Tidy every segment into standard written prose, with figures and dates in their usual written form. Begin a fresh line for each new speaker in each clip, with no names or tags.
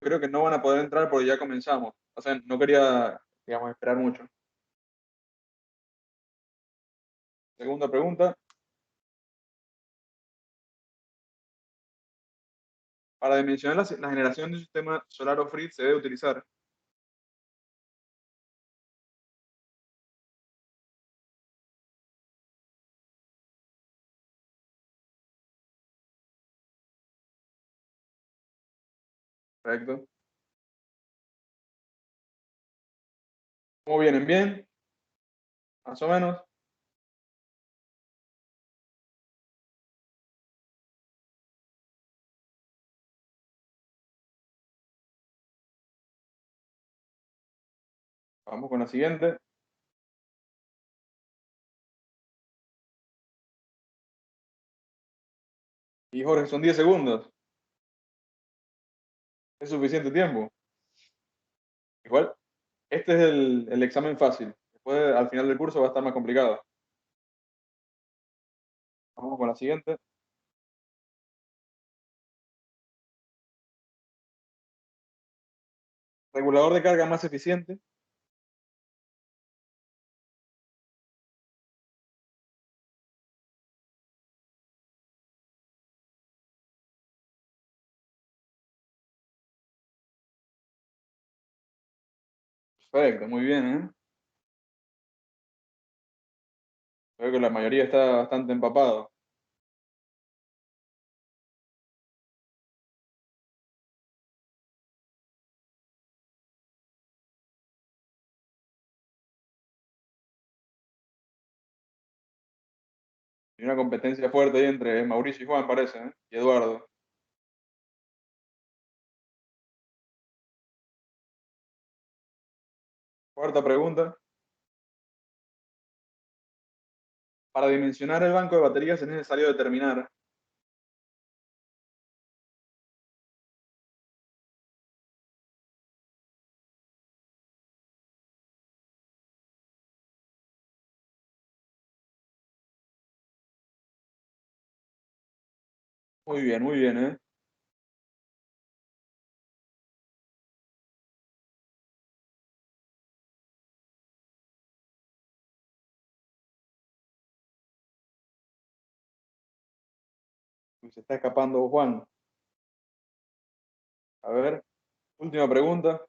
creo que no van a poder entrar porque ya comenzamos. O sea, no quería, digamos, esperar mucho. Segunda pregunta. Para dimensionar la generación de un sistema solar o frío se debe utilizar. Correcto. ¿Cómo vienen? ¿Bien? Más o menos. Vamos con la siguiente. Y Jorge, son 10 segundos. Es suficiente tiempo. Igual, este es el examen fácil. Después, al final del curso, va a estar más complicado. Vamos con la siguiente. Regulador de carga más eficiente. Perfecto, muy bien, ¿eh? Veo que la mayoría está bastante empapado. Y una competencia fuerte ahí entre Mauricio y Juan, parece, ¿eh? Y Eduardo. Cuarta pregunta. Para dimensionar el banco de baterías es necesario determinar. Muy bien, ¿eh? Se está escapando Juan. A ver, última pregunta.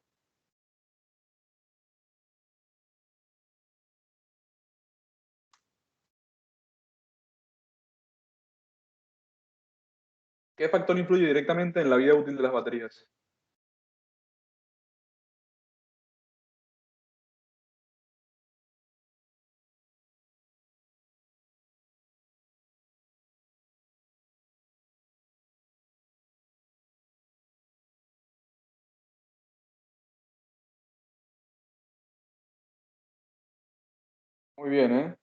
¿Qué factor influye directamente en la vida útil de las baterías? Muy bien, ¿eh?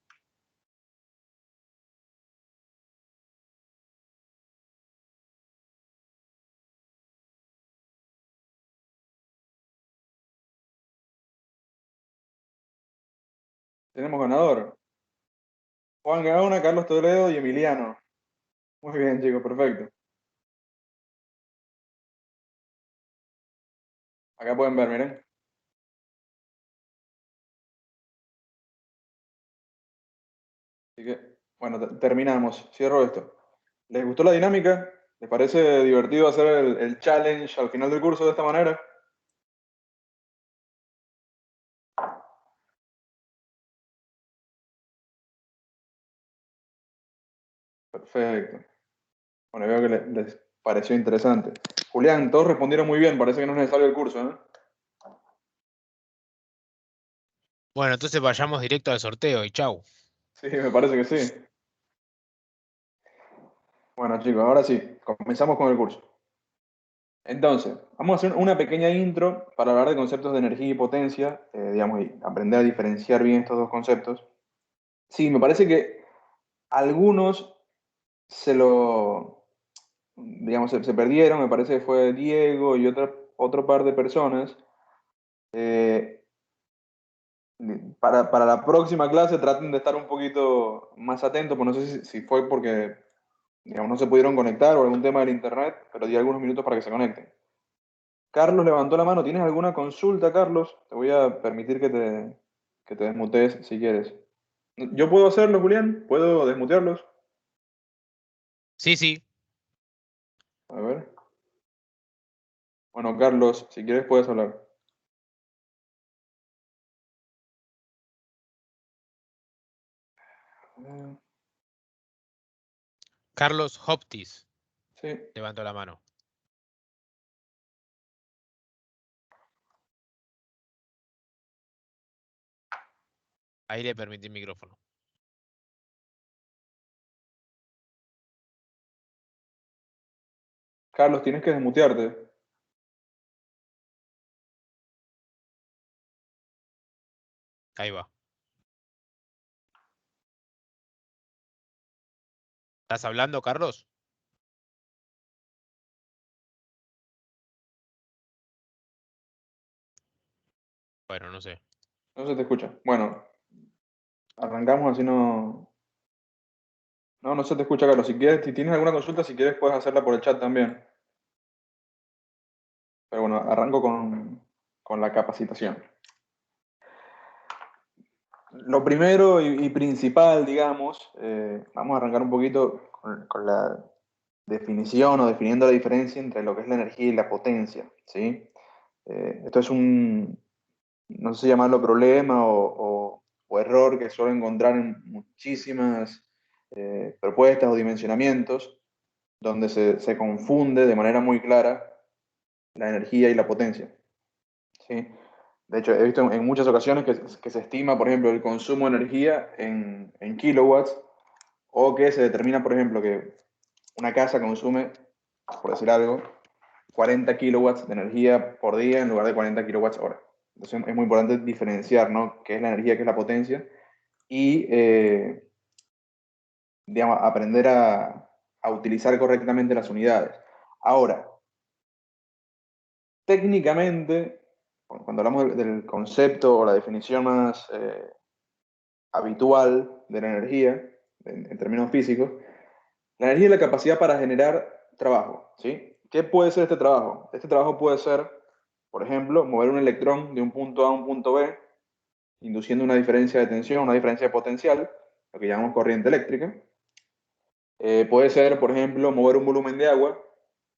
Tenemos ganador. Juan Gaona, Carlos Toledo y Emiliano. Muy bien, chicos, perfecto. Acá pueden ver, miren. Así que, bueno, terminamos. Cierro esto. ¿Les gustó la dinámica? ¿Les parece divertido hacer el challenge al final del curso de esta manera? Perfecto. Bueno, veo que les pareció interesante. Julián, todos respondieron muy bien, parece que no es necesario el curso, ¿eh?
Bueno, entonces vayamos directo al sorteo y chau.
Sí, me parece que sí. Bueno, chicos, ahora sí, comenzamos con el curso. Entonces, vamos a hacer una pequeña intro para hablar de conceptos de energía y potencia, digamos, y aprender a diferenciar bien estos dos conceptos. Sí, me parece que algunos se lo, digamos, se perdieron, me parece que fue Diego y otro par de personas. Eh, para la próxima clase traten de estar un poquito más atentos, pues no sé si fue porque, digamos, no se pudieron conectar o algún tema del internet, pero di algunos minutos para que se conecten. Carlos levantó la mano. ¿Tienes alguna consulta, Carlos? Te voy a permitir que te desmutees si quieres. ¿Yo puedo hacerlo, Julián? ¿Puedo desmutearlos?
Sí, sí.
A ver. Bueno, Carlos, si quieres puedes hablar.
Carlos Hoptis
Sí.
levantó la mano. Ahí le permití el micrófono.
Carlos, tienes que desmutearte.
Ahí va. ¿Estás hablando, Carlos? Bueno, no sé.
No se te escucha. Bueno, arrancamos así no. No, no se te escucha, Carlos. Si quieres, si tienes alguna consulta, si quieres puedes hacerla por el chat también. Pero bueno, arranco con la capacitación. Lo primero y principal, digamos, vamos a arrancar un poquito con la definición o definiendo la diferencia entre lo que es la energía y la potencia, ¿sí? Esto es no sé si llamarlo problema o error que suelo encontrar en muchísimas propuestas o dimensionamientos, donde se confunde de manera muy clara la energía y la potencia, ¿sí? De hecho, he visto en muchas ocasiones que se estima, por ejemplo, el consumo de energía en kilowatts, o que se determina, por ejemplo, que una casa consume, por decir algo, 40 kilowatts de energía por día en lugar de 40 kilowatts hora. Entonces es muy importante diferenciar, ¿no?, qué es la energía, qué es la potencia, y digamos, aprender a utilizar correctamente las unidades. Ahora, técnicamente, cuando hablamos del concepto o la definición más habitual de la energía, en términos físicos, la energía es la capacidad para generar trabajo, ¿sí? ¿Qué puede ser este trabajo? Este trabajo puede ser, por ejemplo, mover un electrón de un punto A a un punto B, induciendo una diferencia de tensión, una diferencia de potencial, lo que llamamos corriente eléctrica. Puede ser, por ejemplo, mover un volumen de agua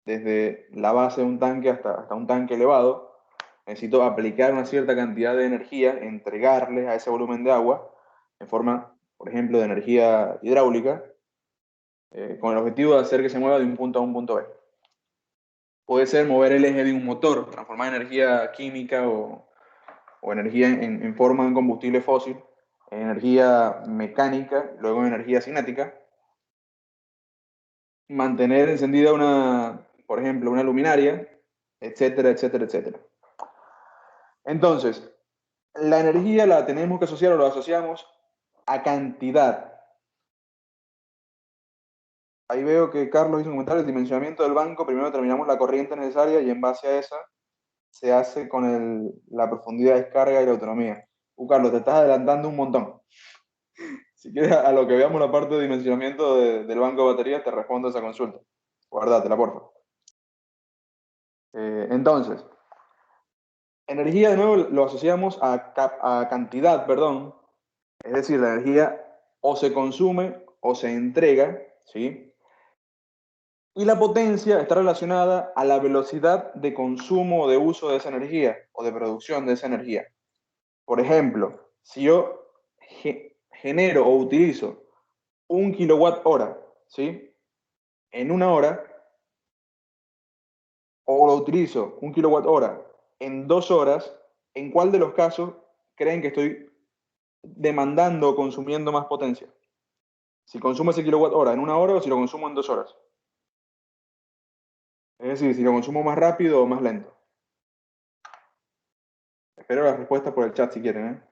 desde la base de un tanque hasta un tanque elevado. Necesito aplicar una cierta cantidad de energía, entregarle a ese volumen de agua en forma, por ejemplo, de energía hidráulica, con el objetivo de hacer que se mueva de un punto A a un punto B. Puede ser mover el eje de un motor, transformar energía química o energía en forma de un combustible fósil en energía mecánica, luego en energía cinética. Mantener encendida por ejemplo, una luminaria, etcétera, etcétera, etcétera. Entonces, la energía la tenemos que asociar o la asociamos a cantidad. Ahí veo que Carlos hizo un comentario: el dimensionamiento del banco, primero determinamos la corriente necesaria y en base a esa se hace con la profundidad de descarga y la autonomía. Carlos, te estás adelantando un montón. Si quieres, a lo que veamos la parte de dimensionamiento del banco de baterías, te respondo esa consulta. Guárdatela, por favor. Entonces, energía, de nuevo, lo asociamos a cantidad, perdón. Es decir, la energía o se consume o se entrega, ¿sí? Y la potencia está relacionada a la velocidad de consumo o de uso de esa energía o de producción de esa energía. Por ejemplo, si yo genero o utilizo 1 kWh, ¿sí?, en una hora, o lo utilizo 1 kWh en 2 horas, ¿en cuál de los casos creen que estoy demandando o consumiendo más potencia? Si consumo ese kWh en una hora o si lo consumo en 2 horas. Es decir, si lo consumo más rápido o más lento. Espero las respuestas por el chat si quieren, ¿eh?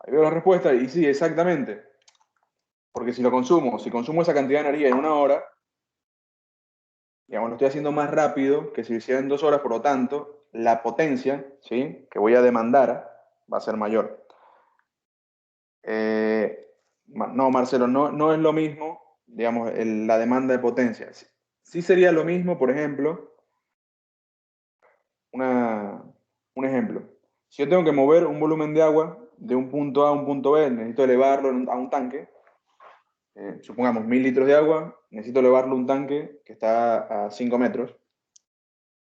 Ahí veo la respuesta y sí, exactamente. Porque si consumo esa cantidad de energía en una hora, digamos, lo estoy haciendo más rápido que si lo hiciera en 2 horas, por lo tanto, la potencia, ¿sí?, que voy a demandar va a ser mayor. No, Marcelo, no es lo mismo, digamos, la demanda de potencia. Sí sería lo mismo, por ejemplo, una, un ejemplo. Si yo tengo que mover un volumen de agua de un punto A a un punto B, necesito elevarlo a un tanque, supongamos 1000 litros de agua, necesito elevarlo a un tanque que está a 5 metros.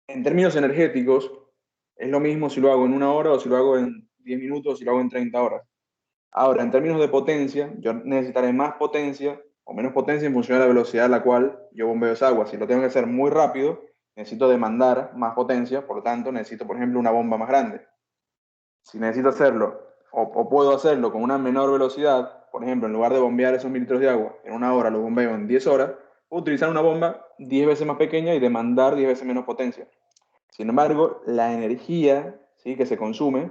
En términos energéticos, es lo mismo si lo hago en 1 hora o si lo hago en 10 minutos o si lo hago en 30 horas. Ahora, en términos de potencia, yo necesitaré más potencia o menos potencia en función de la velocidad a la cual yo bombeo esa agua. Si lo tengo que hacer muy rápido, necesito demandar más potencia, por lo tanto, necesito, por ejemplo, una bomba más grande. Si necesito hacerlo o puedo hacerlo con una menor velocidad, por ejemplo, en lugar de bombear esos 1000 litros de agua en 1 hora, lo bombeo en 10 horas, puedo utilizar una bomba 10 veces más pequeña y demandar 10 veces menos potencia. Sin embargo, la energía, ¿sí?, que se consume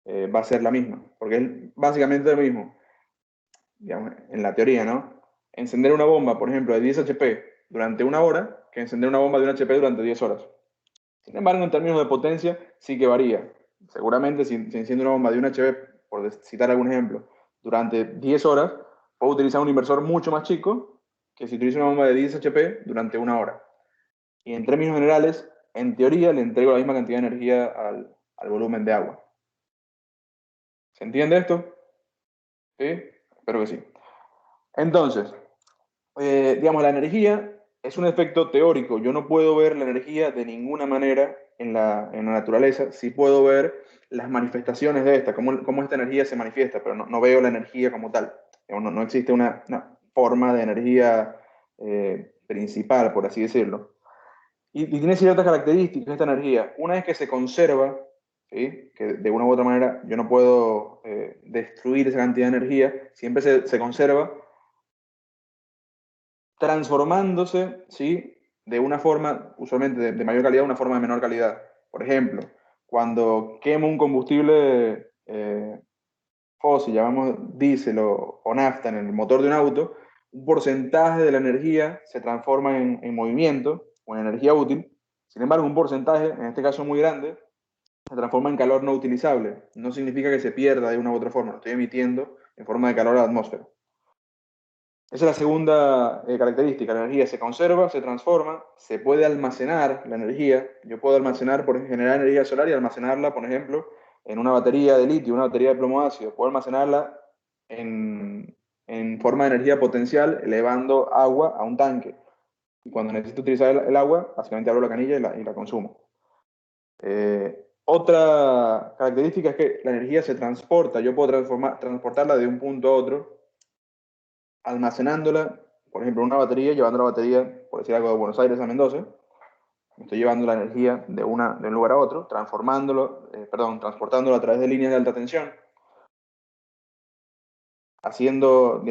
va a ser la misma, porque es básicamente lo mismo, digamos, en la teoría, ¿no? Encender una bomba, por ejemplo, de 10 HP durante 1 hora, que encender una bomba de 1 HP durante 10 horas. Sin embargo, en términos de potencia, sí que varía. Seguramente, si enciende una bomba de 1 HP, por citar algún ejemplo, durante 10 horas, puedo utilizar un inversor mucho más chico que si utilizo una bomba de 10 HP durante 1 hora. Y en términos generales, en teoría, le entrego la misma cantidad de energía al volumen de agua. ¿Se entiende esto? ¿Sí? Espero que sí. Entonces, digamos, la energía es un efecto teórico. Yo no puedo ver la energía de ninguna manera en la naturaleza. Sí puedo ver las manifestaciones de esta, cómo esta energía se manifiesta, pero no veo la energía como tal. No existe una forma de energía principal, por así decirlo. Y tiene ciertas características esta energía. Una es que se conserva, ¿sí?, que de una u otra manera yo no puedo destruir esa cantidad de energía, siempre se conserva transformándose, ¿sí?, de una forma, usualmente de mayor calidad a una forma de menor calidad. Por ejemplo, cuando quemo un combustible fósil, llamamos diésel o nafta en el motor de un auto, un porcentaje de la energía se transforma en movimiento o en energía útil. Sin embargo, un porcentaje, en este caso muy grande, se transforma en calor no utilizable. No significa que se pierda de una u otra forma, lo estoy emitiendo en forma de calor a la atmósfera. Esa es la segunda característica. La energía se conserva, se transforma, se puede almacenar la energía. Yo puedo almacenar, generar energía solar y almacenarla, por ejemplo, en una batería de litio, una batería de plomo ácido. Puedo almacenarla en forma de energía potencial, elevando agua a un tanque. Y cuando necesito utilizar el agua, básicamente abro la canilla y la consumo. Otra característica es que la energía se transporta. Yo puedo transportarla de un punto a otro, almacenándola, por ejemplo, en una batería, llevando la batería, por decir algo, de Buenos Aires a Mendoza. Estoy llevando la energía de un lugar a otro, transportándolo a través de líneas de alta tensión, produciendo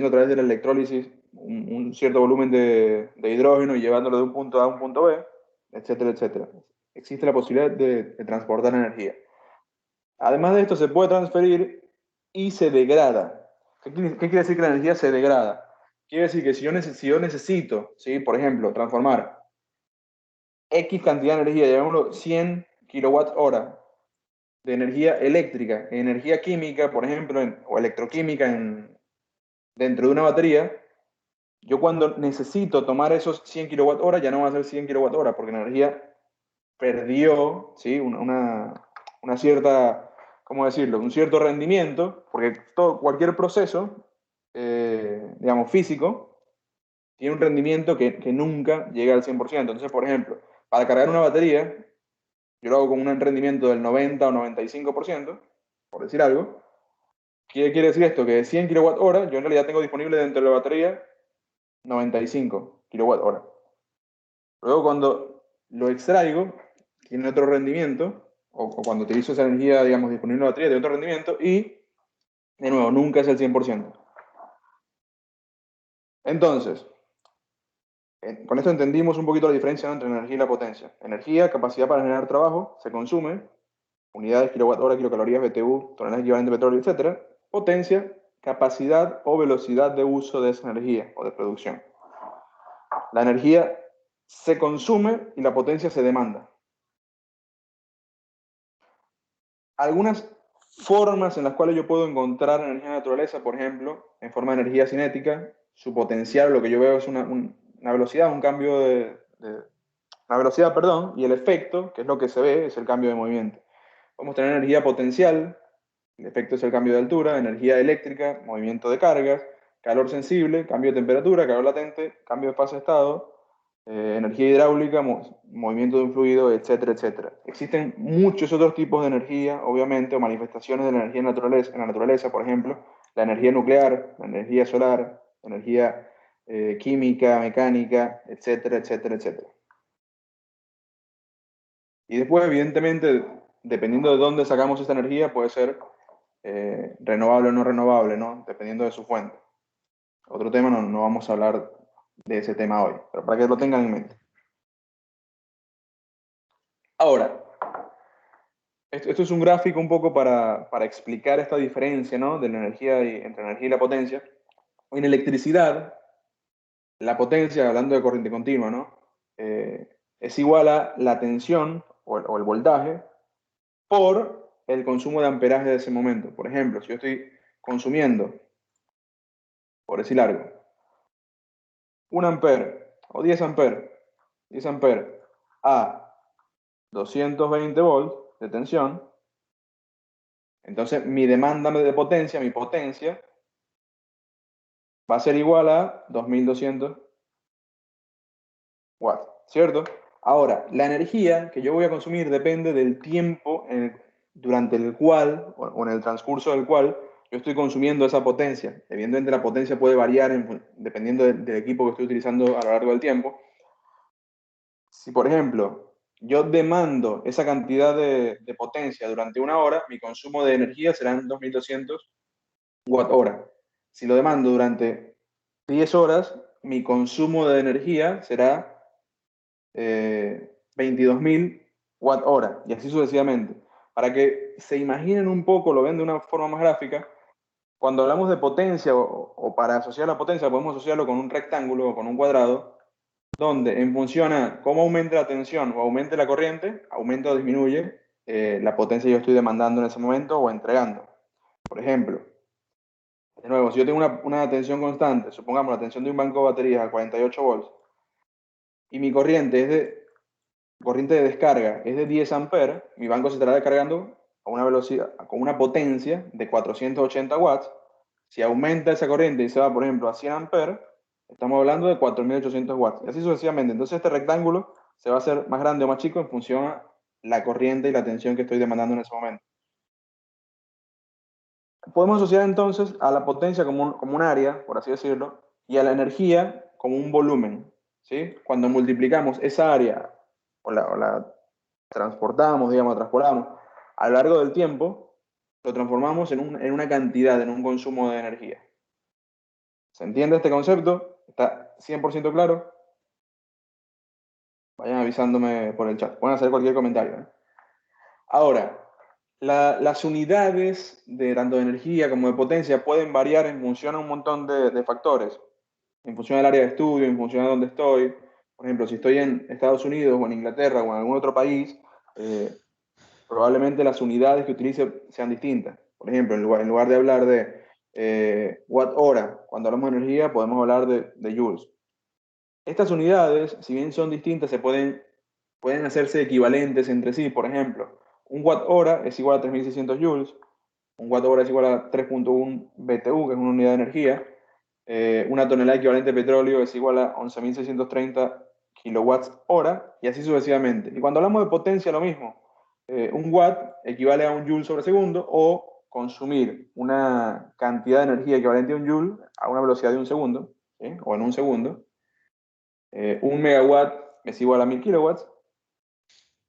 a través de la electrólisis un cierto volumen de hidrógeno y llevándolo de un punto A a un punto B, etcétera, etcétera. Existe la posibilidad de transportar energía. Además de esto, se puede transferir y se degrada. ¿Qué quiere decir que la energía se degrada? Quiere decir que si yo necesito, ¿sí?, por ejemplo, transformar X cantidad de energía, llamémoslo 100 kilowatt-hora de energía eléctrica, energía química, por ejemplo, o electroquímica dentro de una batería, yo cuando necesito tomar esos 100 kilowatt-hora ya no va a ser 100 kilowatt-hora, porque la energía perdió, ¿sí?, una cierta, ¿cómo decirlo?, un cierto rendimiento, porque cualquier proceso, digamos, físico, tiene un rendimiento que nunca llega al 100%. Entonces, por ejemplo, para cargar una batería, yo lo hago con un rendimiento del 90 o 95%, por decir algo. ¿Qué quiere decir esto? Que de 100 kWh, yo en realidad tengo disponible dentro de la batería 95 kWh. Luego, cuando lo extraigo, tiene otro rendimiento, o cuando utilizo esa energía, digamos, disponible en la batería, tiene otro rendimiento, y, de nuevo, nunca es el 100%. Entonces, con esto entendimos un poquito la diferencia, ¿no?, entre la energía y la potencia. Energía, capacidad para generar trabajo, se consume, unidades, kilowatt-hora, kilocalorías, BTU, toneladas equivalentes de petróleo, etc. Potencia, capacidad o velocidad de uso de esa energía o de producción. La energía se consume y la potencia se demanda. Algunas formas en las cuales yo puedo encontrar energía en la naturaleza, por ejemplo, en forma de energía cinética, su potencial, lo que yo veo es una velocidad, un cambio una velocidad, perdón, y el efecto, que es lo que se ve, es el cambio de movimiento. Podemos tener energía potencial, el efecto es el cambio de altura, energía eléctrica, movimiento de cargas, calor sensible, cambio de temperatura, calor latente, cambio de fase de estado, energía hidráulica, movimiento de un fluido, etcétera, etcétera. Existen muchos otros tipos de energía, obviamente, o manifestaciones de la energía en la naturaleza, por ejemplo, la energía nuclear, la energía solar, energía química, mecánica, etcétera, etcétera, etcétera. Y después, evidentemente, dependiendo de dónde sacamos esta energía, puede ser renovable o no renovable, ¿no? Dependiendo de su fuente. Otro tema, no vamos a hablar de ese tema hoy, pero para que lo tengan en mente. Ahora, esto es un gráfico un poco para explicar esta diferencia, ¿no? De la energía entre la energía y la potencia. En electricidad, la potencia, hablando de corriente continua, ¿no? Es igual a la tensión o el voltaje por el consumo de amperaje de ese momento. Por ejemplo, si yo estoy consumiendo, por decir algo, 1 ampere o 10 amperes a 220 volts de tensión, entonces mi demanda de potencia, mi potencia, va a ser igual a 2200 watts, ¿cierto? Ahora, la energía que yo voy a consumir depende del tiempo durante el cual, o en el transcurso del cual, yo estoy consumiendo esa potencia. Evidentemente la potencia puede variar dependiendo del equipo que estoy utilizando a lo largo del tiempo. Si, por ejemplo, yo demando esa cantidad de potencia durante 1 hora, mi consumo de energía serán 2200 watt-hora. Si lo demando durante 10 horas, mi consumo de energía será 22.000 watt-hora, y así sucesivamente. Para que se imaginen un poco, lo ven de una forma más gráfica, cuando hablamos de potencia o para asociar la potencia, podemos asociarlo con un rectángulo o con un cuadrado, donde en función a cómo aumente la tensión o aumente la corriente, aumenta o disminuye la potencia que yo estoy demandando en ese momento o entregando. Por ejemplo, de nuevo, si yo tengo una tensión constante, supongamos la tensión de un banco de baterías a 48 volts, y mi corriente de descarga es de 10 amperes, mi banco se estará descargando a una velocidad, con una potencia de 480 watts. Si aumenta esa corriente y se va, por ejemplo, a 100 amperes, estamos hablando de 4800 watts. Y así sucesivamente. Entonces este rectángulo se va a hacer más grande o más chico en función a la corriente y la tensión que estoy demandando en ese momento. Podemos asociar entonces a la potencia como un área, por así decirlo, y a la energía como un volumen. ¿Sí? Cuando multiplicamos esa área o la transportamos, digamos, transportamos a lo largo del tiempo, lo transformamos en una cantidad, en un consumo de energía. ¿Se entiende este concepto? ¿Está 100% claro? Vayan avisándome por el chat. Pueden hacer cualquier comentario, ¿eh? Ahora, las unidades de tanto de energía como de potencia pueden variar en función a un montón de factores. En función del área de estudio, en función de dónde estoy. Por ejemplo, si estoy en Estados Unidos o en Inglaterra o en algún otro país, probablemente las unidades que utilice sean distintas. Por ejemplo, en lugar de hablar de watt-hora, cuando hablamos de energía, podemos hablar de joules. Estas unidades, si bien son distintas, pueden hacerse equivalentes entre sí. Por ejemplo, un watt-hora es igual a 3600 joules, un watt-hora es igual a 3.1 BTU, que es una unidad de energía. Una tonelada equivalente de petróleo es igual a 11.630 kilowatts-hora, y así sucesivamente. Y cuando hablamos de potencia, lo mismo. Un watt equivale a un joule sobre segundo, o consumir una cantidad de energía equivalente a un joule a una velocidad de un segundo, ¿sí? O en un segundo. Un megawatt es igual a 1000 kilowatts.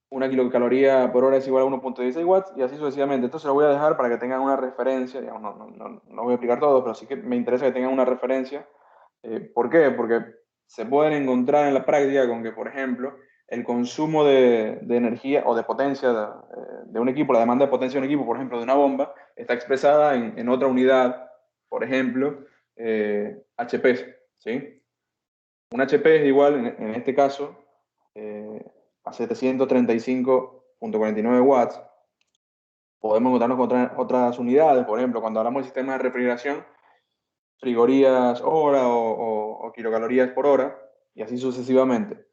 Una kilocaloría por hora es igual a 1.16 watts, y así sucesivamente. Esto se lo voy a dejar para que tengan una referencia. Digamos, no voy a explicar todo, pero sí que me interesa que tengan una referencia. ¿Por qué? Porque se pueden encontrar en la práctica con que, por ejemplo, el consumo de energía o de potencia de un equipo, la demanda de potencia de un equipo, por ejemplo, de una bomba, está expresada en otra unidad, por ejemplo, HP, ¿sí? Un HP es igual, en este caso, a 735.49 watts, podemos encontrarnos con otras unidades, por ejemplo, cuando hablamos de sistema de refrigeración, frigorías hora o kilocalorías por hora, y así sucesivamente.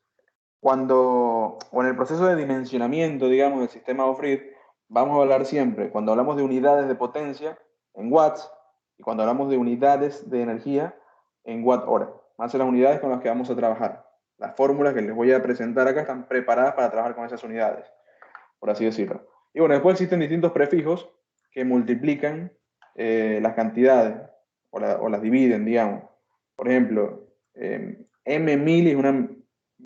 O en el proceso de dimensionamiento, digamos, del sistema off-grid, vamos a hablar siempre, cuando hablamos de unidades de potencia, en watts, y cuando hablamos de unidades de energía, en watt-hora. Van a ser las unidades con las que vamos a trabajar. Las fórmulas que les voy a presentar acá están preparadas para trabajar con esas unidades, por así decirlo. Y bueno, después existen distintos prefijos que multiplican las cantidades o las dividen, digamos. Por ejemplo, M1000 es una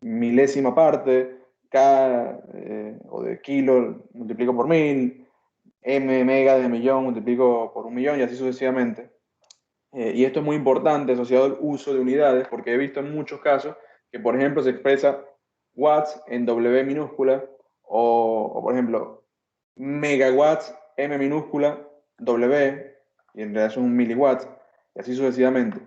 milésima parte, K o de kilo multiplico por 1000, M mega de millón multiplico por 1.000.000 y así sucesivamente. Y esto es muy importante asociado al uso de unidades porque he visto en muchos casos que, por ejemplo, se expresa watts en W minúscula o por ejemplo, megawatts M minúscula W y en realidad son miliwatts y así sucesivamente.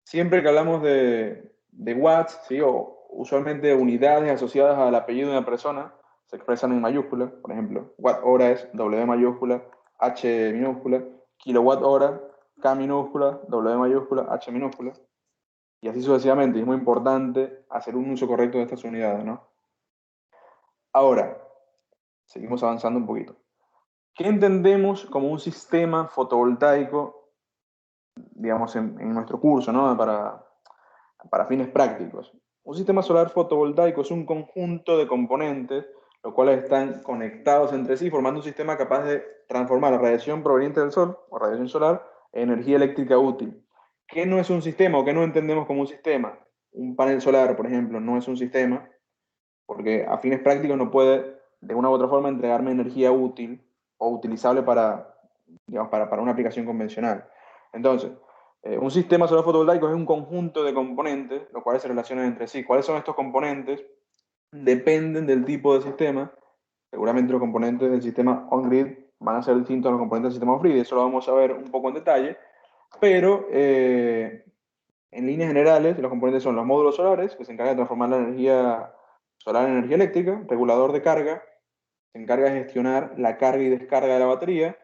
Siempre que hablamos de watts, ¿sí? O usualmente unidades asociadas al apellido de una persona, se expresan en mayúsculas. Por ejemplo, watt hora es W mayúscula, H minúscula, kilowatt hora, K minúscula, W mayúscula, H minúscula, y así sucesivamente. Y es muy importante hacer un uso correcto de estas unidades, ¿no? Ahora, seguimos avanzando un poquito. ¿Qué entendemos como un sistema fotovoltaico, digamos, en nuestro curso, ¿no? Para fines prácticos? Un sistema solar fotovoltaico es un conjunto de componentes, los cuales están conectados entre sí, formando un sistema capaz de transformar la radiación proveniente del sol o radiación solar en energía eléctrica útil. ¿Qué no es un sistema o qué no entendemos como un sistema? Un panel solar, por ejemplo, no es un sistema, porque a fines prácticos no puede, de una u otra forma, entregarme energía útil o utilizable digamos, para una aplicación convencional. Entonces, un sistema solar fotovoltaico es un conjunto de componentes, los cuales se relacionan entre sí. ¿Cuáles son estos componentes? Dependen del tipo de sistema. Seguramente los componentes del sistema on-grid van a ser distintos a los componentes del sistema off-grid. Eso lo vamos a ver un poco en detalle. Pero en líneas generales, los componentes son los módulos solares, que se encargan de transformar la energía solar en energía eléctrica, regulador de carga, se encarga de gestionar la carga y descarga de la batería,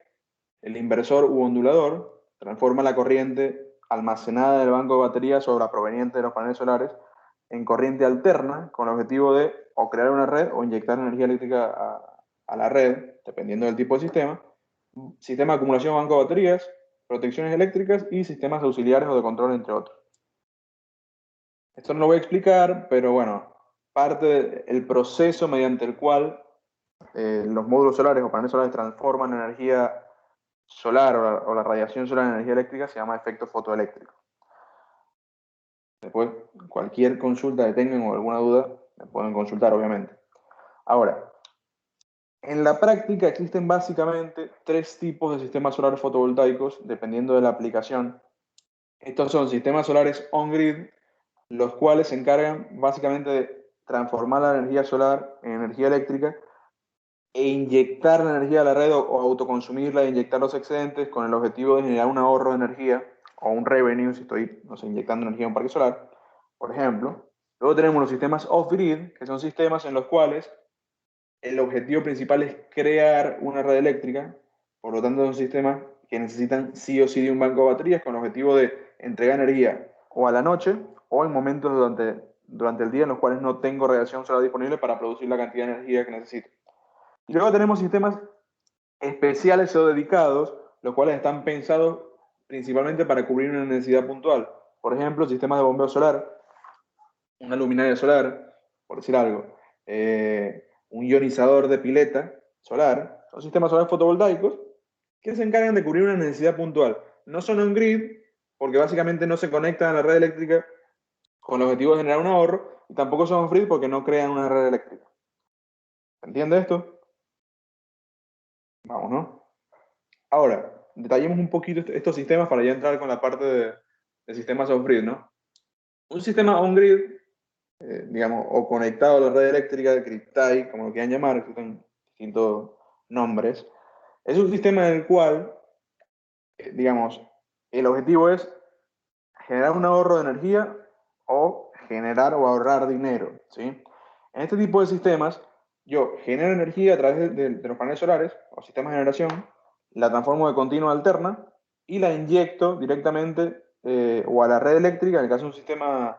el inversor u ondulador transforma la corriente almacenada en el banco de baterías o la proveniente de los paneles solares en corriente alterna con el objetivo de o crear una red o inyectar energía eléctrica a la red, dependiendo del tipo de sistema. Sistema de acumulación de banco de baterías, protecciones eléctricas y sistemas auxiliares o de control, entre otros. Esto no lo voy a explicar, pero bueno, parte del proceso mediante el cual los módulos solares o paneles solares transforman energía solar o la radiación solar en energía eléctrica se llama efecto fotoeléctrico. Después, cualquier consulta que tengan o alguna duda, me pueden consultar, obviamente. Ahora, en la práctica existen básicamente tres tipos de sistemas solares fotovoltaicos, dependiendo de la aplicación. Estos son sistemas solares on-grid, los cuales se encargan básicamente de transformar la energía solar en energía eléctrica e inyectar la energía a la red o autoconsumirla e inyectar los excedentes con el objetivo de generar un ahorro de energía o un revenue si estoy, no sé, inyectando energía a un parque solar, por ejemplo. Luego tenemos los sistemas off-grid, que son sistemas en los cuales el objetivo principal es crear una red eléctrica, por lo tanto son sistemas que necesitan sí o sí de un banco de baterías con el objetivo de entregar energía o a la noche o en momentos durante el día en los cuales no tengo radiación solar disponible para producir la cantidad de energía que necesito. Y luego tenemos sistemas especiales o dedicados, los cuales están pensados principalmente para cubrir una necesidad puntual. Por ejemplo, sistemas de bombeo solar, una luminaria solar, por decir algo, un ionizador de pileta solar, son sistemas solares fotovoltaicos que se encargan de cubrir una necesidad puntual. No son on-grid, porque básicamente no se conectan a la red eléctrica con el objetivo de generar un ahorro, y tampoco son on-grid porque no crean una red eléctrica. ¿Se entiende esto? Vamos, ¿no? Ahora, detallemos un poquito estos sistemas para ya entrar con la parte de sistemas off-grid, ¿no? Un sistema on-grid, digamos, o conectado a la red eléctrica, GridTie, como lo quieran llamar, existen distintos nombres, es un sistema en el cual, digamos, el objetivo es generar un ahorro de energía o generar o ahorrar dinero, ¿sí? En este tipo de sistemas, yo genero energía a través de los paneles solares o sistemas de generación, la transformo de continua a alterna y la inyecto directamente o a la red eléctrica, en el caso de un sistema,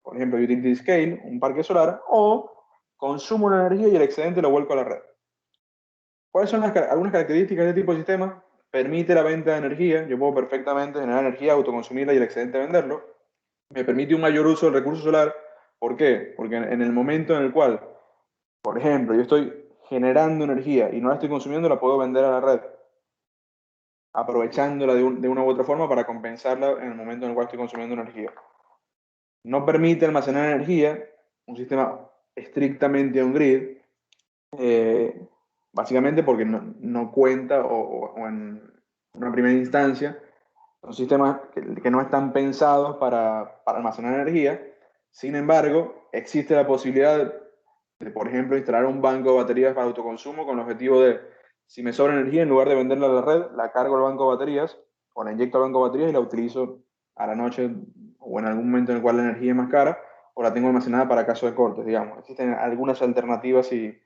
por ejemplo, utility scale, un parque solar, o consumo la energía y el excedente lo vuelco a la red. ¿Cuáles son algunas características de este tipo de sistema? Permite la venta de energía. Yo puedo perfectamente generar energía, autoconsumirla y el excedente venderlo. Me permite un mayor uso del recurso solar. ¿Por qué? Porque en el momento en el cual, por ejemplo, yo estoy generando energía y no la estoy consumiendo, la puedo vender a la red, aprovechándola de una u otra forma para compensarla en el momento en el cual estoy consumiendo energía. No permite almacenar energía, un sistema estrictamente on-grid, eh, básicamente porque no cuenta o en una primera instancia son sistemas que no están pensados para almacenar energía. Sin embargo, existe la posibilidad de, por ejemplo, instalar un banco de baterías para autoconsumo con el objetivo de, si me sobra energía, en lugar de venderla a la red, la cargo al banco de baterías o la inyecto al banco de baterías y la utilizo a la noche o en algún momento en el cual la energía es más cara o la tengo almacenada para caso de cortes, digamos. Existen algunas alternativas y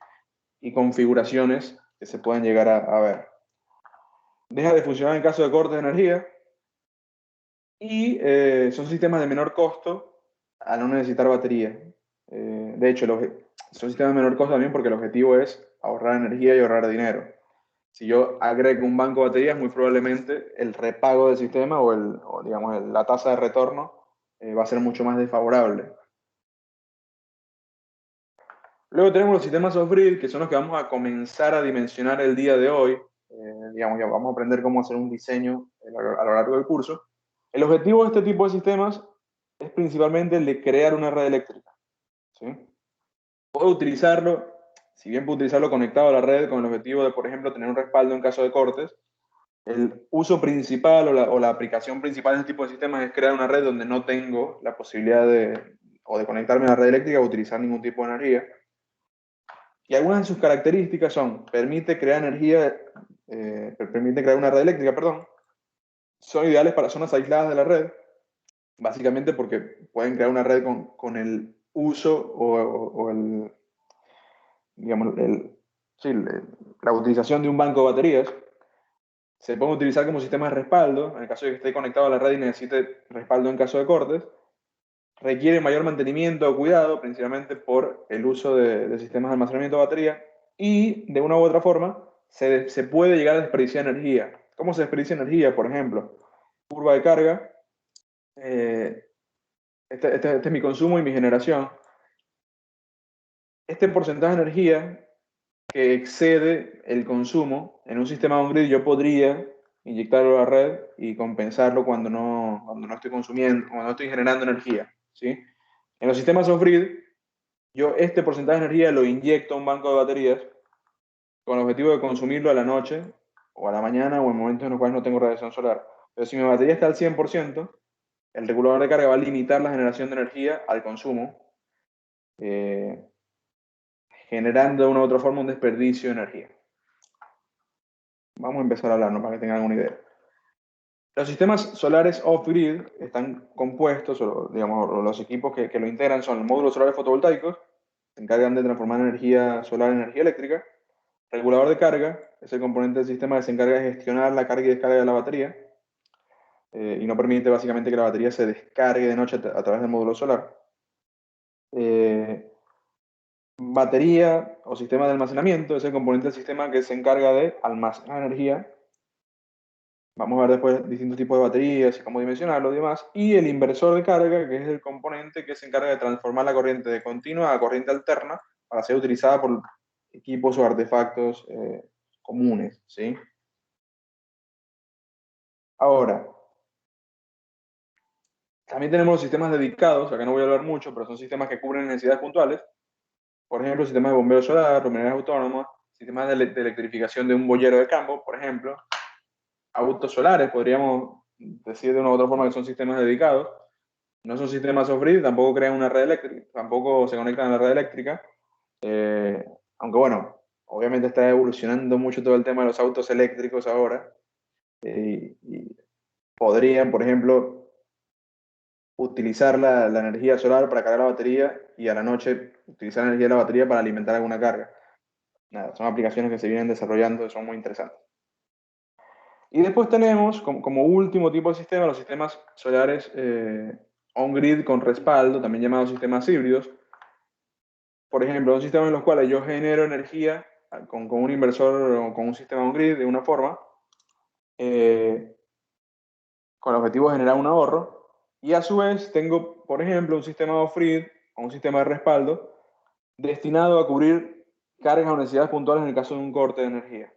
configuraciones que se pueden llegar a ver. Deja de funcionar en caso de cortes de energía y son sistemas de menor costo al no necesitar batería. De hecho, son sistemas de menor costo también porque el objetivo es ahorrar energía y ahorrar dinero. Si yo agrego un banco de baterías, muy probablemente el repago del sistema o digamos, la tasa de retorno va a ser mucho más desfavorable. Luego tenemos los sistemas off-grid, que son los que vamos a comenzar a dimensionar el día de hoy. Digamos, ya vamos a aprender cómo hacer un diseño a lo largo del curso. El objetivo de este tipo de sistemas es principalmente el de crear una red eléctrica. ¿Sí? Puedo utilizarlo, si bien puedo utilizarlo conectado a la red con el objetivo de, por ejemplo, tener un respaldo en caso de cortes, el uso principal o la aplicación principal de este tipo de sistemas es crear una red donde no tengo la posibilidad de conectarme a la red eléctrica o utilizar ningún tipo de energía. Y algunas de sus características son, permite crear energía, permite crear una red eléctrica, perdón, son ideales para zonas aisladas de la red, básicamente porque pueden crear una red con el uso o el, digamos, sí, la utilización de un banco de baterías. Se pueden utilizar como sistema de respaldo, en el caso de que esté conectado a la red y necesite respaldo en caso de cortes. Requiere mayor mantenimiento o cuidado, principalmente por el uso de sistemas de almacenamiento de batería. Y de una u otra forma, se puede llegar a desperdiciar energía. ¿Cómo se desperdicia energía? Por ejemplo, curva de carga. eh, este es mi consumo y mi generación. Este porcentaje de energía que excede el consumo en un sistema on-grid, yo podría inyectarlo a la red y compensarlo cuando no estoy consumiendo, cuando no estoy generando energía. ¿Sí? En los sistemas off-grid, yo este porcentaje de energía lo inyecto a un banco de baterías con el objetivo de consumirlo a la noche o a la mañana o en momentos en los cuales no tengo radiación solar. Pero si mi batería está al 100%, el regulador de carga va a limitar la generación de energía al consumo, eh, generando de una u otra forma un desperdicio de energía. Vamos a empezar a hablarnos para que tengan alguna idea. Los sistemas solares off-grid están compuestos, o digamos, los equipos que lo integran son los módulos solares fotovoltaicos, se encargan de transformar energía solar en energía eléctrica. Regulador de carga es el componente del sistema que se encarga de gestionar la carga y descarga de la batería y no permite básicamente que la batería se descargue de noche a través del módulo solar. Eh, Batería o sistema de almacenamiento es el componente del sistema que se encarga de almacenar energía. Vamos a ver después distintos tipos de baterías y cómo dimensionarlo y demás. Y el inversor de carga, que es el componente que se encarga de transformar la corriente de continua a corriente alterna para ser utilizada por equipos o artefactos comunes. ¿Sí? Ahora, también tenemos los sistemas dedicados, acá no voy a hablar mucho, pero son sistemas que cubren necesidades puntuales. Por ejemplo, sistemas de bombeo solar, luminarias autónomas, sistemas de electrificación de un boyero de campo, por ejemplo. Autos solares, podríamos decir de una u otra forma que son sistemas dedicados. No son sistemas off-grid, tampoco crean una red eléctrica, tampoco se conectan a la red eléctrica. Aunque bueno, obviamente está evolucionando mucho todo el tema de los autos eléctricos ahora. Y podrían, por ejemplo, utilizar la energía solar para cargar la batería y a la noche utilizar la energía de la batería para alimentar alguna carga. Nada, son aplicaciones que se vienen desarrollando y son muy interesantes. Y después tenemos como último tipo de sistema los sistemas solares on-grid con respaldo, también llamados sistemas híbridos. Por ejemplo, son sistemas en los cuales yo genero energía con un inversor o con un sistema on-grid de una forma, con el objetivo de generar un ahorro, y a su vez tengo, por ejemplo, un sistema off-grid o un sistema de respaldo destinado a cubrir cargas o necesidades puntuales en el caso de un corte de energía.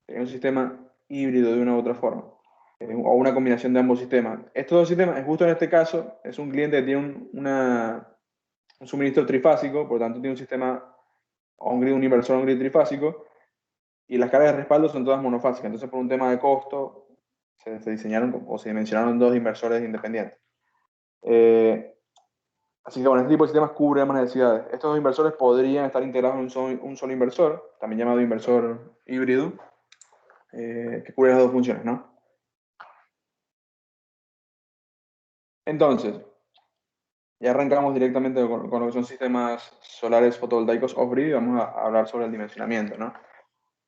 Es un sistema híbrido de una u otra forma, o una combinación de ambos sistemas. Estos dos sistemas, justo en este caso, es un cliente que tiene un suministro trifásico, por lo tanto tiene un sistema on-grid, un inversor on-grid trifásico, y las cargas de respaldo son todas monofásicas. Entonces, por un tema de costo, se diseñaron o se dimensionaron dos inversores independientes. Así que, bueno, este tipo de sistemas cubre ambas necesidades. Estos dos inversores podrían estar integrados en un solo inversor, también llamado inversor híbrido, que cubre las dos funciones, ¿no? Entonces, ya arrancamos directamente con lo que son sistemas solares fotovoltaicos off-grid y vamos a hablar sobre el dimensionamiento, ¿no?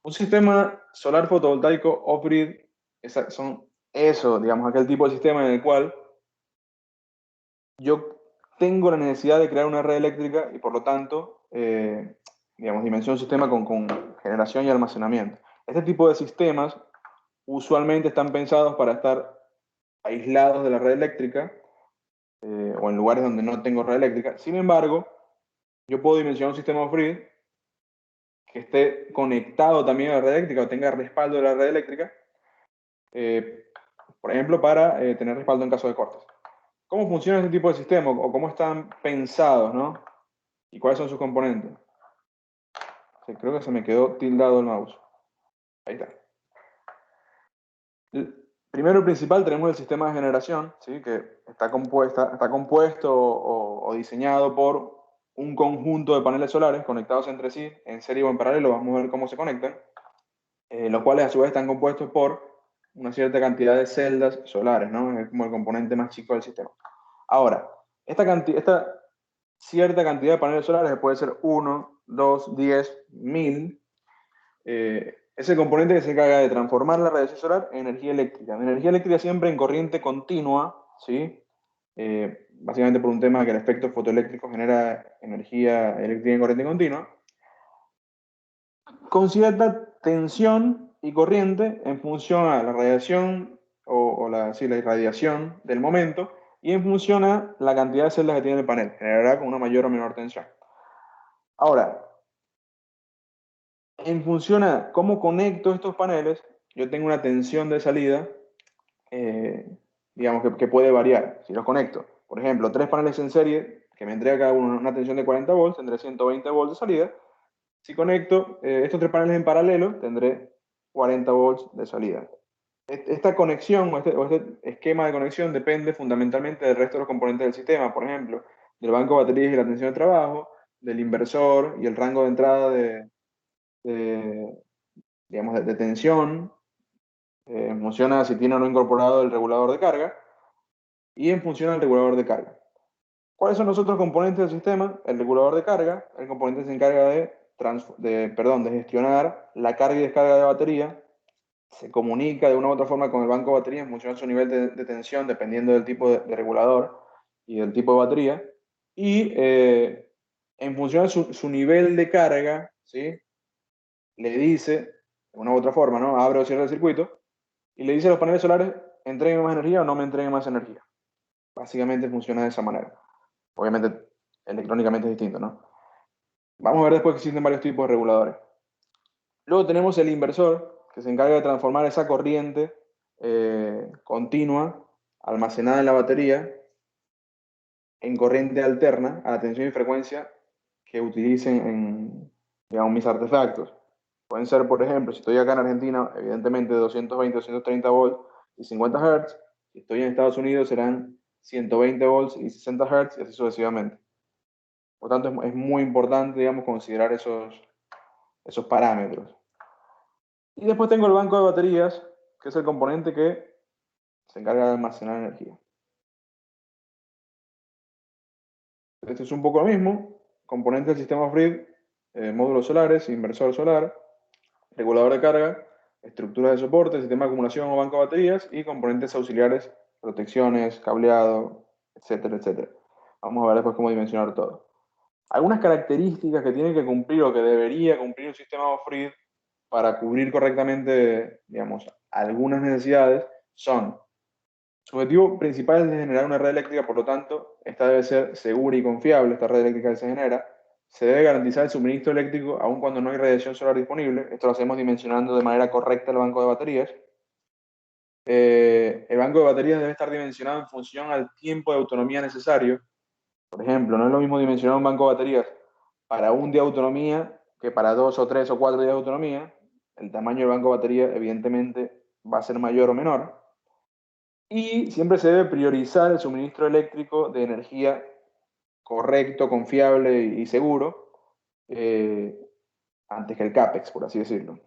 Un sistema solar fotovoltaico off-grid son eso, digamos, aquel tipo de sistema en el cual yo tengo la necesidad de crear una red eléctrica y por lo tanto, digamos, dimensiono un sistema con generación y almacenamiento. Este tipo de sistemas usualmente están pensados para estar aislados de la red eléctrica o en lugares donde no tengo red eléctrica. Sin embargo, yo puedo dimensionar un sistema off-grid que esté conectado también a la red eléctrica o tenga respaldo de la red eléctrica, eh, por ejemplo, para tener respaldo en caso de cortes. ¿Cómo funciona este tipo de sistema o cómo están pensados, ¿no? ¿Y cuáles son sus componentes? Sí, creo que se me quedó tildado el mouse. Ahí está. Primero y principal tenemos el sistema de generación, ¿sí? Que está compuesto o diseñado por un conjunto de paneles solares conectados entre sí, en serie o en paralelo, vamos a ver cómo se conectan, los cuales a su vez están compuestos por una cierta cantidad de celdas solares, ¿no? Es como el componente más chico del sistema. Ahora, esta cierta cantidad de paneles solares puede ser 1, 2, 10, 1000, es el componente que se encarga de transformar la radiación solar en energía eléctrica. Energía eléctrica siempre en corriente continua, ¿sí? Básicamente por un tema que el efecto fotoeléctrico genera energía eléctrica en corriente continua, con cierta tensión y corriente en función a la radiación sí, la irradiación del momento y en función a la cantidad de celdas que tiene el panel. Generará con una mayor o menor tensión. Ahora, en función a cómo conecto estos paneles, yo tengo una tensión de salida, eh, digamos, que puede variar. Si los conecto, por ejemplo, tres paneles en serie, que me entrega cada uno una tensión de 40 volts, tendré 120 volts de salida. Si conecto estos tres paneles en paralelo, tendré 40 volts de salida. Esta conexión o este esquema de conexión depende fundamentalmente del resto de los componentes del sistema, por ejemplo, del banco de baterías y la tensión de trabajo, del inversor y el rango de entrada de, digamos, de tensión, en función a si tiene o no incorporado el regulador de carga, y en función al regulador de carga. ¿Cuáles son los otros componentes del sistema? El regulador de carga, el componente que se encarga de gestionar la carga y descarga de batería, se comunica de una u otra forma con el banco de batería en función de su nivel de tensión, dependiendo del tipo de regulador y del tipo de batería, y en función de su nivel de carga, ¿sí? Le dice, de una u otra forma, ¿no? Abre o cierra el circuito, y le dice a los paneles solares, entreguen más energía o no me entreguen más energía. Básicamente funciona de esa manera. Obviamente, electrónicamente es distinto, ¿no? Vamos a ver después que existen varios tipos de reguladores. Luego tenemos el inversor, que se encarga de transformar esa corriente continua, almacenada en la batería, en corriente alterna a la tensión y frecuencia que utilicen en, digamos, mis artefactos. Pueden ser, por ejemplo, si estoy acá en Argentina, evidentemente 220, 230 volts y 50 Hz. Si estoy en Estados Unidos serán 120 volts y 60 Hz y así sucesivamente. Por tanto, es muy importante, digamos, considerar esos parámetros. Y después tengo el banco de baterías, que es el componente que se encarga de almacenar energía. Esto es un poco lo mismo. Componente del sistema off-grid, módulos solares, inversor solar, regulador de carga, estructuras de soporte, sistema de acumulación o banco de baterías y componentes auxiliares, protecciones, cableado, etcétera, etcétera. Vamos a ver después cómo dimensionar todo. Algunas características que tiene que cumplir o que debería cumplir un sistema off-grid para cubrir correctamente, digamos, algunas necesidades son: su objetivo principal es generar una red eléctrica, por lo tanto, esta debe ser segura y confiable, esta red eléctrica que se genera. Se debe garantizar el suministro eléctrico aun cuando no hay radiación solar disponible. Esto lo hacemos dimensionando de manera correcta el banco de baterías. El banco de baterías debe estar dimensionado en función al tiempo de autonomía necesario. Por ejemplo, no es lo mismo dimensionar un banco de baterías para un día de autonomía que para 2 o 3 o 4 días de autonomía. El tamaño del banco de batería, evidentemente, va a ser mayor o menor. Y siempre se debe priorizar el suministro eléctrico de energía correcto, confiable y seguro, antes que el CAPEX, por así decirlo.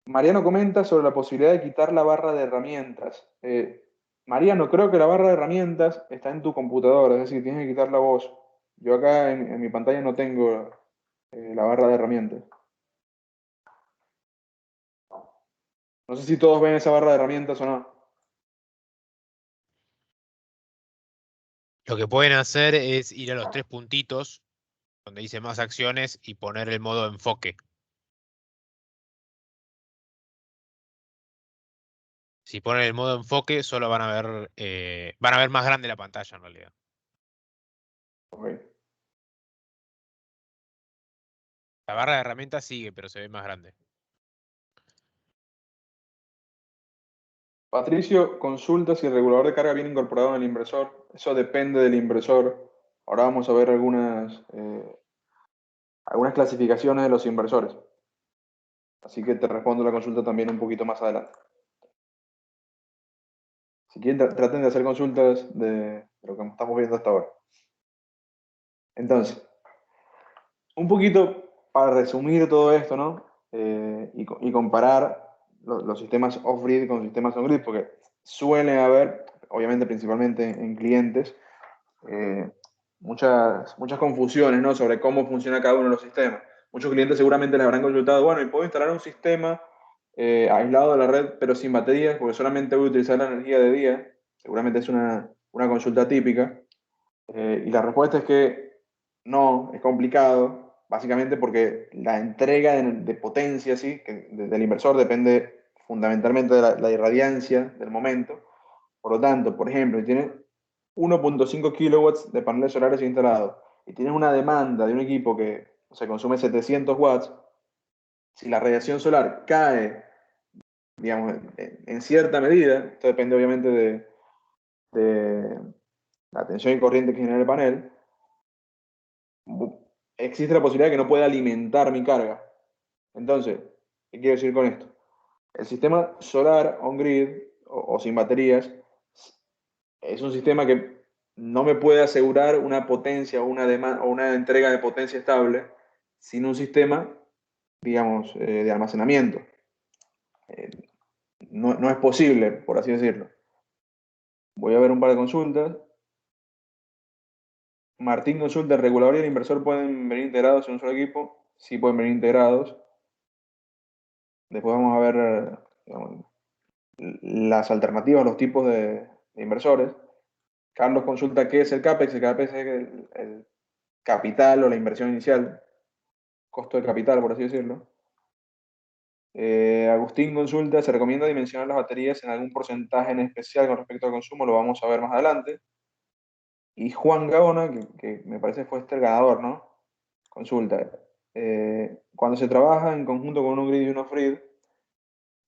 Mariano comenta sobre la posibilidad de quitar la barra de herramientas. Mariano, creo que la barra de herramientas está en tu computadora, es decir, tienes que quitarla vos. Yo acá en mi pantalla no tengo la barra de herramientas. No sé si todos ven esa barra de herramientas o no.
Lo que pueden hacer es ir a los tres puntitos donde dice más acciones y poner el modo enfoque. Si ponen el modo enfoque, solo van a ver más grande la pantalla en realidad.
Okay.
La barra de herramientas sigue, pero se ve más grande.
Patricio consulta si el regulador de carga viene incorporado en el inversor. Eso depende del inversor. Ahora vamos a ver algunas clasificaciones de los inversores. Así que te respondo la consulta también un poquito más adelante. Si quieren, traten de hacer consultas de lo que estamos viendo hasta ahora. Entonces, un poquito para resumir todo esto, ¿no? Y comparar los sistemas off-grid con sistemas on-grid, porque suele haber, obviamente principalmente en clientes, eh, muchas confusiones, ¿no? Sobre cómo funciona cada uno de los sistemas. Muchos clientes seguramente les habrán consultado, bueno, ¿y puedo instalar un sistema aislado de la red pero sin baterías porque solamente voy a utilizar la energía de día? Seguramente es una consulta típica. Y la respuesta es que no, es complicado, básicamente porque la entrega de potencia, ¿sí? Del inversor depende fundamentalmente de la irradiancia del momento. Por lo tanto, por ejemplo, si tienes 1.5 kilowatts de paneles solares instalados y tienes una demanda de un equipo que se consume 700 watts, si la radiación solar cae, digamos, en cierta medida, esto depende obviamente de la tensión y corriente que genera el panel, existe la posibilidad de que no pueda alimentar mi carga. Entonces, ¿qué quiero decir con esto? El sistema solar on-grid o sin baterías es un sistema que no me puede asegurar una potencia o una entrega de potencia estable sin un sistema, digamos, de almacenamiento. Eh, no es posible, por así decirlo. Voy a ver un par de consultas. Martín consulta: ¿el regulador y el inversor pueden venir integrados en un solo equipo? Sí, pueden venir integrados. Después vamos a ver, digamos, las alternativas, los tipos de inversores. Carlos consulta qué es el CAPEX. El CAPEX es el capital o la inversión inicial, costo de capital, por así decirlo. Agustín consulta: ¿se recomienda dimensionar las baterías en algún porcentaje en especial con respecto al consumo? Lo vamos a ver más adelante. Y Juan Gaona, que me parece fue el ganador, ¿no? Consulta: cuando se trabaja en conjunto con un grid y un off-grid,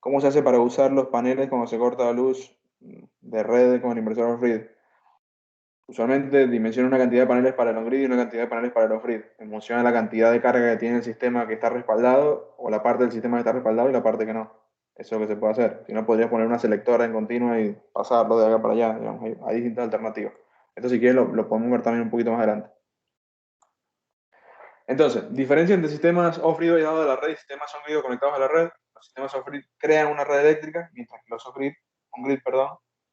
¿cómo se hace para usar los paneles cuando se corta la luz de red con el inversor off-grid? Usualmente dimensiona una cantidad de paneles para el on-grid y una cantidad de paneles para el off-grid, en función de la cantidad de carga que tiene el sistema que está respaldado, o la parte del sistema que está respaldado y la parte que no. Eso es lo que se puede hacer. Si no, podrías poner una selectora en continua y pasarlo de acá para allá. Digamos, hay distintas alternativas. Esto, si quieres, lo podemos ver también un poquito más adelante. Entonces, diferencia entre sistemas off-grid aislados de la red y sistemas on-grid conectados a la red. Los sistemas off-grid crean una red eléctrica, mientras que los on-grid,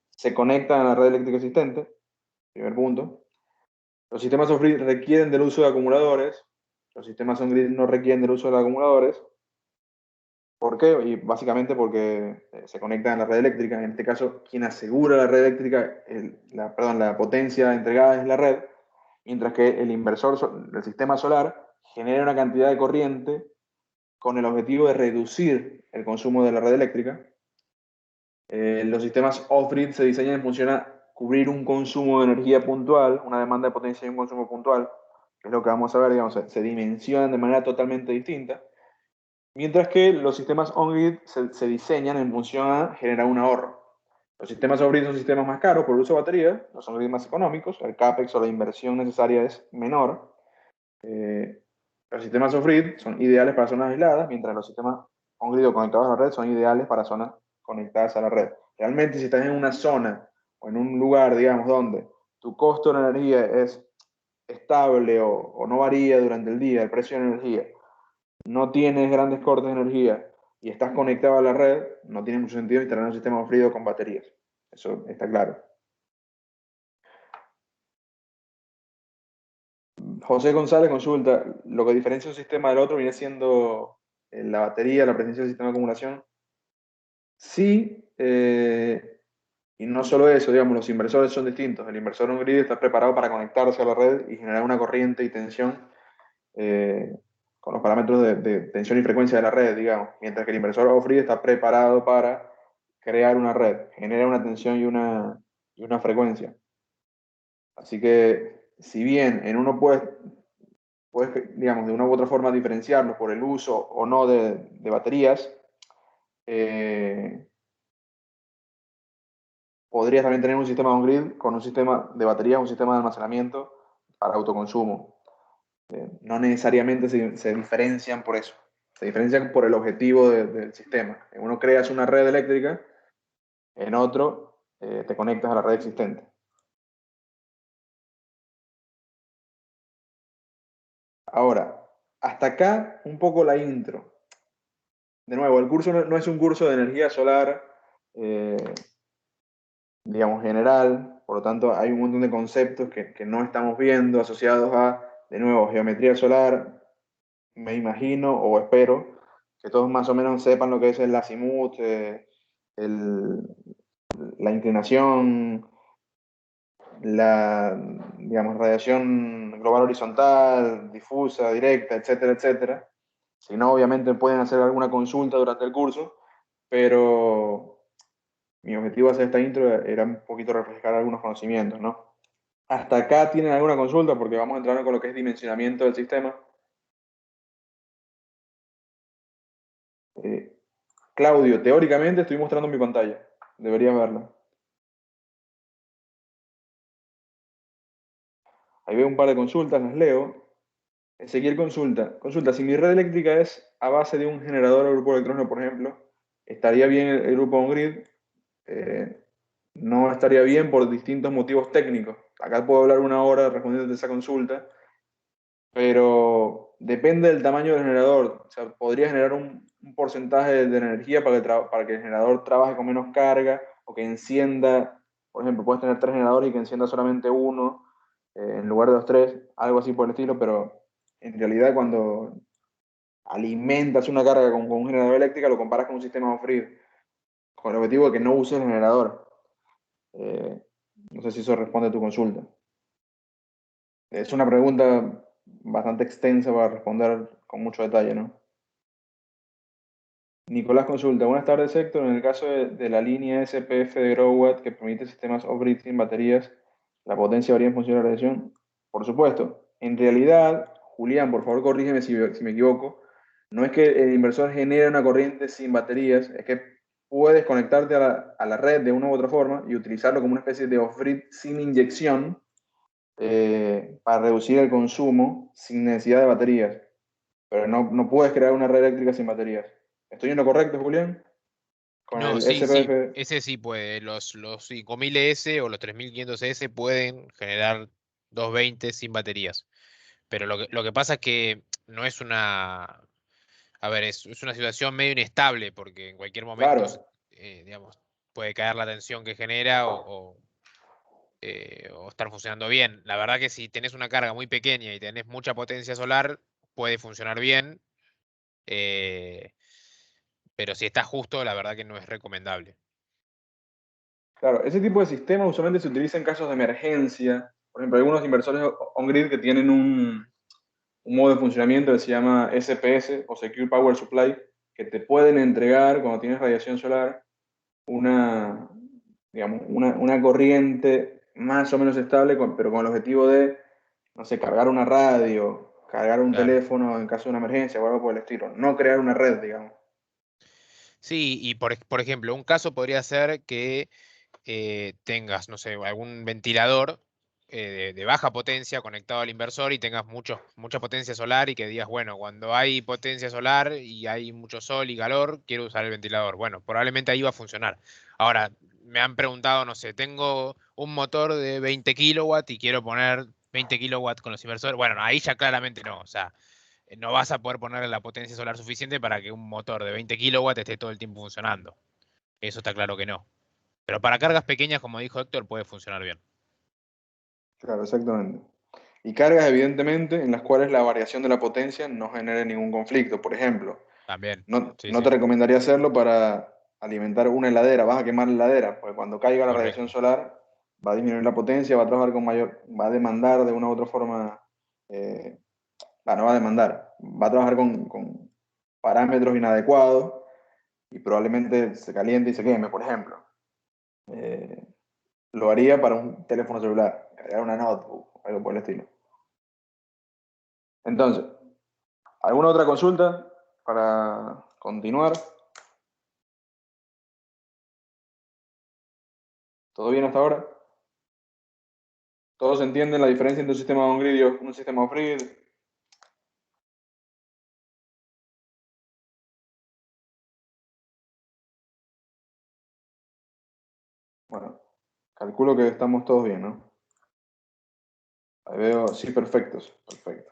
se conectan a la red eléctrica existente. Primer punto. Los sistemas off-grid requieren del uso de acumuladores, los sistemas on-grid no requieren del uso de acumuladores. ¿Por qué? Y básicamente porque se conectan a la red eléctrica. En este caso, quien asegura la red eléctrica, la potencia entregada es la red, mientras que el inversor del sistema solar genera una cantidad de corriente con el objetivo de reducir el consumo de la red eléctrica. Los sistemas off-grid se diseñan en función a cubrir un consumo de energía puntual, una demanda de potencia y un consumo puntual, que es lo que vamos a ver, digamos, se dimensionan de manera totalmente distinta. Mientras que los sistemas on-grid se diseñan en función a generar un ahorro. Los sistemas on-grid son sistemas más caros por el uso de batería, los on-grid más económicos, el CAPEX o la inversión necesaria es menor. Los sistemas off-grid son ideales para zonas aisladas, mientras los sistemas on-grid o conectados a la red son ideales para zonas conectadas a la red. Realmente, si estás en una zona o en un lugar, digamos, donde tu costo de energía es estable o no varía durante el día, el precio de energía, no tienes grandes cortes de energía y estás conectado a la red, no tiene mucho sentido instalar un sistema frío con baterías. Eso está claro. José González consulta, lo que diferencia un sistema del otro viene siendo la batería, la presencia del sistema de acumulación. Sí, y no solo eso, digamos, los inversores son distintos. El inversor on grid está preparado para conectarse a la red y generar una corriente y tensión con los parámetros de tensión y frecuencia de la red, digamos, mientras que el inversor off-grid está preparado para crear una red, genera una tensión y una frecuencia. Así que, si bien en uno puedes, digamos, de una u otra forma diferenciarlos por el uso o no de baterías, podrías también tener un sistema on-grid con un sistema de baterías, un sistema de almacenamiento para autoconsumo. No necesariamente se diferencian por eso, se diferencian por el objetivo del sistema. En uno creas una red eléctrica, en otro te conectas a la red existente. Ahora, hasta acá un poco la intro. De nuevo, el curso no es un curso de energía solar, eh, digamos, general, por lo tanto hay un montón de conceptos que no estamos viendo asociados a, de nuevo, geometría solar. Me imagino o espero que todos más o menos sepan lo que es el azimut, el, la inclinación, la, digamos, radiación global horizontal, difusa, directa, etcétera, etcétera. Si no, obviamente pueden hacer alguna consulta durante el curso, pero mi objetivo de hacer esta intro era un poquito refrescar algunos conocimientos, ¿no? Hasta acá tienen alguna consulta porque vamos a entrar con lo que es dimensionamiento del sistema. Eh, Claudio, teóricamente estoy mostrando mi pantalla. Deberías verla. Ahí veo un par de consultas, las leo. Ezequiel consulta, si mi red eléctrica es a base de un generador o grupo electrógeno, por ejemplo, ¿estaría bien el grupo on-grid? No estaría bien por distintos motivos técnicos. Acá puedo hablar una hora respondiendo a esa consulta, pero depende del tamaño del generador. O sea, podría generar un porcentaje de energía para que el generador trabaje con menos carga o que encienda, por ejemplo, puedes tener tres generadores y que encienda solamente uno en lugar de los tres, algo así por el estilo, pero en realidad cuando alimentas una carga con un generador eléctrico lo comparas con un sistema off-grid, con el objetivo de que no uses el generador. Eh, no sé si eso responde a tu consulta. Es una pregunta bastante extensa para responder con mucho detalle, ¿no? Nicolás consulta, buenas tardes Héctor, en el caso de la línea SPF de Growatt que permite sistemas off-grid sin baterías, ¿la potencia varía en función de la radiación? Por supuesto. En realidad, Julián, por favor corrígeme si me equivoco, no es que el inversor genere una corriente sin baterías, es que puedes conectarte a la red de una u otra forma y utilizarlo como una especie de off-grid sin inyección para reducir el consumo sin necesidad de baterías. Pero no puedes crear una red eléctrica sin baterías. ¿Estoy en lo correcto, Julián? Con
No,
el
sí, sí,
SPF.
ese sí puede. Los 5000S o los 3500S pueden generar 220 sin baterías. Pero lo que pasa es que no es una. A ver, es una situación medio inestable porque en cualquier momento,
Claro,
digamos, puede caer la tensión que genera o estar funcionando bien. La verdad que si tenés una carga muy pequeña y tenés mucha potencia solar, puede funcionar bien, eh, pero si está justo, la verdad que no es recomendable.
Claro, ese tipo de sistemas usualmente se utiliza en casos de emergencia. Por ejemplo, hay algunos inversores on-grid que tienen un modo de funcionamiento que se llama SPS o Secure Power Supply, que te pueden entregar cuando tienes radiación solar una, digamos, una corriente más o menos estable, pero con el objetivo de, no sé, cargar una radio, cargar un
Claro.
teléfono en caso de una emergencia o algo por el estilo. No crear una red, digamos.
Sí, y por ejemplo, un caso podría ser que tengas, no sé, algún ventilador de baja potencia conectado al inversor y tengas mucha potencia solar y que digas, bueno, cuando hay potencia solar y hay mucho sol y calor, quiero usar el ventilador. Bueno, probablemente ahí va a funcionar. Ahora, me han preguntado, no sé, tengo un motor de 20 kilowatts y quiero poner 20 kilowatts con los inversores. Bueno, ahí ya claramente no. O sea, no vas a poder ponerle la potencia solar suficiente para que un motor de 20 kilowatts esté todo el tiempo funcionando. Eso está claro que no. Pero para cargas pequeñas, como dijo Héctor, puede funcionar bien.
Claro, exactamente. Y cargas, evidentemente, en las cuales la variación de la potencia no genere ningún conflicto. Por ejemplo,
También.
no,
Sí,
no
sí.
te recomendaría hacerlo para alimentar una heladera, vas a quemar la heladera, porque cuando caiga la radiación
Correcto.
solar va a disminuir la potencia, va a trabajar con mayor, va a demandar de una u otra forma, eh, no va a demandar, va a trabajar con parámetros inadecuados y probablemente se caliente y se queme, por ejemplo. Eh, lo haría para un teléfono celular, cargar una notebook, algo por el estilo. Entonces, ¿alguna otra consulta para continuar? ¿Todo bien hasta ahora? ¿Todos entienden la diferencia entre un sistema on-grid y un sistema off-grid? Bueno, calculo que estamos todos bien, ¿no? Ahí veo, sí, perfectos, perfecto.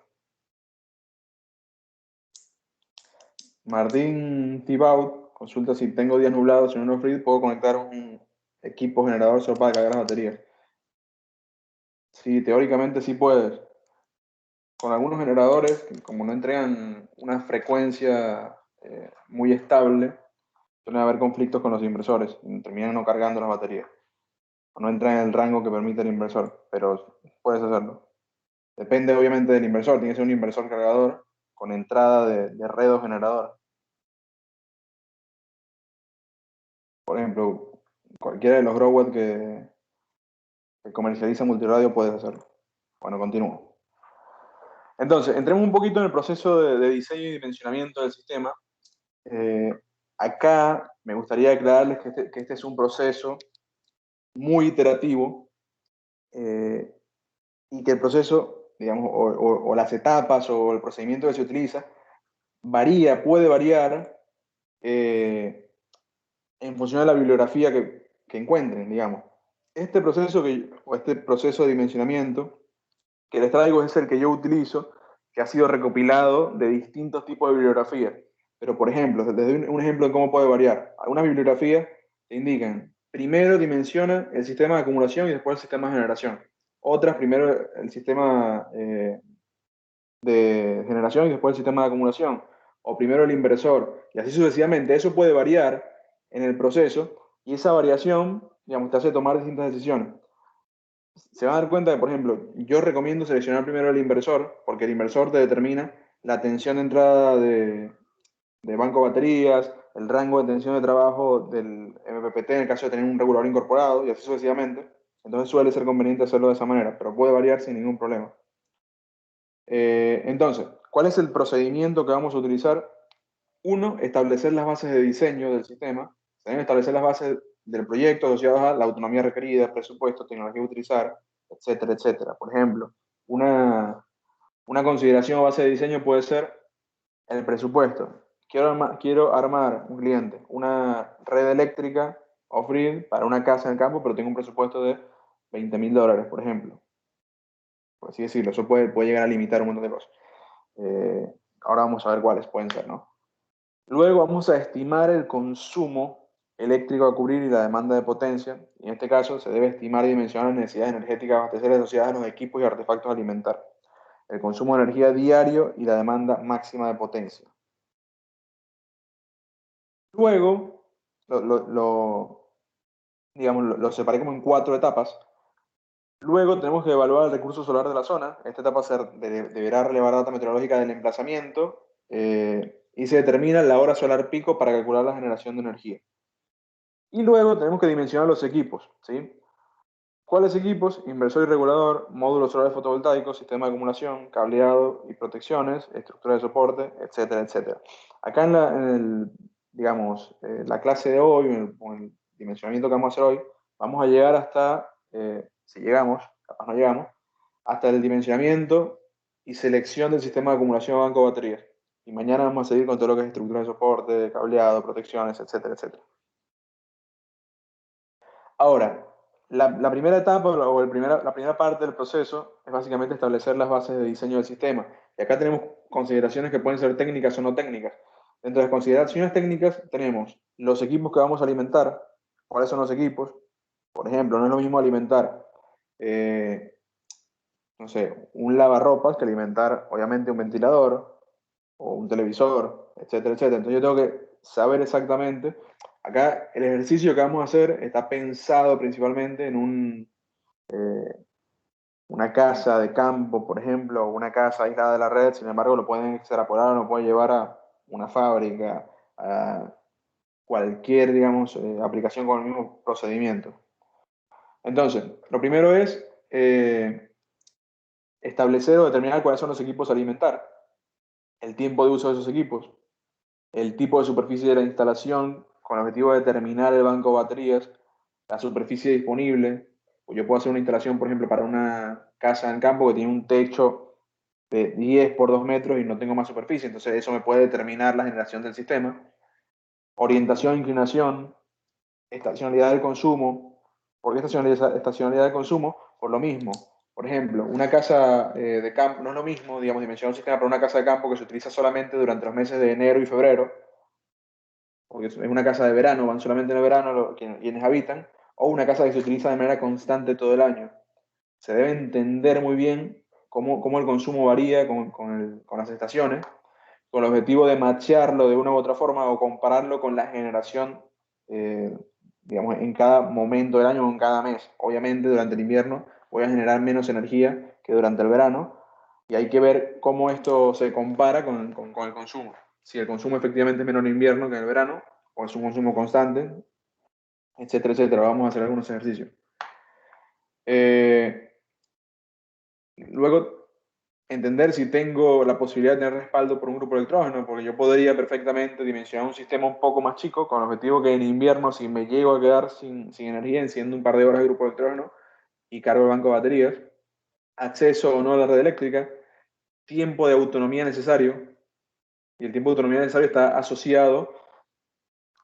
Martín Thibaut consulta si tengo días nublados en un off-grid, puedo conectar un equipo generador solo para cargar las baterías. Sí, teóricamente sí puedes. Con algunos generadores, que como no entregan una frecuencia muy estable, suelen haber conflictos con los inversores y terminan no cargando las baterías. O no entran en el rango que permite el inversor, pero puedes hacerlo. Depende obviamente del inversor, tiene que ser un inversor cargador con entrada de red o generador. Por ejemplo, cualquiera de los Growet que comercializa multiradio puedes hacerlo. Bueno, continúo. Entonces, entremos un poquito en el proceso de diseño y dimensionamiento del sistema. Eh, acá me gustaría aclararles que este es un proceso muy iterativo y que el proceso, digamos, o las etapas o el procedimiento que se utiliza varía, puede variar en función de la bibliografía que encuentren, digamos. Este proceso de dimensionamiento que les traigo es el que yo utilizo, que ha sido recopilado de distintos tipos de bibliografía. Pero, por ejemplo, desde un ejemplo de cómo puede variar. Algunas bibliografías te indican, primero dimensiona el sistema de acumulación y después el sistema de generación. Otras, primero el sistema de generación y después el sistema de acumulación. O primero el inversor. Y así sucesivamente. Eso puede variar en el proceso y esa variación, digamos, te hace tomar distintas decisiones. Se van a dar cuenta que, por ejemplo, yo recomiendo seleccionar primero el inversor, porque el inversor te determina la tensión de entrada de banco de baterías, el rango de tensión de trabajo del MPPT en el caso de tener un regulador incorporado y así sucesivamente. Entonces suele ser conveniente hacerlo de esa manera, pero puede variar sin ningún problema. Entonces, ¿cuál es el procedimiento que vamos a utilizar? Uno, establecer las bases de diseño del sistema. Se deben establecer las bases del proyecto asociadas a la autonomía requerida, presupuesto, tecnología a utilizar, etcétera, etcétera. Por ejemplo, una consideración o base de diseño puede ser el presupuesto. Quiero armar un cliente, una red eléctrica off-grid para una casa en el campo, pero tengo un presupuesto de $20,000, por ejemplo. Por así decirlo, eso puede llegar a limitar un montón de cosas. Ahora vamos a ver cuáles pueden ser, ¿no? Luego vamos a estimar el consumo eléctrico a cubrir y la demanda de potencia. Y en este caso se debe estimar y dimensionar las necesidades energéticas abastecidas asociadas a los equipos y artefactos a alimentar, el consumo de energía diario y la demanda máxima de potencia. Luego, digamos, lo separé como en 4 etapas. Luego tenemos que evaluar el recurso solar de la zona. Esta etapa deberá relevar data meteorológica del emplazamiento y se determina la hora solar pico para calcular la generación de energía. Y luego tenemos que dimensionar los equipos, ¿sí? ¿Cuáles equipos? Inversor y regulador, módulos solares fotovoltaicos, sistema de acumulación, cableado y protecciones, estructura de soporte, etcétera, etcétera. Acá digamos, la clase de hoy, o el dimensionamiento que vamos a hacer hoy, vamos a llegar hasta, si llegamos, capaz no llegamos, hasta el dimensionamiento y selección del sistema de acumulación de banco de baterías. Y mañana vamos a seguir con todo lo que es estructura de soporte, cableado, protecciones, etcétera, etcétera. Ahora, la primera etapa o la primera parte del proceso es básicamente establecer las bases de diseño del sistema. Y acá tenemos consideraciones que pueden ser técnicas o no técnicas. Dentro de las consideraciones técnicas tenemos los equipos que vamos a alimentar, cuáles son los equipos. Por ejemplo, no es lo mismo alimentar, no sé, un lavarropas que alimentar, obviamente, un ventilador o un televisor, etcétera, etcétera. Entonces yo tengo que saber exactamente. Acá el ejercicio que vamos a hacer está pensado principalmente en una casa de campo, por ejemplo, o una casa aislada de la red. Sin embargo, lo pueden extrapolar, lo pueden llevar a una fábrica, a cualquier, digamos, aplicación con el mismo procedimiento. Entonces, lo primero es establecer o determinar cuáles son los equipos a alimentar, el tiempo de uso de esos equipos, el tipo de superficie de la instalación con el objetivo de determinar el banco de baterías, la superficie disponible. Yo puedo hacer una instalación, por ejemplo, para una casa en campo que tiene un techo de 10 por 2 metros y no tengo más superficie, entonces eso me puede determinar la generación del sistema. Orientación, inclinación, estacionalidad del consumo. ¿Por qué estacionalidad del consumo? Por lo mismo. Por ejemplo, una casa de campo no es lo mismo, digamos, dimensionar un sistema para una casa de campo que se utiliza solamente durante los meses de enero y febrero, porque es una casa de verano, van solamente en el verano quienes habitan, o una casa que se utiliza de manera constante todo el año. Se debe entender muy bien cómo el consumo varía con las estaciones, con el objetivo de machearlo de una u otra forma o compararlo con la generación, digamos, en cada momento del año o en cada mes. Obviamente, durante el invierno voy a generar menos energía que durante el verano y hay que ver cómo esto se compara con el consumo. Si el consumo efectivamente es menor en invierno que en el verano, o es un consumo constante, etcétera, etcétera. Vamos a hacer algunos ejercicios. Luego, entender si tengo la posibilidad de tener respaldo por un grupo de electrógeno, porque yo podría perfectamente dimensionar un sistema un poco más chico, con el objetivo que en invierno, si me llego a quedar sin energía, enciendo un par de horas de grupo de electrógeno y cargo el banco de baterías, acceso o no a la red eléctrica, tiempo de autonomía necesario, y el tiempo de autonomía necesario está asociado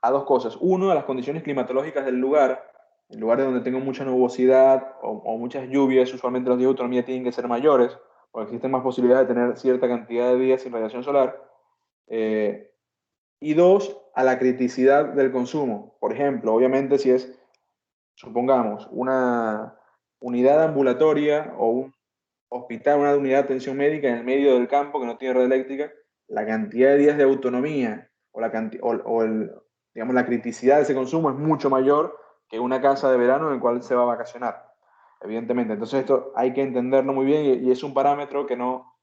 a dos cosas. Uno, a las condiciones climatológicas del lugar. En lugares donde tengo mucha nubosidad o muchas lluvias, usualmente los días de autonomía tienen que ser mayores, porque existen más posibilidades de tener cierta cantidad de días sin radiación solar. Y dos, a la criticidad del consumo. Por ejemplo, obviamente si es, supongamos, una unidad ambulatoria o un hospital, una unidad de atención médica en el medio del campo que no tiene red eléctrica, la cantidad de días de autonomía digamos, la criticidad de ese consumo es mucho mayor que una casa de verano en el cual se va a vacacionar, evidentemente. Entonces esto hay que entenderlo muy bien y es un parámetro que no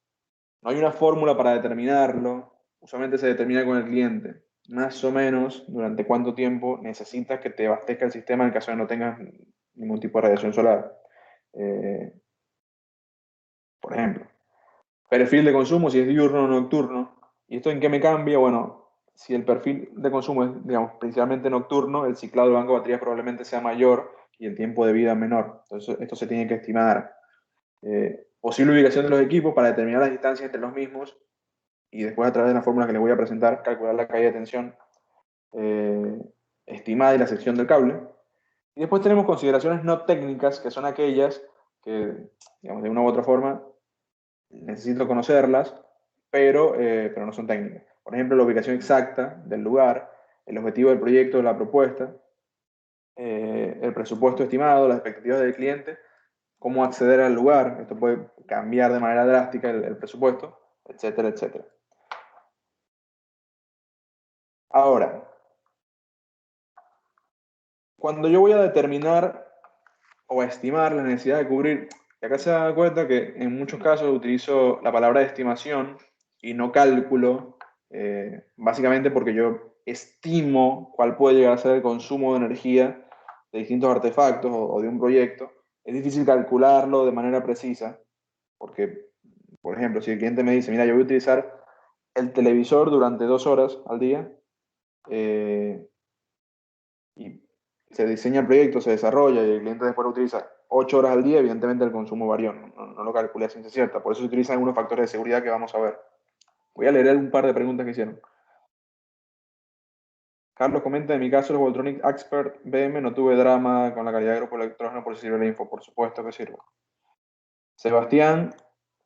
hay una fórmula para determinarlo, usualmente se determina con el cliente. Más o menos durante cuánto tiempo necesitas que te abastezca el sistema en caso de no tengas ningún tipo de radiación solar. Por ejemplo. Perfil de consumo, si es diurno o nocturno. ¿Y esto en qué me cambia? Bueno, si el perfil de consumo es, digamos, principalmente nocturno, el ciclado del banco de baterías probablemente sea mayor y el tiempo de vida menor. Entonces, esto se tiene que estimar. Posible ubicación de los equipos para determinar las distancias entre los mismos y después, a través de la fórmula que les voy a presentar, calcular la caída de tensión estimada y la sección del cable. Y después tenemos consideraciones no técnicas, que son aquellas que, digamos, de una u otra forma, necesito conocerlas, pero no son técnicas. Por ejemplo, la ubicación exacta del lugar, el objetivo del proyecto, de la propuesta, el presupuesto estimado, las expectativas del cliente, cómo acceder al lugar, esto puede cambiar de manera drástica el presupuesto, etcétera, etcétera. Ahora, cuando yo voy a determinar o a estimar la necesidad de cubrir, y acá se da cuenta que en muchos casos utilizo la palabra estimación y no cálculo, básicamente porque yo estimo cuál puede llegar a ser el consumo de energía de distintos artefactos o de un proyecto. Es difícil calcularlo de manera precisa, porque, por ejemplo, si el cliente me dice, mira, yo voy a utilizar el televisor durante 2 horas al día, y se diseña el proyecto, se desarrolla y el cliente después lo utiliza 8 horas al día, evidentemente el consumo varió, no lo calculé a ciencia cierta. Por eso se utilizan algunos factores de seguridad que vamos a ver. Voy a leer un par de preguntas que hicieron. Carlos comenta, en mi caso, el Voltronic Expert BM no tuve drama con la calidad de grupo electrógeno por si sirve la info. Por supuesto que sirve. Sebastián,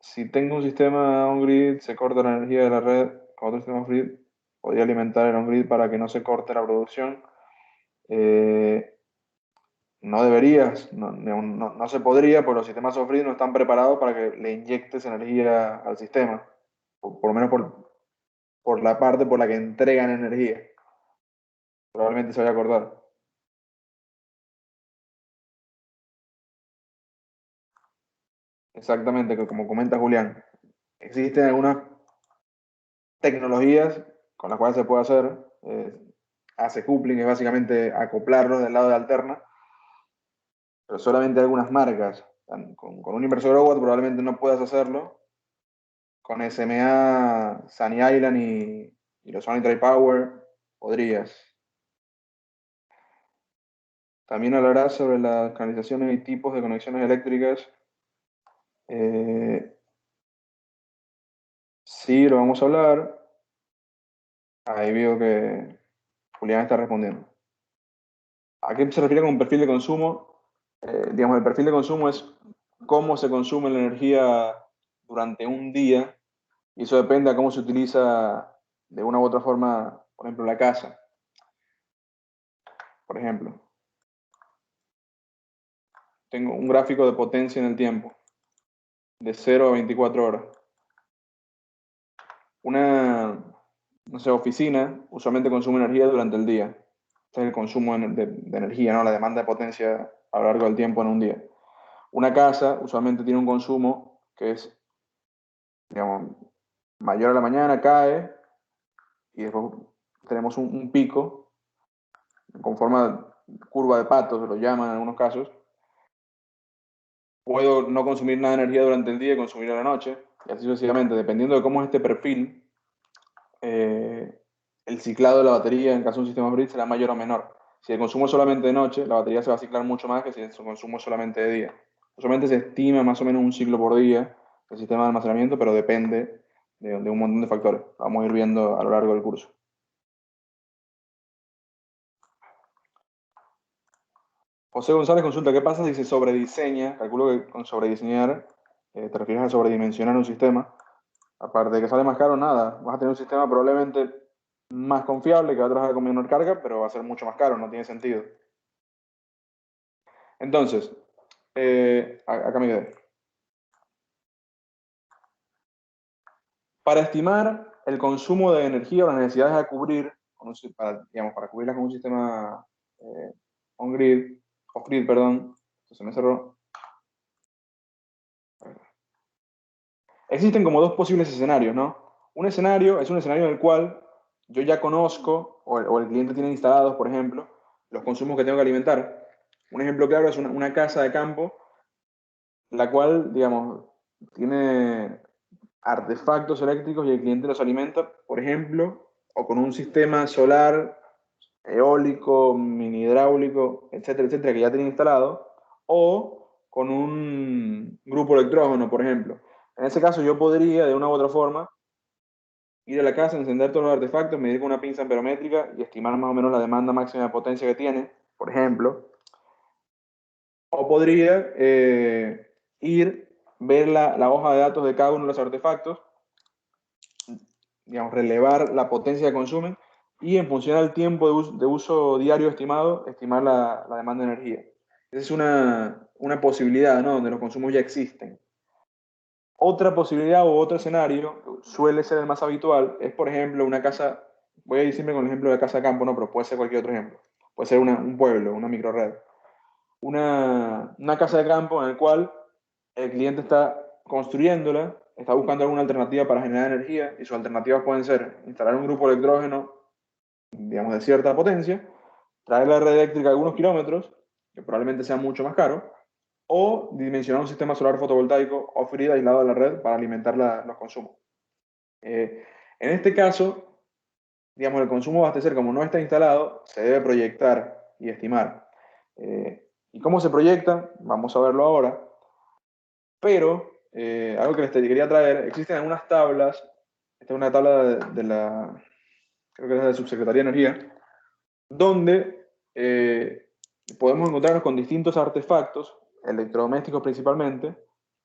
si tengo un sistema on-grid, se corta la energía de la red con otro sistema off-grid, podría alimentar el on-grid para que no se corte la producción. No deberías, no se podría, porque los sistemas off-grid no están preparados para que le inyectes energía al sistema, por lo menos por la parte por la que entregan energía. Probablemente se vaya a acordar. Exactamente, que como comenta Julián, existen algunas tecnologías con las cuales se puede hacer. Hace coupling, es básicamente acoplarlos del lado de alterna, pero solamente algunas marcas. Con un inversor OWAT probablemente no puedas hacerlo. Con SMA, Sunny Island y los Sony Power podrías. También hablará sobre las canalizaciones y tipos de conexiones eléctricas. Sí, lo vamos a hablar. Ahí veo que Julián está respondiendo. ¿A qué se refiere con perfil de consumo? Digamos, el perfil de consumo es cómo se consume la energía durante un día, y eso depende de cómo se utiliza de una u otra forma, por ejemplo, la casa. Por ejemplo, tengo un gráfico de potencia en el tiempo, de 0 a 24 horas. Una, no sé, oficina usualmente consume energía durante el día. Este es el consumo de energía, ¿no? La demanda de potencia a lo largo del tiempo en un día. Una casa usualmente tiene un consumo que es, digamos, mayor a la mañana, cae, y después tenemos un pico con forma de curva de pato, se lo llaman en algunos casos. Puedo no consumir nada de energía durante el día y consumir a la noche, y así sucesivamente, dependiendo de cómo es este perfil. El ciclado de la batería en caso de un sistema grid será mayor o menor. Si el consumo es solamente de noche, la batería se va a ciclar mucho más que si el consumo es solamente de día. Usualmente se estima más o menos un ciclo por día el sistema de almacenamiento, pero depende de un montón de factores. Vamos a ir viendo a lo largo del curso. José González consulta, ¿qué pasa si se sobrediseña? Calculo que con sobrediseñar te refieres a sobredimensionar un sistema. Aparte de que sale más caro, nada. Vas a tener un sistema probablemente más confiable que va a trabajar con menor carga, pero va a ser mucho más caro, no tiene sentido. Entonces, acá me quedé. Para estimar el consumo de energía o las necesidades a cubrir, para cubrirlas con un sistema on-grid, off-grid, perdón, se me cerró. Existen como dos posibles escenarios, ¿no? Un escenario es un escenario en el cual yo ya conozco, o el cliente tiene instalados, por ejemplo, los consumos que tengo que alimentar. Un ejemplo claro es una casa de campo, la cual, digamos, tiene artefactos eléctricos y el cliente los alimenta, por ejemplo, o con un sistema solar, eólico, mini hidráulico, etcétera, etcétera, que ya tiene instalado, o con un grupo electrógeno, por ejemplo. En ese caso, yo podría, de una u otra forma, ir a la casa, encender todos los artefactos, medir con una pinza amperométrica y estimar más o menos la demanda máxima de potencia que tiene, por ejemplo. O podría ir, ver la hoja de datos de cada uno de los artefactos, digamos, relevar la potencia que consumen y en función al tiempo de uso diario estimado, estimar la demanda de energía. Esa es una posibilidad, ¿no? Donde los consumos ya existen. Otra posibilidad o otro escenario, que suele ser el más habitual, es por ejemplo una casa, voy a ir siempre con el ejemplo de casa campo, no, pero puede ser cualquier otro ejemplo. Puede ser un pueblo, una microred. Una casa de campo en el cual el cliente está construyéndola, está buscando alguna alternativa para generar energía y sus alternativas pueden ser instalar un grupo de electrógeno, digamos, de cierta potencia, traer la red eléctrica algunos kilómetros, que probablemente sea mucho más caro, o dimensionar un sistema solar fotovoltaico off-grid aislado de la red para alimentar los consumos. En este caso, digamos, el consumo de abastecer, como no está instalado, se debe proyectar y estimar. ¿Y cómo se proyecta? Vamos a verlo ahora. Pero, algo que les quería traer, existen algunas tablas, esta es una tabla creo que es de la Subsecretaría de Energía, donde podemos encontrarnos con distintos artefactos, electrodomésticos principalmente,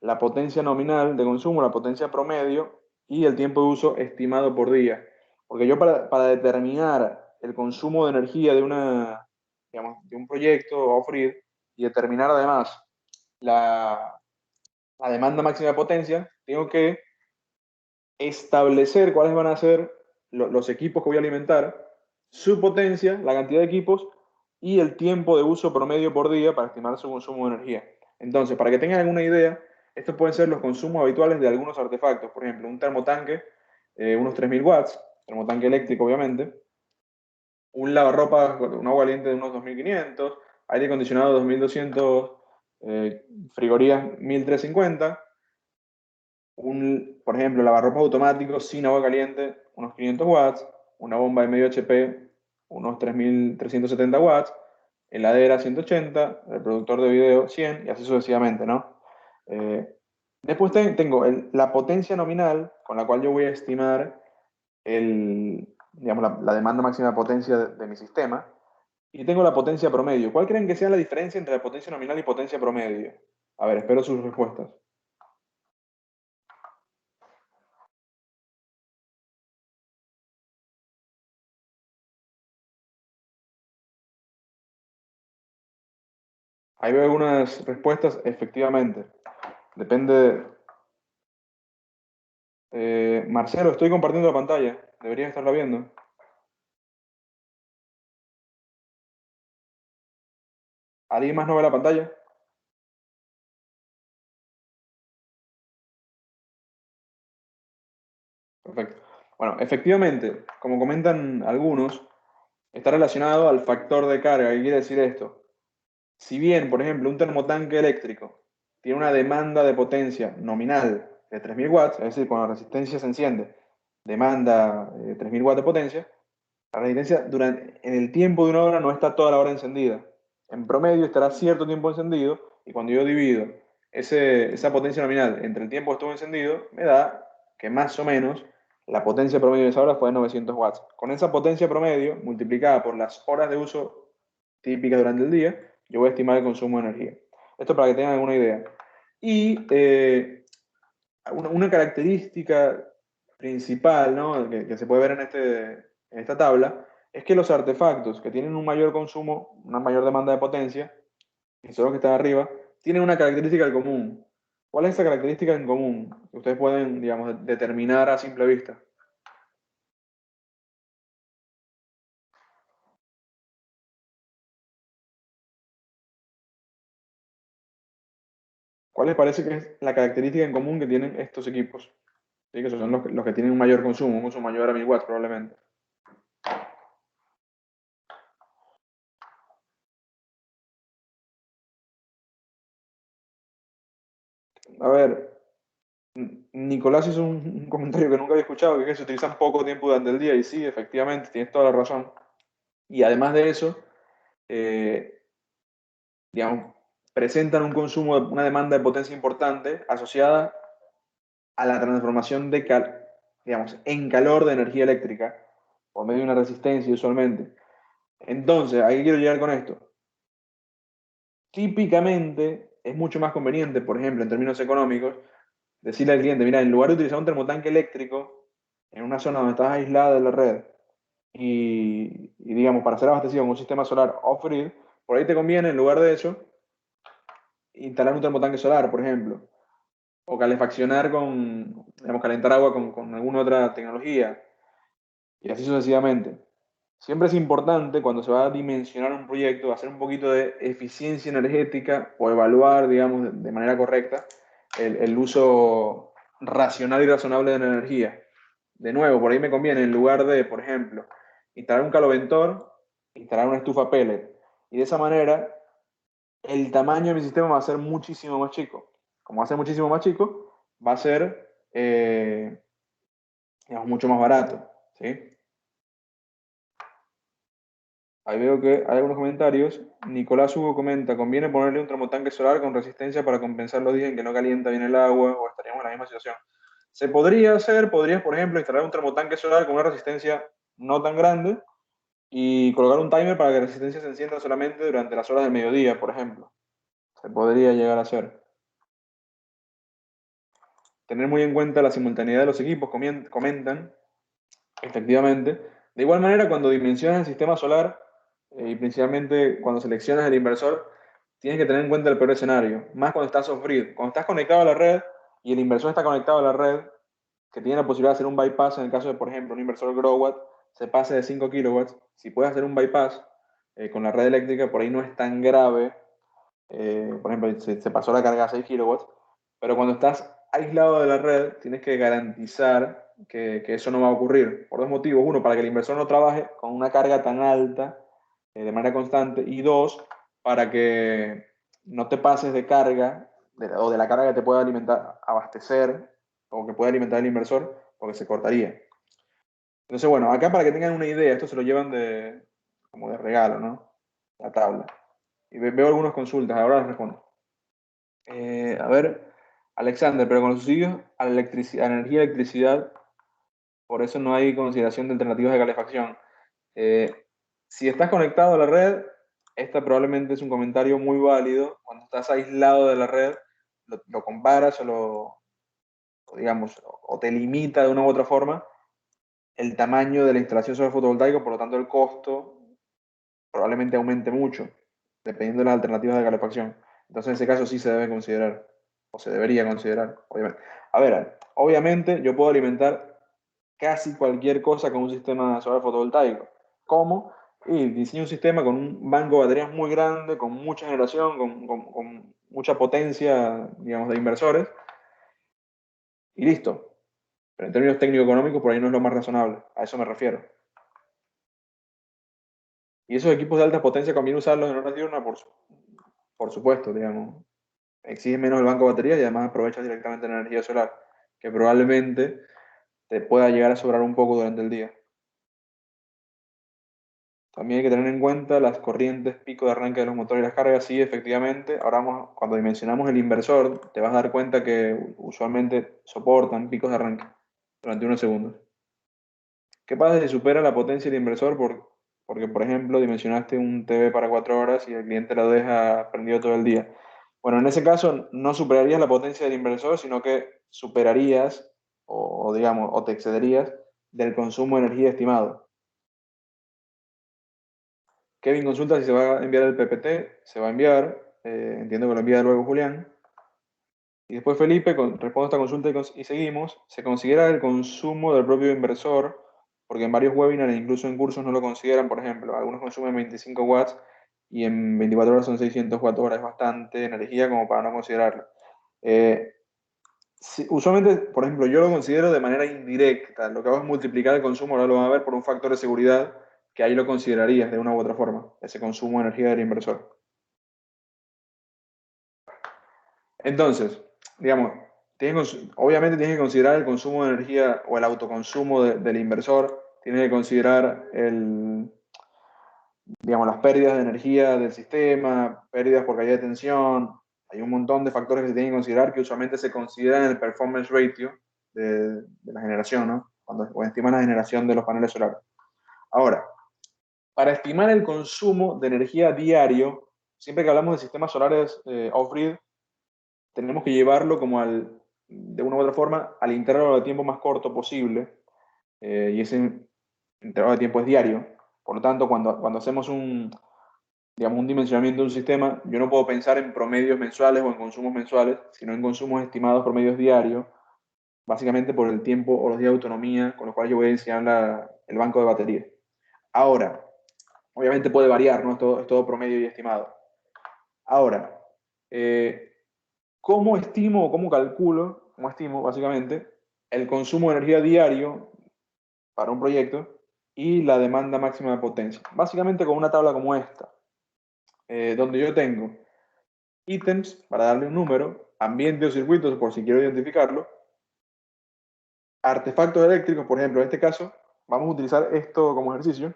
la potencia nominal de consumo, la potencia promedio y el tiempo de uso estimado por día. Porque yo para determinar el consumo de energía digamos, de un proyecto off-grid y determinar además la, la demanda máxima de potencia, tengo que establecer cuáles van a ser los equipos que voy a alimentar, su potencia, la cantidad de equipos y el tiempo de uso promedio por día para estimar su consumo de energía. Entonces, para que tengan alguna idea, estos pueden ser los consumos habituales de algunos artefactos. Por ejemplo, un termotanque, unos 3000 watts, termotanque eléctrico obviamente, un lavarropa, un agua caliente de unos 2500, aire acondicionado 2200, frigorías 1350, por ejemplo, lavarropas automático sin agua caliente, unos 500 watts, una bomba de medio HP, unos 3370 watts, heladera 180, reproductor de video 100 y así sucesivamente, ¿no? Eh, Después tengo la potencia nominal con la cual yo voy a estimar digamos, la demanda máxima de potencia de mi sistema y tengo la potencia promedio. ¿Cuál creen que sea la diferencia entre la potencia nominal y potencia promedio? A ver, espero sus respuestas. Ahí veo algunas respuestas, efectivamente. Depende. Marcelo, estoy compartiendo la pantalla. Deberías estarla viendo. ¿Alguien más no ve la pantalla? Perfecto. Bueno, efectivamente, como comentan algunos, está relacionado al factor de carga. ¿Qué quiere decir esto? Si bien, por ejemplo, un termotanque eléctrico tiene una demanda de potencia nominal de 3000 watts, es decir, cuando la resistencia se enciende, demanda 3000 watts de potencia, la resistencia en el tiempo de una hora no está toda la hora encendida. En promedio estará cierto tiempo encendido y cuando yo divido esa potencia nominal entre el tiempo que estuvo encendido, me da que más o menos la potencia promedio de esa hora fue de 900 watts. Con esa potencia promedio, multiplicada por las horas de uso típicas durante el día, yo voy a estimar el consumo de energía. Esto para que tengan alguna idea. Y una característica principal, ¿no? que se puede ver en esta tabla es que los artefactos que tienen un mayor consumo, una mayor demanda de potencia, que son los que están arriba, tienen una característica en común. ¿Cuál es esa característica en común que ustedes pueden, digamos, determinar a simple vista? ¿Cuál les parece que es la característica en común que tienen estos equipos? ¿Sí? Que son los que tienen un mayor consumo, un consumo mayor a 1000 watts probablemente. A ver, Nicolás hizo un comentario que nunca había escuchado, que es que se utilizan poco tiempo durante el día, y sí, efectivamente, tienes toda la razón. Y además de eso, eh, digamos, presentan un consumo, una demanda de potencia importante asociada a la transformación digamos, en calor de energía eléctrica, por medio de una resistencia usualmente. Entonces, ¿a qué quiero llegar con esto? Típicamente es mucho más conveniente, por ejemplo, en términos económicos, decirle al cliente, mira, en lugar de utilizar un termotanque eléctrico en una zona donde estás aislada de la red, digamos, para ser abastecido con un sistema solar off-grid, por ahí te conviene, en lugar de eso, instalar un termotanque solar, por ejemplo, o calefaccionar digamos, calentar agua con alguna otra tecnología, y así sucesivamente. Siempre es importante cuando se va a dimensionar un proyecto, hacer un poquito de eficiencia energética o evaluar, digamos, de manera correcta el uso racional y razonable de la energía. De nuevo, por ahí me conviene, en lugar de, por ejemplo, instalar un caloventor, instalar una estufa pellet. Y de esa manera, el tamaño de mi sistema va a ser muchísimo más chico. Como va a ser muchísimo más chico, va a ser, digamos, mucho más barato. ¿Sí? Ahí veo que hay algunos comentarios. Nicolás Hugo comenta, conviene ponerle un termotanque solar con resistencia para compensar los días en que no calienta bien el agua o estaríamos en la misma situación. Se podría hacer, podrías, por ejemplo, instalar un termotanque solar con una resistencia no tan grande y colocar un timer para que la resistencia se encienda solamente durante las horas del mediodía, por ejemplo. Se podría llegar a hacer. Tener muy en cuenta la simultaneidad de los equipos, comentan, efectivamente. De igual manera, cuando dimensionas el sistema solar, y principalmente cuando seleccionas el inversor, tienes que tener en cuenta el peor escenario, más cuando estás off-grid. Cuando estás conectado a la red y el inversor está conectado a la red, que tiene la posibilidad de hacer un bypass, en el caso de, por ejemplo, un inversor Growatt, se pase de 5 kilowatts, si puedes hacer un bypass con la red eléctrica, por ahí no es tan grave. Por ejemplo, se pasó la carga a 6 kilowatts, pero cuando estás aislado de la red, tienes que garantizar que eso no va a ocurrir, por dos motivos. Uno, para que el inversor no trabaje con una carga tan alta de manera constante, y dos, para que no te pases de carga o de la carga que te pueda alimentar, abastecer o que pueda alimentar el inversor, porque se cortaría. Entonces, bueno, acá para que tengan una idea, esto se lo llevan como de regalo, ¿no? La tabla. Y veo algunas consultas, ahora las respondo. A ver, Alexander, pero con los subsidios a la energía y electricidad, por eso no hay consideración de alternativas de calefacción. Si estás conectado a la red, esta probablemente es un comentario muy válido. Cuando estás aislado de la red, lo comparas digamos, o te limita de una u otra forma el tamaño de la instalación solar fotovoltaica, por lo tanto el costo probablemente aumente mucho, dependiendo de las alternativas de calefacción. Entonces en ese caso sí se debe considerar, o se debería considerar, obviamente. A ver, obviamente yo puedo alimentar casi cualquier cosa con un sistema solar fotovoltaico. ¿Cómo? Y diseño un sistema con un banco de baterías muy grande, con mucha generación, con mucha potencia, digamos, de inversores, y listo. Pero en términos técnico-económicos, por ahí no es lo más razonable. A eso me refiero. Y esos equipos de alta potencia conviene usarlos en horas diurnas, por supuesto, digamos. Exige menos el banco de baterías y además aprovechas directamente la energía solar, que probablemente te pueda llegar a sobrar un poco durante el día. También hay que tener en cuenta las corrientes pico de arranque de los motores y las cargas. Sí, efectivamente. Ahora cuando dimensionamos el inversor, te vas a dar cuenta que usualmente soportan picos de arranque durante unos segundos. ¿Qué pasa si supera la potencia del inversor? Porque, por ejemplo, dimensionaste un TV para 4 horas y el cliente lo deja prendido todo el día. Bueno, en ese caso no superarías la potencia del inversor, sino que superarías digamos, o te excederías del consumo de energía estimado. Kevin consulta si se va a enviar el PPT. Se va a enviar. Entiendo que lo envía luego Julián. Y después Felipe responde a esta consulta y seguimos. Se considera el consumo del propio inversor, porque en varios webinars e incluso en cursos no lo consideran. Por ejemplo, algunos consumen 25 watts y en 24 horas son 600 watt hora. Es bastante energía como para no considerarlo. Usualmente, por ejemplo, yo lo considero de manera indirecta. Lo que hago es multiplicar el consumo, ahora lo van a ver por un factor de seguridad, que ahí lo considerarías de una u otra forma, ese consumo de energía del inversor. Entonces, digamos, obviamente tienes que considerar el consumo de energía o el autoconsumo del inversor, tienes que considerar digamos, las pérdidas de energía del sistema, pérdidas por caída de tensión. Hay un montón de factores que se tienen que considerar que usualmente se consideran en el performance ratio de la generación, ¿no? Cuando estiman la generación de los paneles solares. Ahora, para estimar el consumo de energía diario, siempre que hablamos de sistemas solares off-grid, tenemos que llevarlo como de una u otra forma al intervalo de tiempo más corto posible. Y ese intervalo de tiempo es diario. Por lo tanto, cuando hacemos digamos, un dimensionamiento de un sistema, yo no puedo pensar en promedios mensuales o en consumos mensuales, sino en consumos estimados promedios diarios, básicamente por el tiempo o los días de autonomía con los cuales yo voy a diseñar el banco de baterías. Ahora, obviamente puede variar, ¿no? Es todo promedio y estimado. Ahora, ¿cómo estimo o cómo calculo, cómo estimo básicamente, el consumo de energía diario para un proyecto y la demanda máxima de potencia? Básicamente con una tabla como esta, donde yo tengo ítems, para darle un número, ambiente o circuitos, por si quiero identificarlo, artefactos eléctricos, por ejemplo, en este caso, vamos a utilizar esto como ejercicio.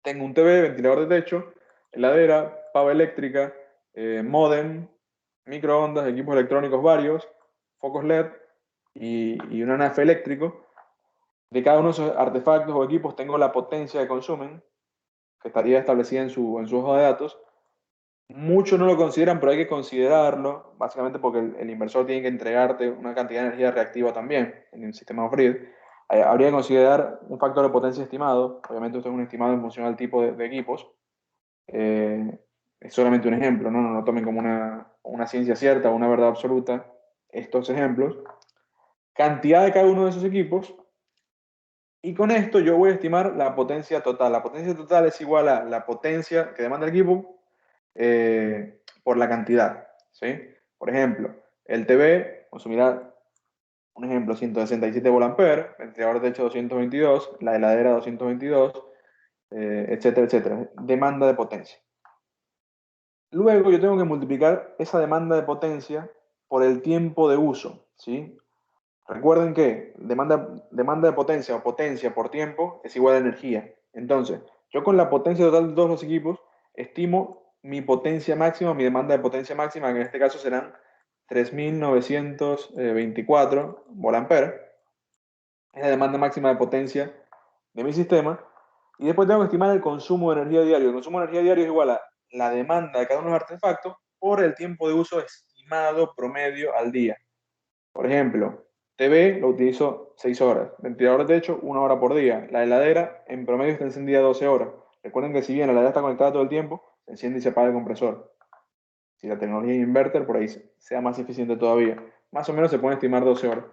Tengo un TV, ventilador de techo, heladera, pava eléctrica, módem, microondas, equipos electrónicos varios, focos LED y un anafe eléctrico. De cada uno de esos artefactos o equipos tengo la potencia que consumen, que estaría establecida en su hoja de datos. Muchos no lo consideran, pero hay que considerarlo, básicamente porque el inversor tiene que entregarte una cantidad de energía reactiva también en el sistema off-grid. Habría que considerar un factor de potencia estimado. Obviamente esto es un estimado en función al tipo de equipos. Es solamente un ejemplo, ¿no? No tomen como una ciencia cierta o una verdad absoluta estos ejemplos. Cantidad de cada uno de esos equipos. Y con esto yo voy a estimar la potencia total. La potencia total es igual a la potencia que demanda el equipo por la cantidad, ¿sí? Por ejemplo, el TV consumirá, un ejemplo, 167 volt-ampere, el ventilador de techo 222, la heladera 222, etcétera, etcétera. Demanda de potencia. Luego yo tengo que multiplicar esa demanda de potencia por el tiempo de uso, ¿sí? Recuerden que demanda de potencia o potencia por tiempo es igual a energía. Entonces, yo con la potencia total de todos los equipos estimo mi potencia máxima, mi demanda de potencia máxima, que en este caso serán 3.924 volt-ampere. Es la demanda máxima de potencia de mi sistema. Y después tengo que estimar el consumo de energía diario. El consumo de energía diario es igual a la demanda de cada uno de los artefactos por el tiempo de uso estimado promedio al día. Por ejemplo, TV lo utilizo 6 horas, ventilador de techo 1 hora por día, la heladera en promedio está encendida 12 horas. Recuerden que si bien la heladera está conectada todo el tiempo, se enciende y se apaga el compresor. Si la tecnología es inverter, por ahí sea más eficiente todavía. Más o menos se puede estimar 12 horas.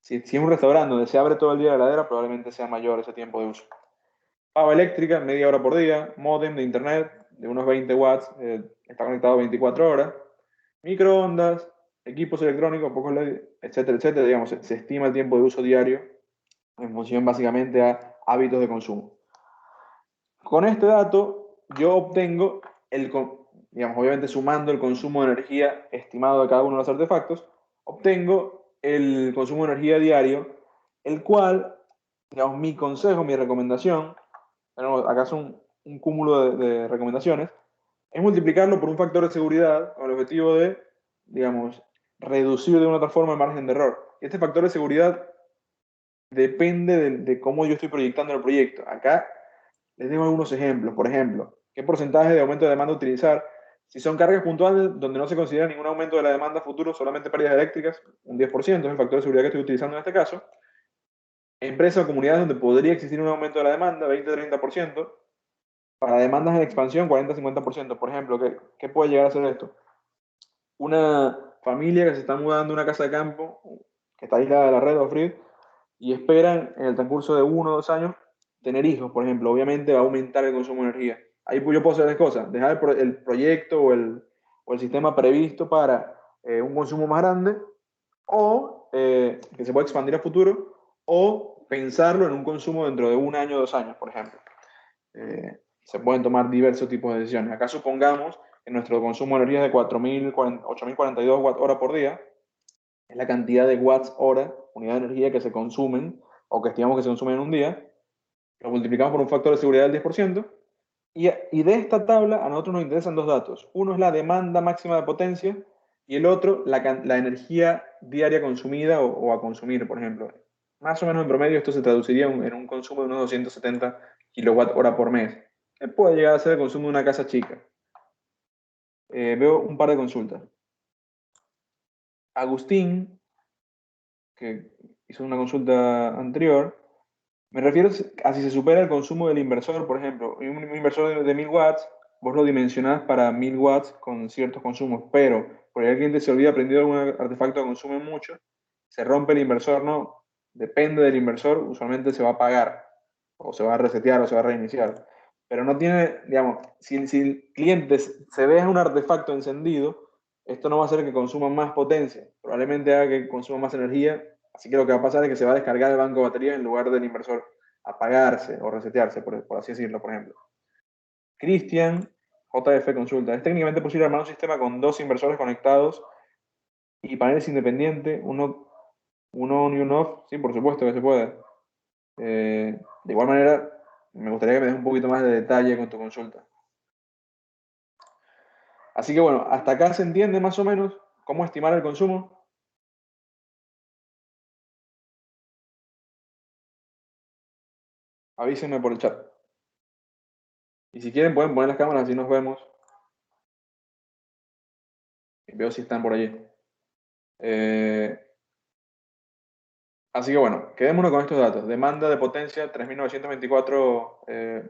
Si es un restaurante donde se abre todo el día la heladera, probablemente sea mayor ese tiempo de uso. Pava eléctrica, media hora por día. Módem de internet de unos 20 watts, está conectado 24 horas. Microondas, equipos electrónicos, pocos LED, etcétera, etcétera. Digamos, se estima el tiempo de uso diario en función básicamente a hábitos de consumo. Con este dato, yo obtengo digamos, obviamente sumando el consumo de energía estimado de cada uno de los artefactos, obtengo el consumo de energía diario, el cual, digamos, mi consejo, mi recomendación, tenemos acá son un cúmulo de recomendaciones, es multiplicarlo por un factor de seguridad con el objetivo de, digamos, reducir de una otra forma el margen de error. Este factor de seguridad depende de cómo yo estoy proyectando el proyecto. Acá les dejo algunos ejemplos. Por ejemplo, ¿qué porcentaje de aumento de demanda utilizar? Si son cargas puntuales donde no se considera ningún aumento de la demanda futuro, solamente pérdidas eléctricas, un 10% es el factor de seguridad que estoy utilizando en este caso. Empresas o comunidades donde podría existir un aumento de la demanda, 20-30%. Para demandas en expansión, 40-50%. Por ejemplo, ¿qué puede llegar a ser esto? Una familia que se está mudando a una casa de campo, que está aislada de la red off-grid, y esperan en el transcurso de 1 o 2 años tener hijos, por ejemplo. Obviamente va a aumentar el consumo de energía. Ahí yo puedo hacer dos cosas: dejar el proyecto o el sistema previsto para un consumo más grande, o que se pueda expandir a futuro, o pensarlo en un consumo dentro de 1 año o 2 años, por ejemplo. Se pueden tomar diversos tipos de decisiones. Acá supongamos que nuestro consumo de energía es de 8.042 watt hora por día. Es la cantidad de watts hora, unidad de energía que se consumen o que estimamos que se consumen en un día. Lo multiplicamos por un factor de seguridad del 10%. Y de esta tabla a nosotros nos interesan dos datos. Uno es la demanda máxima de potencia y el otro la energía diaria consumida o a consumir, por ejemplo. Más o menos en promedio esto se traduciría en un consumo de unos 270 kilowatt hora por mes. ¿Qué puede llegar a ser el consumo de una casa chica? Veo un par de consultas. Agustín, que hizo una consulta anterior, Me refiero a si se supera el consumo del inversor, por ejemplo, un inversor de 1000 watts, vos lo dimensionás para 1000 watts con ciertos consumos, pero por ahí el cliente se olvida prendido algún artefacto que consume mucho, se rompe el inversor, no, depende del inversor, usualmente se va a apagar, o se va a resetear, o se va a reiniciar. Pero no tiene, digamos, si el cliente se deja un artefacto encendido, esto no va a hacer que consuma más potencia, probablemente haga que consuma más energía. Así que lo que va a pasar es que se va a descargar el banco de baterías en lugar del inversor apagarse o resetearse, por así decirlo, por ejemplo. Cristian, JF Consulta. ¿Es técnicamente posible armar un sistema con dos inversores conectados y paneles independientes, un on y un off? Sí, por supuesto que se puede. De igual manera, me gustaría que me des un poquito más de detalle con tu consulta. Así que bueno, hasta acá se entiende más o menos cómo estimar el consumo. Avísenme por el chat. Y si quieren pueden poner las cámaras así nos vemos. Y veo si están por allí. Así que bueno, quedémonos con estos datos. Demanda de potencia 3.924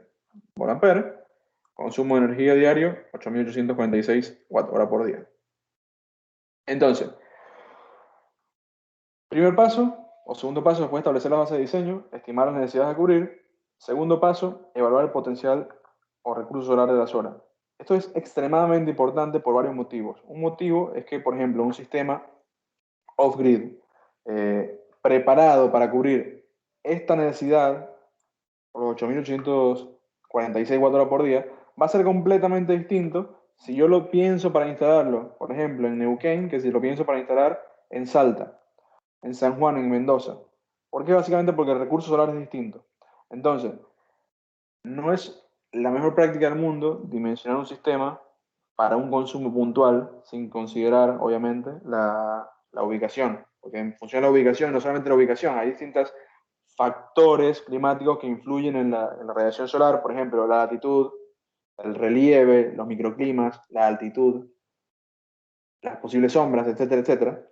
volt-ampere. Consumo de energía diario 8.846 watt-hora por día. Entonces, primer paso o segundo paso fue establecer la base de diseño, estimar las necesidades a cubrir. Segundo paso, evaluar el potencial o recurso solar de la zona. Esto es extremadamente importante por varios motivos. Un motivo es que, por ejemplo, un sistema off-grid preparado para cubrir esta necesidad por 8.846 watt-hora por día, va a ser completamente distinto si yo lo pienso para instalarlo, por ejemplo, en Neuquén, que si lo pienso para instalar en Salta, en San Juan, en Mendoza. ¿Por qué? Básicamente porque el recurso solar es distinto. Entonces, no es la mejor práctica del mundo dimensionar un sistema para un consumo puntual, sin considerar, obviamente, la ubicación. Porque en función de la ubicación, no solamente la ubicación, hay distintos factores climáticos que influyen en la radiación solar, por ejemplo, la latitud, el relieve, los microclimas, la altitud, las posibles sombras, etcétera, etcétera.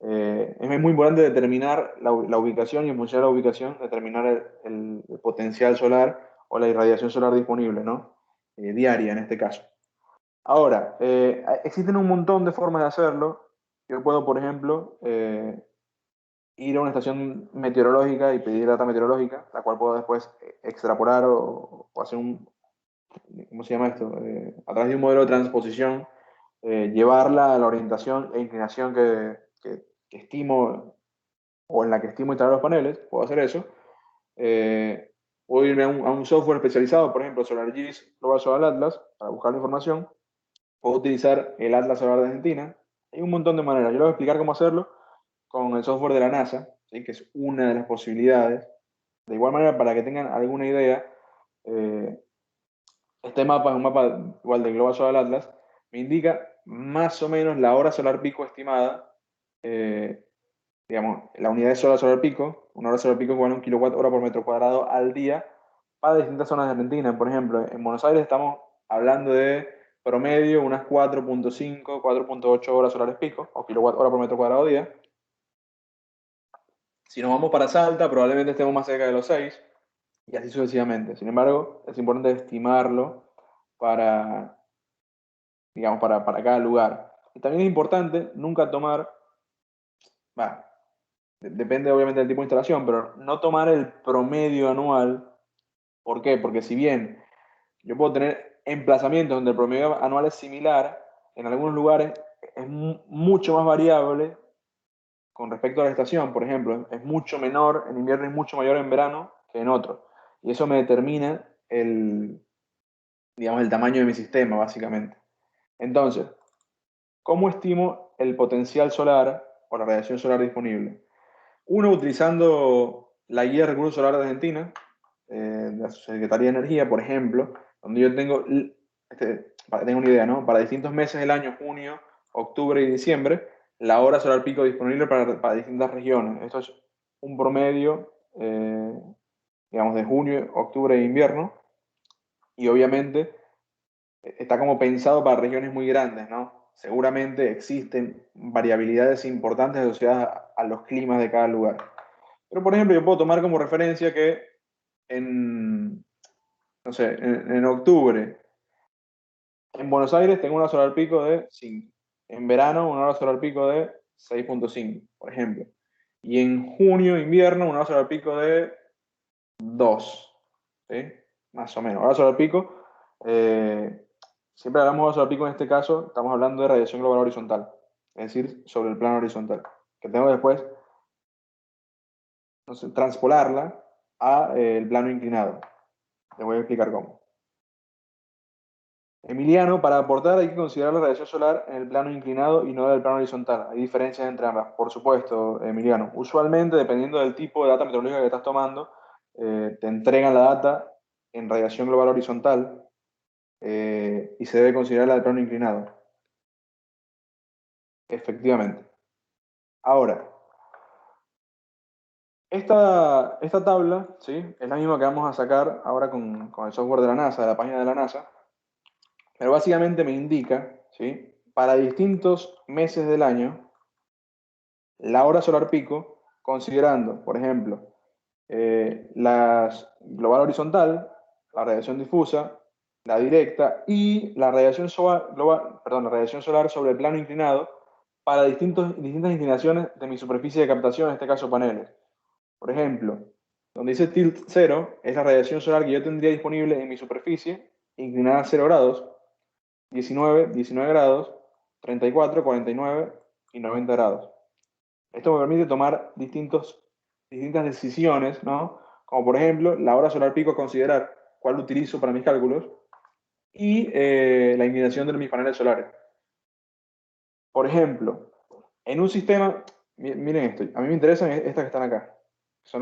Es muy importante determinar la ubicación y en función de la ubicación determinar el potencial solar o la irradiación solar disponible, ¿no? Diaria en este caso. Ahora, existen un montón de formas de hacerlo. Yo puedo, por ejemplo, ir a una estación meteorológica y pedir data meteorológica, la cual puedo después extrapolar o hacer un, ¿cómo se llama esto? A través de un modelo de transposición, llevarla a la orientación e inclinación que estimo o en la que estimo instalar los paneles, puedo hacer eso. Puedo irme a un software especializado, por ejemplo, SolarGIS, Global Solar Atlas, para buscar la información. Puedo utilizar el Atlas Solar de Argentina. Hay un montón de maneras. Yo les voy a explicar cómo hacerlo con el software de la NASA, ¿sí? Que es una de las posibilidades. De igual manera, para que tengan alguna idea, eh, este mapa es un mapa igual del Global Solar Atlas, me indica más o menos la hora solar pico estimada, digamos, la unidad de solar pico, una hora solar pico igual a 1 kWh por metro cuadrado al día para distintas zonas de Argentina. Por ejemplo, en Buenos Aires estamos hablando de promedio unas 4.5, 4.8 horas solares pico o kilowatt hora por metro cuadrado día. Si nos vamos para Salta, probablemente estemos más cerca de los 6 y así sucesivamente. Sin embargo, es importante estimarlo para, digamos, para cada lugar. Y también es importante nunca tomar, bah, depende obviamente del tipo de instalación, pero no tomar el promedio anual. ¿Por qué? Porque si bien yo puedo tener emplazamientos donde el promedio anual es similar, en algunos lugares es mucho más variable con respecto a la estación. Por ejemplo, es mucho menor en invierno y mucho mayor en verano que en otros. Y eso me determina digamos, el tamaño de mi sistema, básicamente. Entonces, ¿cómo estimo el potencial solar o la radiación solar disponible? Uno, utilizando la guía de recursos solares de Argentina, de la Secretaría de Energía, por ejemplo, donde yo para que tengan una idea, ¿no? Para distintos meses del año, junio, octubre y diciembre, la hora solar pico disponible para distintas regiones. Esto es un promedio, digamos, de junio, octubre e invierno, y obviamente está como pensado para regiones muy grandes, ¿no? Seguramente existen variabilidades importantes asociadas a los climas de cada lugar. Pero, por ejemplo, yo puedo tomar como referencia que no sé, en octubre, en Buenos Aires tengo una hora solar pico de 5. En verano, una hora solar pico de 6.5, por ejemplo. Y en junio, invierno, una hora solar pico de 2. ¿Sí? Más o menos. Hora solar pico, siempre hablamos de hora solar pico en este caso, estamos hablando de radiación global horizontal, es decir, sobre el plano horizontal, que tengo después, no sé, transpolarla a el plano inclinado. Te voy a explicar cómo. Emiliano, para aportar hay que considerar la radiación solar en el plano inclinado y no del plano horizontal. Hay diferencias entre ambas, por supuesto, Emiliano. Usualmente, dependiendo del tipo de data meteorológica que estás tomando, te entregan la data en radiación global horizontal y se debe considerar la del plano inclinado. Efectivamente. Ahora, esta tabla, ¿sí? Es la misma que vamos a sacar ahora con el software de la NASA, de la página de la NASA, pero básicamente me indica, ¿sí? Para distintos meses del año, la hora solar pico, considerando, por ejemplo, la global horizontal, la radiación difusa, la directa y la radiación la radiación solar sobre el plano inclinado para distintas inclinaciones de mi superficie de captación, en este caso paneles. Por ejemplo, donde dice tilt 0 es la radiación solar que yo tendría disponible en mi superficie, inclinada a 0 grados, 19 grados, 34, 49 y 90 grados. Esto me permite tomar distintas decisiones, ¿no? Como por ejemplo, la hora solar pico a considerar, cuál utilizo para mis cálculos, y la inclinación de mis paneles solares. Por ejemplo, en un sistema, miren esto, a mí me interesan estas que están acá. Son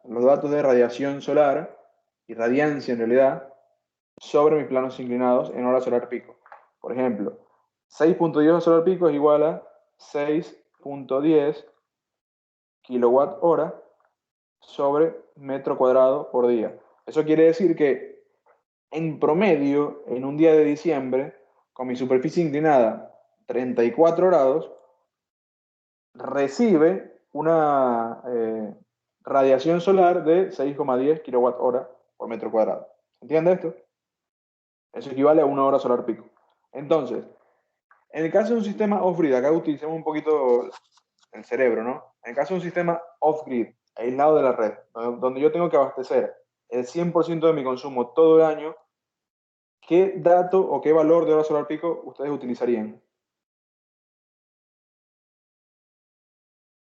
los datos de radiación solar y radiancia en realidad sobre mis planos inclinados en hora solar pico. Por ejemplo, 6.10 hora solar pico es igual a 6.10 kilowatt hora sobre metro cuadrado por día. Eso quiere decir que en promedio, en un día de diciembre, con mi superficie inclinada 34 grados, recibe una radiación solar de 6,10 kilowatt hora por metro cuadrado. ¿Entiende esto? Eso equivale a una hora solar pico. Entonces, en el caso de un sistema off-grid, acá utilicemos un poquito el cerebro, ¿no? En el caso de un sistema off-grid, aislado de la red, donde yo tengo que abastecer el 100% de mi consumo todo el año, ¿qué dato o qué valor de hora solar pico ustedes utilizarían?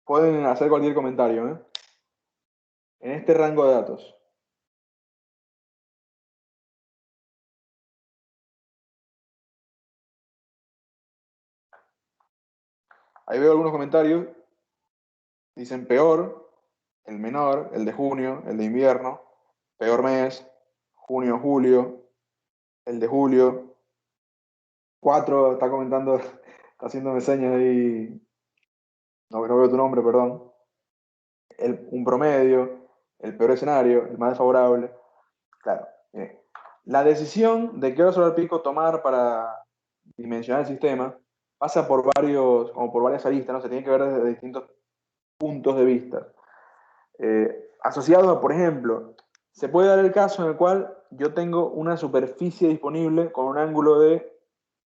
Pueden hacer cualquier comentario, ¿eh? En este rango de datos. Ahí veo algunos comentarios. Dicen peor, el menor, el de junio, el de invierno, peor mes, junio, julio, el de julio. 4 está comentando, está haciéndome señas ahí. No veo tu nombre, perdón. Un promedio, el peor escenario, el más desfavorable. Claro. La decisión de qué hora solar pico tomar para dimensionar el sistema pasa por varias aristas, ¿no? Se tiene que ver desde distintos puntos de vista. Asociado a, por ejemplo, se puede dar el caso en el cual yo tengo una superficie disponible con un ángulo de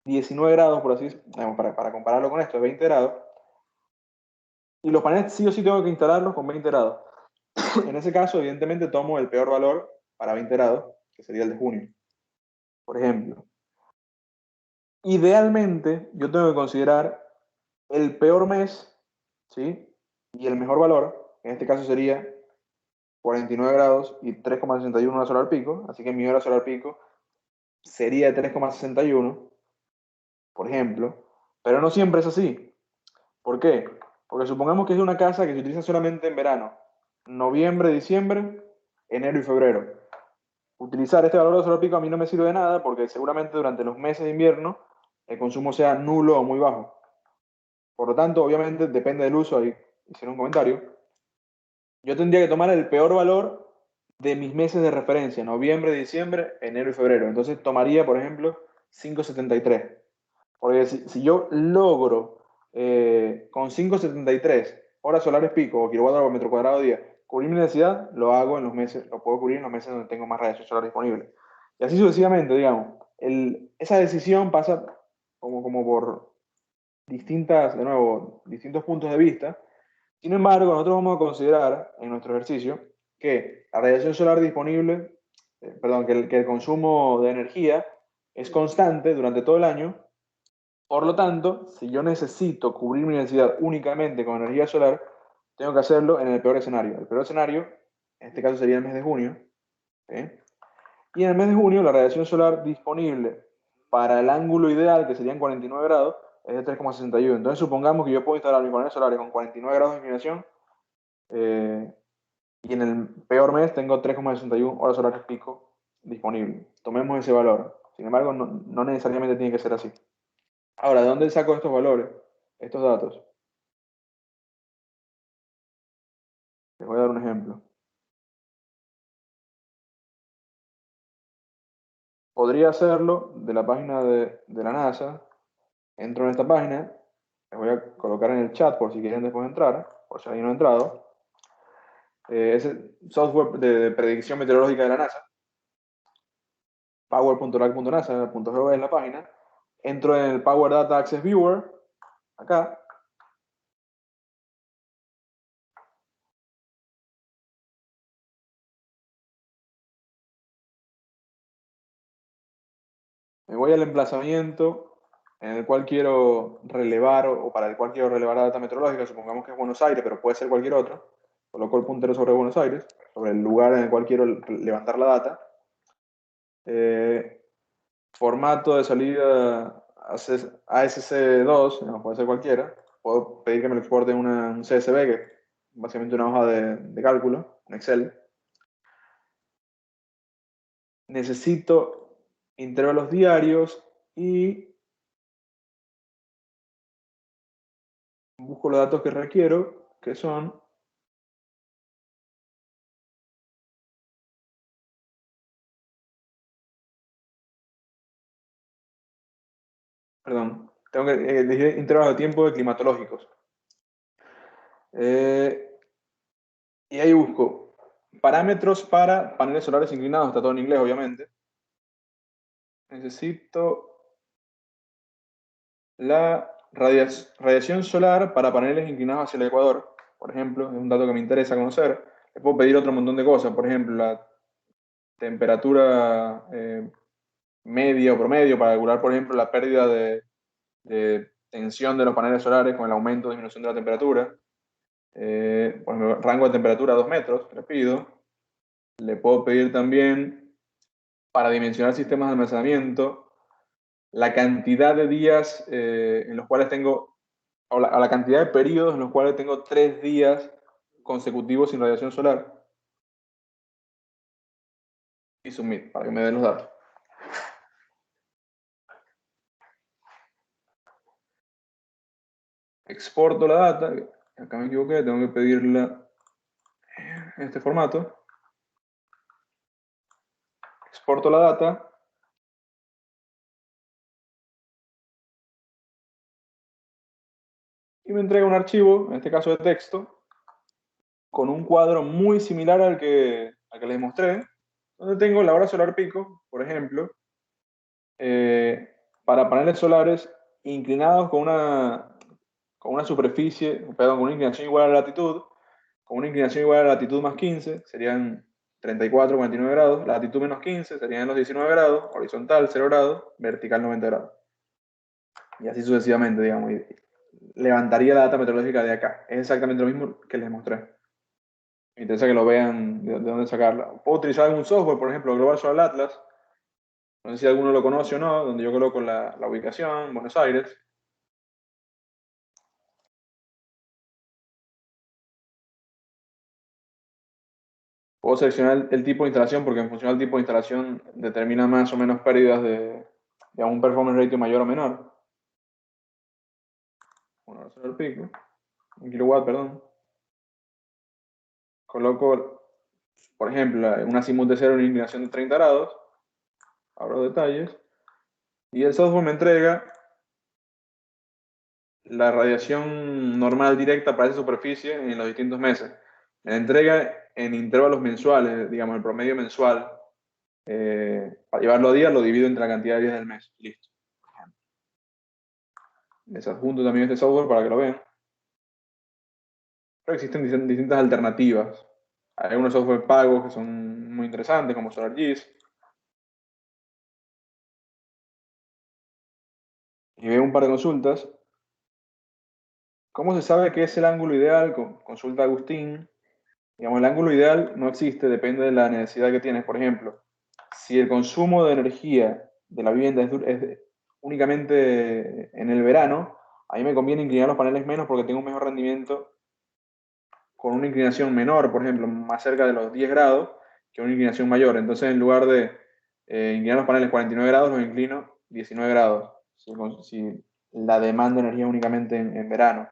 19 grados, por así decirlo, para compararlo con esto, de 20 grados, y los paneles sí o sí tengo que instalarlos con 20 grados. En ese caso, evidentemente, tomo el peor valor para 20 grados, que sería el de junio, por ejemplo. Idealmente, yo tengo que considerar el peor mes, ¿sí? Y el mejor valor, en este caso sería 49 grados y 3,61 hora solar pico, así que mi hora solar pico sería de 3,61, por ejemplo, pero no siempre es así. ¿Por qué? Porque supongamos que es una casa que se utiliza solamente en verano, noviembre, diciembre, enero y febrero. Utilizar este valor de solar pico a mí no me sirve de nada porque seguramente durante los meses de invierno el consumo sea nulo o muy bajo. Por lo tanto, obviamente depende del uso, ahí hicieron un comentario. Yo tendría que tomar el peor valor de mis meses de referencia, noviembre, diciembre, enero y febrero. Entonces tomaría, por ejemplo, 5,73. Porque si yo logro con 5,73 horas solares pico o kilowatt hora por metro cuadrado día cubrir mi necesidad, lo hago en los meses, lo puedo cubrir en los meses donde tengo más radiación solar disponible. Y así sucesivamente, digamos. Esa decisión pasa como por distintas, de nuevo, distintos puntos de vista. Sin embargo, nosotros vamos a considerar en nuestro ejercicio que la radiación solar disponible, perdón, que el consumo de energía es constante durante todo el año. Por lo tanto, si yo necesito cubrir mi necesidad únicamente con energía solar, tengo que hacerlo en el peor escenario. El peor escenario, en este caso sería el mes de junio. ¿Sí? Y en el mes de junio, la radiación solar disponible para el ángulo ideal, que serían 49 grados, es de 3,61. Entonces, supongamos que yo puedo instalar mis paneles solares con 49 grados de inclinación, y en el peor mes tengo 3,61 horas solares pico disponible. Tomemos ese valor. Sin embargo, no necesariamente tiene que ser así. Ahora, ¿de dónde saco estos valores, estos datos? Les voy a dar un ejemplo. Podría hacerlo de la página de la NASA. Entro en esta página, les voy a colocar en el chat por si quieren después entrar, por si alguien no ha entrado. Es el software de predicción meteorológica de la NASA. power.lag.nasa.gov es la página. Entro en el Power Data Access Viewer, acá. Me voy al emplazamiento en el cual quiero relevar o para el cual quiero relevar la data meteorológica. Supongamos que es Buenos Aires, pero puede ser cualquier otro. Coloco el puntero sobre Buenos Aires, sobre el lugar en el cual quiero levantar la data. Formato de salida ASC2, no, puede ser cualquiera. Puedo pedir que me lo exporte en un CSV, que es básicamente una hoja de cálculo, en Excel. Necesito intervalos diarios y busco los datos que requiero, que son... Perdón, tengo que elegir intervalos de tiempo climatológicos. Y ahí busco parámetros para paneles solares inclinados, está todo en inglés obviamente. Necesito la radiación solar para paneles inclinados hacia el ecuador, por ejemplo, es un dato que me interesa conocer. Le puedo pedir otro montón de cosas, por ejemplo, la temperatura media o promedio para calcular, por ejemplo, la pérdida de tensión de los paneles solares con el aumento o disminución de la temperatura. Por ejemplo, rango de temperatura 2 metros, le pido. Le puedo pedir también, para dimensionar sistemas de almacenamiento, la cantidad de días en los cuales tengo, a la cantidad de periodos en los cuales tengo 3 días consecutivos sin radiación solar. Y submit, para que me den los datos. Exporto la data, acá me equivoqué, tengo que pedirla en este formato. Exporto la data. Y me entrega un archivo, en este caso de texto, con un cuadro muy similar al que les mostré, donde tengo la hora solar pico, por ejemplo, para paneles solares inclinados con una superficie, perdón, con una inclinación igual a la latitud, con una inclinación igual a la latitud más 15, serían 34, 49 grados, latitud menos 15 serían los 19 grados, horizontal 0 grados, vertical 90 grados. Y así sucesivamente, digamos. Y levantaría la data meteorológica de acá. Es exactamente lo mismo que les mostré. Me interesa que lo vean de dónde sacarla. Puedo utilizar algún software, por ejemplo, Global Solar Atlas. No sé si alguno lo conoce o no, donde yo coloco la ubicación, Buenos Aires. Puedo seleccionar el tipo de instalación, porque en función del tipo de instalación determina más o menos pérdidas de un performance ratio mayor o menor. Bueno, eso es el pico. Un kilowatt, perdón. Coloco, por ejemplo, un azimut de 0 en inclinación de 30 grados. Abro detalles. Y el software me entrega la radiación normal directa para esa superficie en los distintos meses. Me la entrega en intervalos mensuales, digamos, el promedio mensual. Para llevarlo a día, lo divido entre la cantidad de días del mes. Listo. Les adjunto también este software para que lo vean. Pero existen distintas alternativas. Hay algunos software pagos que son muy interesantes, como SolarGIS. Y veo un par de consultas. ¿Cómo se sabe qué es el ángulo ideal? Consulta Agustín. Digamos, el ángulo ideal no existe, depende de la necesidad que tienes. Por ejemplo, si el consumo de energía de la vivienda es únicamente en el verano, a mí me conviene inclinar los paneles menos porque tengo un mejor rendimiento con una inclinación menor, por ejemplo, más cerca de los 10 grados, que una inclinación mayor. Entonces, en lugar de inclinar los paneles 49 grados, los inclino 19 grados, si la demanda de energía únicamente en verano.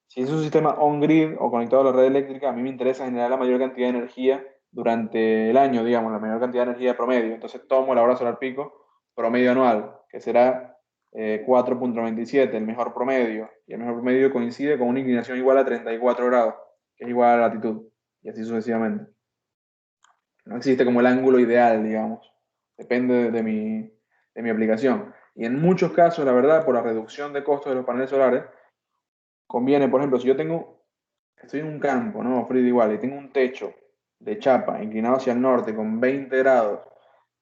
Si es un sistema on-grid o conectado a la red eléctrica, a mí me interesa generar la mayor cantidad de energía durante el año, digamos, la mayor cantidad de energía promedio. Entonces tomo la hora solar pico promedio anual, que será 4.97, el mejor promedio. Y el mejor promedio coincide con una inclinación igual a 34 grados, que es igual a la latitud, y así sucesivamente. No existe como el ángulo ideal, digamos. Depende de mi aplicación. Y en muchos casos, la verdad, por la reducción de costos de los paneles solares, conviene, por ejemplo, si yo estoy en un campo, ¿no? Frío igual, y tengo un techo de chapa inclinado hacia el norte con 20 grados,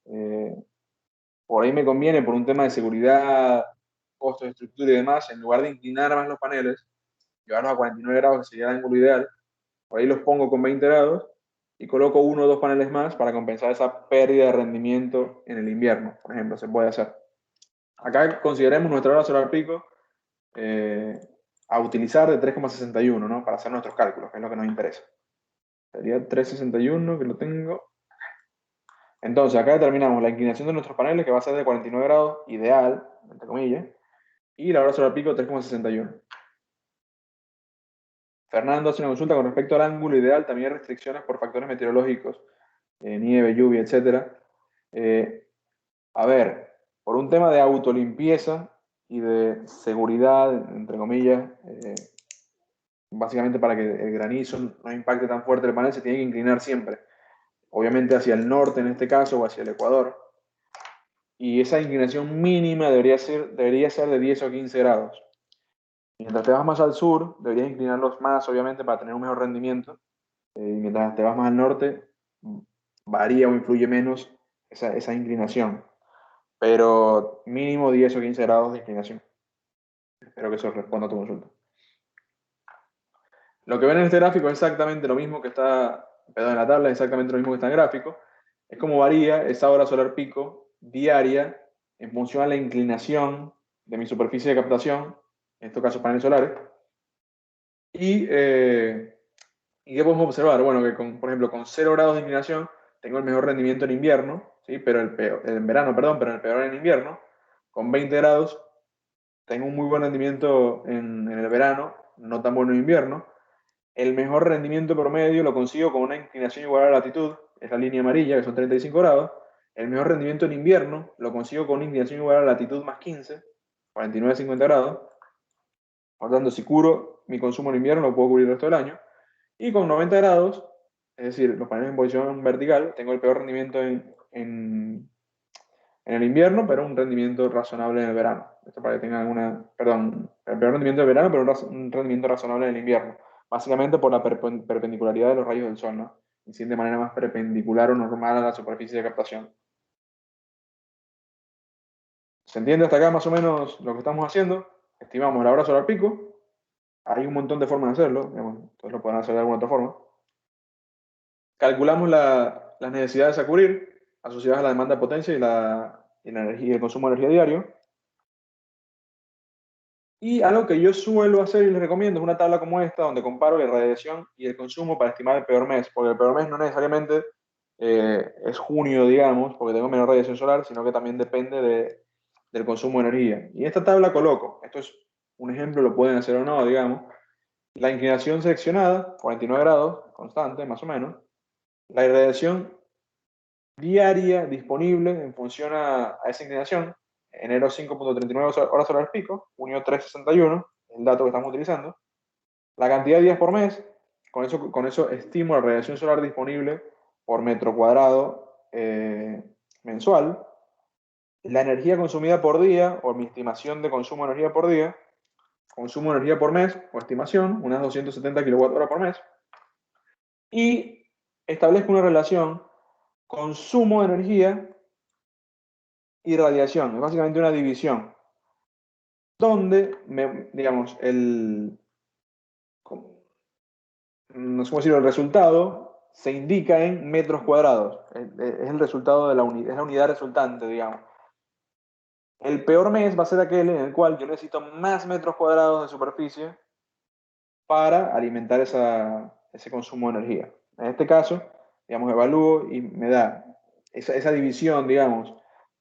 eh, por ahí me conviene por un tema de seguridad, costos de estructura y demás, en lugar de inclinar más los paneles, llevarlos a 49 grados, que sería el ángulo ideal, por ahí los pongo con 20 grados y coloco uno o dos paneles más para compensar esa pérdida de rendimiento en el invierno, por ejemplo, se puede hacer. Acá consideremos nuestra hora solar pico a utilizar de 3,61, ¿no? Para hacer nuestros cálculos, que es lo que nos interesa. Sería 361, que lo tengo. Entonces, acá determinamos la inclinación de nuestros paneles, que va a ser de 49 grados, ideal, entre comillas, y la hora solar pico 3,61. Fernando hace una consulta con respecto al ángulo ideal, también hay restricciones por factores meteorológicos, nieve, lluvia, etc. A ver, por un tema de autolimpieza y de seguridad, entre comillas, básicamente para que el granizo no impacte tan fuerte el panel, se tiene que inclinar siempre. Obviamente hacia el norte en este caso o hacia el ecuador. Y esa inclinación mínima debería ser de 10 o 15 grados. Mientras te vas más al sur, deberías inclinarlos más, obviamente, para tener un mejor rendimiento. Y mientras te vas más al norte, varía o influye menos esa inclinación. Pero mínimo 10 o 15 grados de inclinación. Espero que eso responda a tu consulta. Lo que ven en este gráfico es exactamente lo mismo que está, perdón, en la tabla es exactamente lo mismo que está en el gráfico. Es como varía esa hora solar pico diaria en función a la inclinación de mi superficie de captación, en estos casos paneles solares. ¿Y qué podemos observar? Bueno, que por ejemplo con 0 grados de inclinación tengo el mejor rendimiento en invierno, ¿sí? Pero en verano, perdón, pero el peor en invierno. Con 20 grados tengo un muy buen rendimiento en el verano, no tan bueno en invierno. El mejor rendimiento promedio lo consigo con una inclinación igual a la latitud, es la línea amarilla, que son 35 grados. El mejor rendimiento en invierno lo consigo con una inclinación igual a la latitud más 15, 49-50 grados. Por lo tanto, si cubro mi consumo en invierno, lo puedo cubrir el resto del año. Y con 90 grados, es decir, los paneles en posición vertical, tengo el peor rendimiento en el invierno, pero un rendimiento razonable en el verano. Esto para que tengan perdón, el peor rendimiento del verano, pero un rendimiento razonable en el invierno. Básicamente por la perpendicularidad de los rayos del sol, ¿no? Inciden de manera más perpendicular o normal a la superficie de captación. ¿Se entiende hasta acá más o menos lo que estamos haciendo? Estimamos la hora solar pico. Hay un montón de formas de hacerlo, digamos, entonces lo pueden hacer de alguna otra forma. Calculamos las necesidades a cubrir asociadas a la demanda de potencia y la energía, y el consumo de energía diario. Y algo que yo suelo hacer y les recomiendo es una tabla como esta, donde comparo la radiación y el consumo para estimar el peor mes, porque el peor mes no necesariamente es junio, digamos, porque tengo menor radiación solar, sino que también depende del consumo de energía. Y en esta tabla coloco, esto es un ejemplo, lo pueden hacer o no, digamos, la inclinación seleccionada, 49 grados, constante, más o menos, la irradiación diaria disponible en función a esa inclinación, enero 5.39 horas solares pico, junio 3.61, el dato que estamos utilizando, la cantidad de días por mes, con eso estimo la radiación solar disponible por metro cuadrado mensual, la energía consumida por día, o mi estimación de consumo de energía por día, consumo de energía por mes, o estimación, unas 270 kWh por mes, y establezco una relación consumo de energía y radiación. Es básicamente una división, donde, digamos, no sé cómo decirlo, el resultado se indica en metros cuadrados. Es el resultado de es la unidad resultante, digamos. El peor mes va a ser aquel en el cual yo necesito más metros cuadrados de superficie para alimentar ese consumo de energía. En este caso, digamos, evalúo y me da esa división, digamos,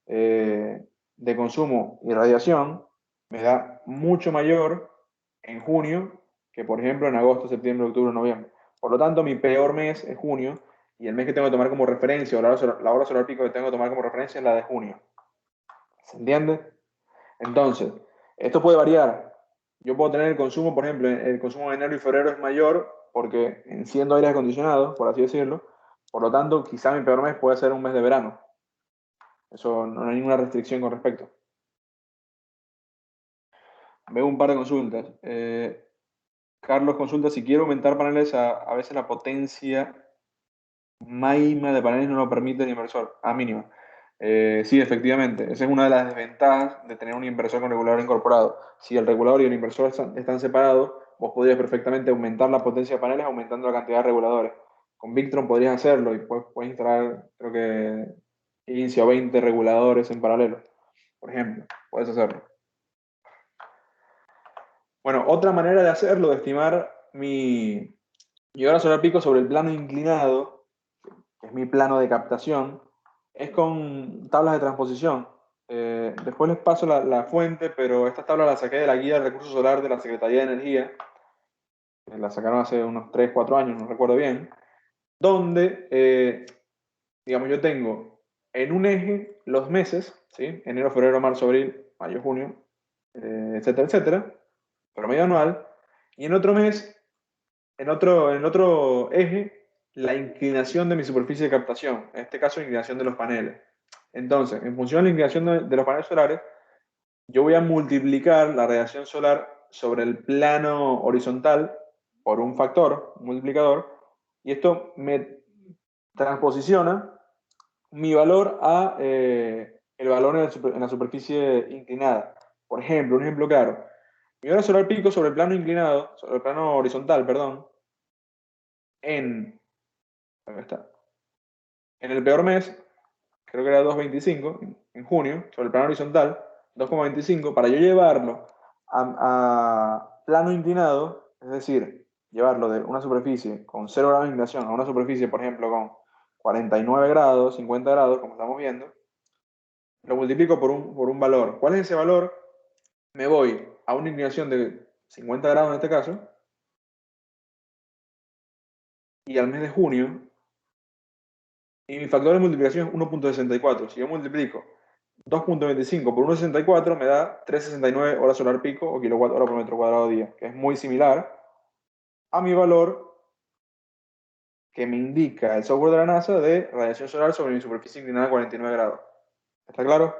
de consumo y radiación, me da mucho mayor en junio que, por ejemplo, en agosto, septiembre, octubre, noviembre. Por lo tanto, mi peor mes es junio y el mes que tengo que tomar como referencia, o la hora solar pico que tengo que tomar como referencia es la de junio. ¿Se entiende? Entonces, esto puede variar. Yo puedo tener el consumo, por ejemplo, el consumo de enero y febrero es mayor porque enciendo aire acondicionado, por así decirlo. Por lo tanto, quizá mi peor mes puede ser un mes de verano. Eso no hay ninguna restricción con respecto. Veo un par de consultas. Carlos consulta si quiero aumentar paneles, a veces la potencia máxima de paneles no lo permite el inversor, a mínima. Sí, efectivamente, esa es una de las desventajas de tener un inversor con regulador incorporado. Si el regulador y el inversor están separados, vos podrías perfectamente aumentar la potencia de paneles aumentando la cantidad de reguladores. Con Victron podrías hacerlo y puedes instalar, creo que 15 o 20 reguladores en paralelo, por ejemplo, puedes hacerlo. Bueno, otra manera de hacerlo, de estimar mi hora solar pico sobre el plano inclinado, que es mi plano de captación, es con tablas de transposición. Después les paso la fuente, pero esta tabla la saqué de la guía del recurso solar de la Secretaría de Energía. La sacaron hace unos 3, 4 años, no recuerdo bien. Donde, digamos, yo tengo en un eje los meses, ¿sí? Enero, febrero, marzo, abril, mayo, junio, etcétera, etcétera, promedio anual. Y en otro mes, en otro eje, la inclinación de mi superficie de captación, en este caso, inclinación de los paneles. Entonces, en función de la inclinación de los paneles solares, yo voy a multiplicar la radiación solar sobre el plano horizontal por un factor, un multiplicador, y esto me transposiciona mi valor a el valor en la superficie inclinada. Por ejemplo, un ejemplo claro, mi hora solar pico sobre el plano inclinado, sobre el plano horizontal, perdón, en, acá está, en el peor mes, creo que era 2,25, en junio, sobre el plano horizontal, 2,25, para yo llevarlo a plano inclinado, es decir, llevarlo de una superficie con 0 grados de inclinación a una superficie, por ejemplo, con 49 grados, 50 grados, como estamos viendo, lo multiplico por un valor. ¿Cuál es ese valor? Me voy a una inclinación de 50 grados en este caso, y al mes de junio, y mi factor de multiplicación es 1,64. Si yo multiplico 2,25 por 1,64 me da 3,69 horas solar pico o kilowatt hora por metro cuadrado día, que es muy similar a mi valor que me indica el software de la NASA de radiación solar sobre mi superficie inclinada a 49 grados. ¿Está claro?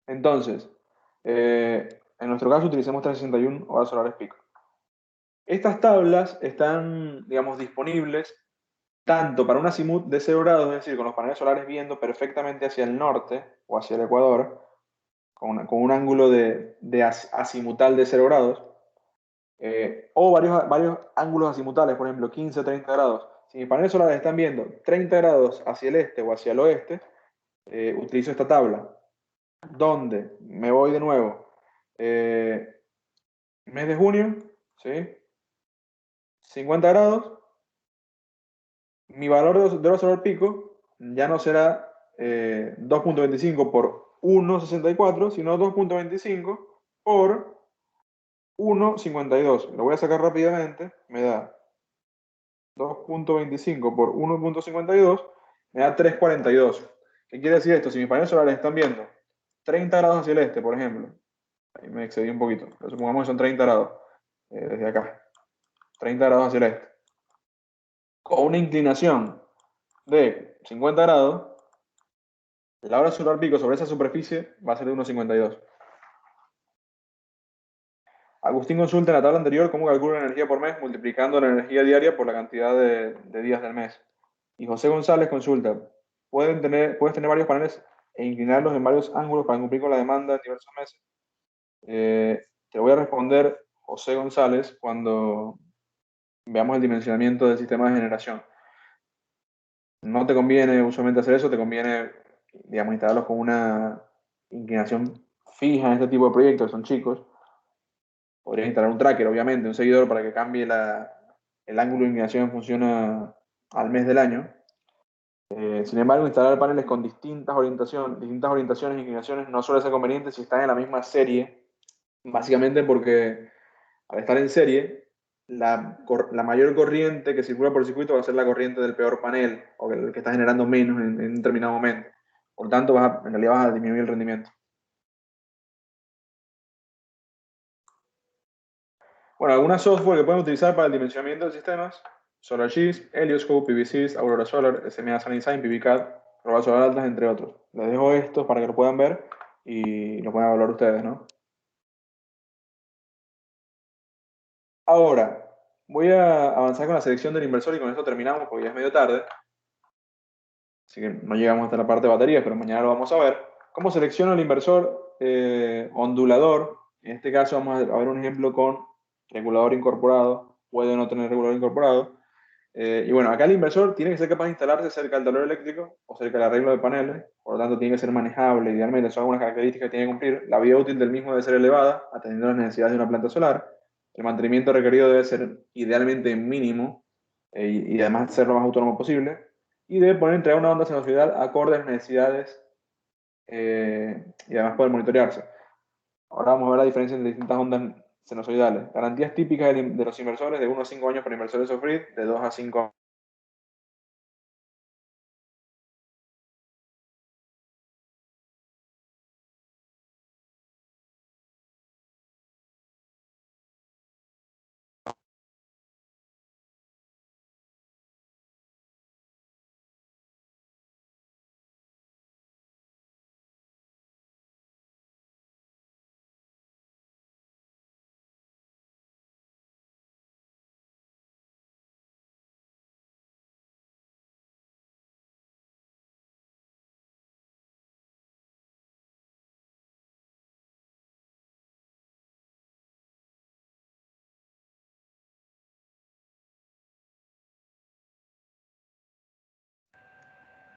Entonces, en nuestro caso utilicemos 361 horas solares pico. Estas tablas están, digamos, disponibles tanto para un azimut de 0 grados, es decir, con los paneles solares viendo perfectamente hacia el norte o hacia el ecuador, con un ángulo de azimutal de 0 grados, o varios ángulos azimutales, por ejemplo, 15 o 30 grados. Si mis paneles solares están viendo 30 grados hacia el este o hacia el oeste, utilizo esta tabla, donde me voy de nuevo, mes de junio, ¿sí? 50 grados, mi valor de hora solar pico ya no será 2,25 por 1,64, sino 2,25 por 1,52. Lo voy a sacar rápidamente, me da 2,25 por 1,52, me da 3,42. ¿Qué quiere decir esto? Si mis paneles solares están viendo 30 grados hacia el este, por ejemplo, ahí me excedí un poquito, pero supongamos que son 30 grados desde acá. 30 grados hacia el este, con una inclinación de 50 grados, la hora solar pico sobre esa superficie va a ser de 1,52. Agustín consulta en la tabla anterior cómo calcula la energía por mes multiplicando la energía diaria por la cantidad de días del mes. Y José González consulta, puedes tener varios paneles e inclinarlos en varios ángulos para cumplir con la demanda en diversos meses? Te voy a responder, José González, cuando veamos el dimensionamiento del sistema de generación. No te conviene usualmente hacer eso, te conviene, digamos, instalarlos con una inclinación fija en este tipo de proyectos, son chicos. Podrías instalar un tracker, obviamente, un seguidor para que cambie el ángulo de inclinación en función al mes del año. Sin embargo, instalar paneles con distintas orientaciones e inclinaciones no suele ser conveniente si están en la misma serie, básicamente porque al estar en serie, la mayor corriente que circula por el circuito va a ser la corriente del peor panel, o el que está generando menos en un determinado momento. Por tanto, en realidad vas a disminuir el rendimiento. Bueno, algunas software que pueden utilizar para el dimensionamiento de sistemas: SolarGIS, Helioscope, PVSys, Aurora Solar, SMA SunDesign, PVCAD, Probar Solar Atlas, entre otros. Les dejo estos para que lo puedan ver y lo puedan evaluar ustedes, ¿no? Ahora, voy a avanzar con la selección del inversor y con esto terminamos porque ya es medio tarde. Así que no llegamos hasta la parte de baterías, pero mañana lo vamos a ver. ¿Cómo selecciono el inversor ondulador? En este caso vamos a ver un ejemplo con regulador incorporado. Puede no tener regulador incorporado. Y bueno, acá el inversor tiene que ser capaz de instalarse cerca del tablero eléctrico o cerca del arreglo de paneles. Por lo tanto, tiene que ser manejable. Idealmente son algunas características que tiene que cumplir. La vida útil del mismo debe ser elevada, atendiendo a las necesidades de una planta solar. El mantenimiento requerido debe ser idealmente mínimo y además ser lo más autónomo posible. Y debe poder entregar una onda sinusoidal acorde a las necesidades y además poder monitorearse. Ahora vamos a ver la diferencia entre distintas ondas sinusoidales. Garantías típicas de los inversores: de 1 a 5 años para inversores off-grid, de 2 a 5 años.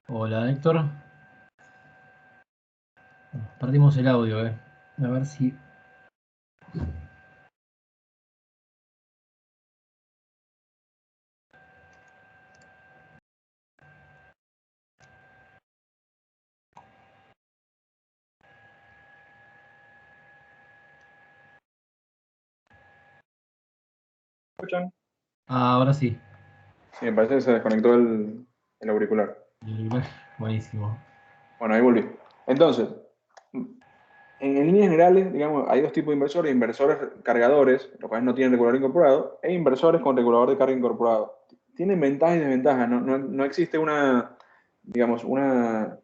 Hola Héctor, perdimos el audio, a ver si...
¿Escuchan?
Ah, ahora sí.
Sí, me parece que se desconectó el auricular.
Buenísimo.
Bueno, ahí volví. Entonces, en líneas generales, digamos, hay dos tipos de inversores: inversores cargadores, los cuales no tienen regulador incorporado, e inversores con regulador de carga incorporado. Tienen ventajas y desventajas, no existe digamos, una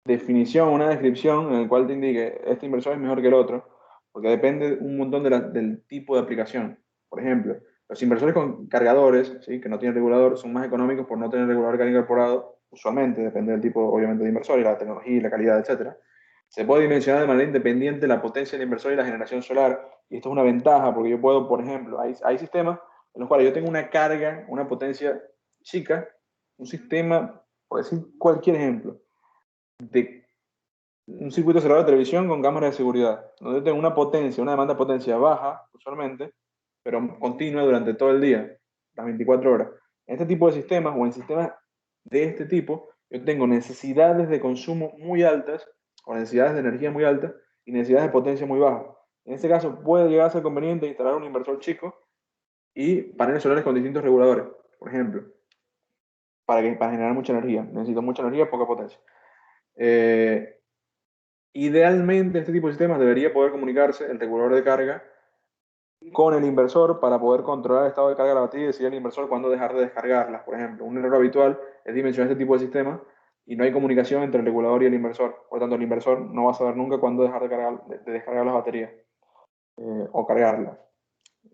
definición, una descripción en la cual te indique este inversor es mejor que el otro, porque depende un montón del tipo de aplicación. Por ejemplo, los inversores con cargadores, ¿sí?, que no tienen regulador, son más económicos por no tener regulador de carga incorporado, usualmente, depende del tipo, obviamente, de inversor y la tecnología y la calidad, etcétera. Se puede dimensionar de manera independiente la potencia del inversor y la generación solar, y esto es una ventaja porque yo puedo, por ejemplo, hay sistemas en los cuales yo tengo una carga, una potencia chica, un sistema, por decir cualquier ejemplo, de un circuito cerrado de televisión con cámaras de seguridad, donde tengo una demanda de potencia baja, usualmente, pero continua durante todo el día, las 24 horas. En este tipo de sistemas o en sistemas de este tipo, yo tengo necesidades de consumo muy altas o necesidades de energía muy altas y necesidades de potencia muy bajas. En este caso, puede llegar a ser conveniente instalar un inversor chico y paneles solares con distintos reguladores, por ejemplo, para generar mucha energía. Necesito mucha energía, poca potencia. Idealmente, este tipo de sistemas debería poder comunicarse el regulador de carga con el inversor para poder controlar el estado de carga de la batería y decir al inversor cuándo dejar de descargarlas. Por ejemplo, un error habitual es dimensionar este tipo de sistema y no hay comunicación entre el regulador y el inversor. Por lo tanto, el inversor no va a saber nunca cuándo dejar de descargar las baterías o cargarlas,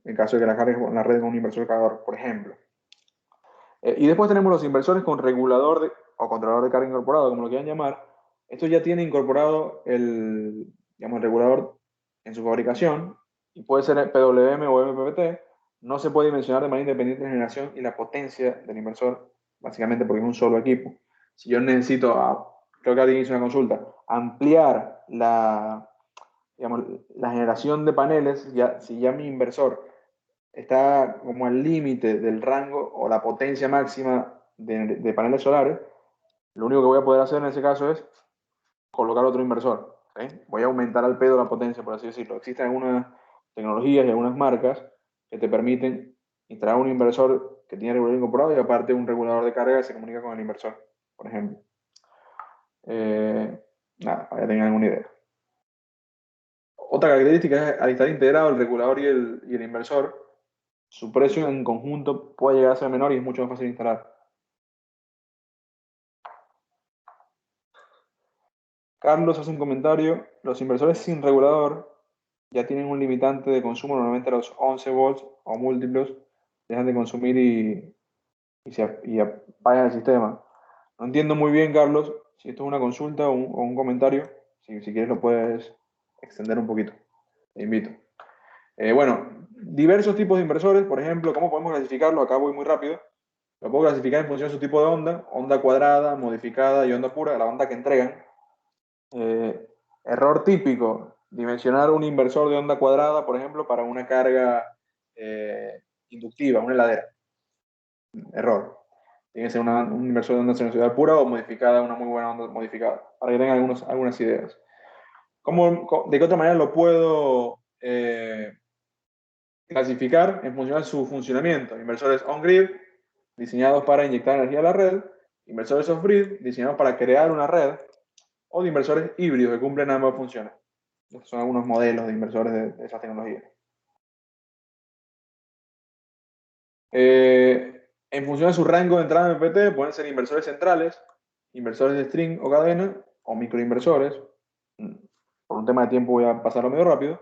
en caso de que la cargues en la red con un inversor cargador, por ejemplo. Y después tenemos los inversores con regulador o controlador de carga incorporado, como lo quieran llamar. Esto ya tiene incorporado digamos, el regulador en su fabricación, y puede ser PWM o MPPT. No se puede dimensionar de manera independiente la generación y la potencia del inversor, básicamente porque es un solo equipo. Si yo necesito, creo que alguien hizo una consulta, ampliar digamos, la generación de paneles, si ya mi inversor está como al límite del rango o la potencia máxima de paneles solares, lo único que voy a poder hacer en ese caso es colocar otro inversor. ¿Sí? Voy a aumentar al pedo la potencia, por así decirlo. Existen algunas tecnologías y algunas marcas que te permiten instalar un inversor que tiene regulador incorporado y aparte un regulador de carga que se comunica con el inversor, por ejemplo. Nada, para que tengan alguna idea. Otra característica es, al estar integrado el regulador y el inversor, su precio en conjunto puede llegar a ser menor y es mucho más fácil de instalar. Carlos hace un comentario. Los inversores sin regulador ya tienen un limitante de consumo, normalmente a los 11 volts o múltiplos, dejan de consumir y apagan el sistema. No entiendo muy bien, Carlos, si esto es una consulta o un comentario. Si quieres lo puedes extender un poquito. Te invito. Bueno, diversos tipos de inversores, por ejemplo, ¿cómo podemos clasificarlo? Acá voy muy rápido. Lo puedo clasificar en función de su tipo de onda cuadrada, modificada y onda pura, la onda que entregan. Error típico, dimensionar un inversor de onda cuadrada, por ejemplo, para una carga inductiva, una heladera. Error. Tiene que ser un inversor de onda sinusoidal pura o modificada, una muy buena onda modificada, para que tengan algunas ideas. ¿De qué otra manera lo puedo clasificar? En función de su funcionamiento. Inversores on-grid, diseñados para inyectar energía a la red. Inversores off-grid, diseñados para crear una red. O de inversores híbridos que cumplen ambas funciones. Estos son algunos modelos de inversores de esas tecnologías. En función de su rango de entrada en MPT, pueden ser inversores centrales, inversores de string o cadena, o microinversores. Por un tema de tiempo voy a pasarlo medio rápido.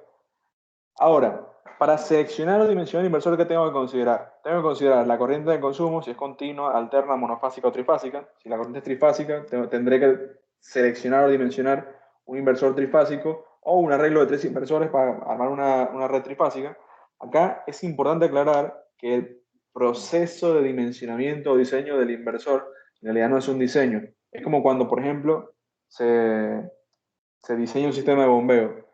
Ahora, para seleccionar o dimensionar el inversor, ¿qué tengo que considerar? Tengo que considerar la corriente de consumo, si es continua, alterna, monofásica o trifásica. Si la corriente es trifásica, tendré que seleccionar o dimensionar un inversor trifásico o un arreglo de 3 inversores para armar una red trifásica. Acá es importante aclarar que el proceso de dimensionamiento o diseño del inversor en realidad no es un diseño. Es como cuando, por ejemplo, se diseña un sistema de bombeo.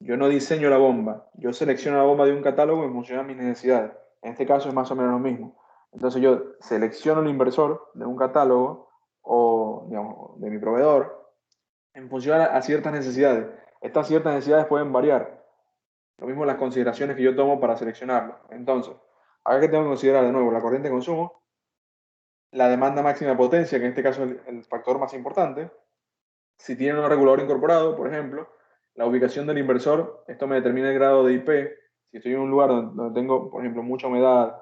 Yo no diseño la bomba, yo selecciono la bomba de un catálogo en función a mis necesidades. En este caso es más o menos lo mismo. Entonces yo selecciono el inversor de un catálogo o, digamos, de mi proveedor en función a ciertas necesidades. Estas ciertas necesidades pueden variar. Lo mismo las consideraciones que yo tomo para seleccionarlo. Entonces, acá que tengo que considerar de nuevo la corriente de consumo, la demanda máxima de potencia, que en este caso es el factor más importante. Si tiene un regulador incorporado, por ejemplo, la ubicación del inversor, esto me determina el grado de IP. Si estoy en un lugar donde tengo, por ejemplo, mucha humedad,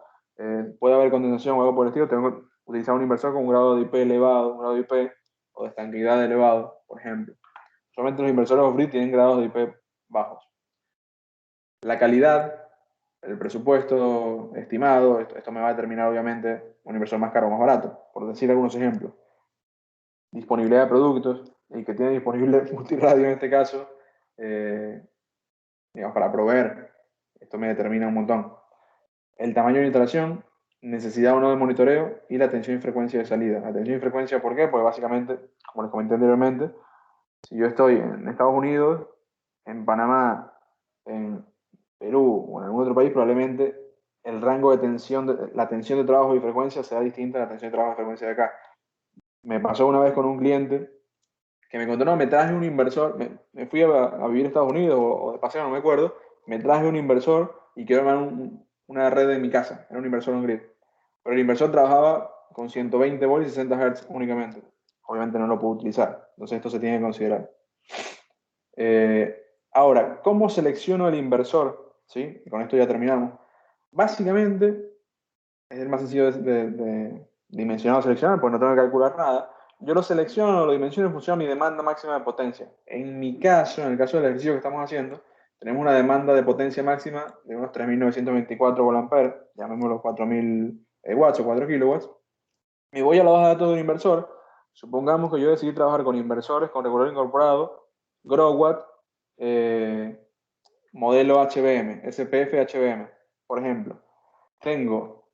puede haber condensación o algo por el estilo, tengo que utilizar un inversor con un grado de IP elevado, un grado de IP o de estanqueidad elevado, por ejemplo. Solamente los inversores off-grid tienen grados de IP bajos. La calidad, el presupuesto estimado, esto me va a determinar obviamente un inversor más caro o más barato, por decir algunos ejemplos. Disponibilidad de productos, el que tiene disponible multiradio en este caso, digamos, para proveer, esto me determina un montón. El tamaño de instalación, necesidad o no de monitoreo y la tensión y frecuencia de salida. La tensión y frecuencia, ¿por qué? Porque básicamente, como les comenté anteriormente, si yo estoy en Estados Unidos, en Panamá, en Perú o en algún otro país, probablemente el rango de tensión, la tensión de trabajo y frecuencia sea distinta a la tensión de trabajo y frecuencia de acá. Me pasó una vez con un cliente que me contó, no, me traje un inversor, me fui a vivir a Estados Unidos o de paseo, no me acuerdo, me traje un inversor y quiero armar una red en mi casa, era un inversor on-grid. Pero el inversor trabajaba con 120 volts y 60 Hz únicamente. Obviamente no lo puedo utilizar, entonces esto se tiene que considerar. Ahora, ¿cómo selecciono el inversor ¿sí? Y con esto ya terminamos. Básicamente, es el más sencillo de dimensionar o seleccionar, porque no tengo que calcular nada. Yo lo selecciono, lo dimensiono en función a mi demanda máxima de potencia. En mi caso, en el caso del ejercicio que estamos haciendo, tenemos una demanda de potencia máxima de unos 3.924 VA, llamémoslo 4.000 watts o 4 kilowatts. Me voy a la base de datos de un inversor. Supongamos que yo decidí trabajar con inversores con regulador incorporado, Growatt, modelo HBM, SPF HBM, por ejemplo. Tengo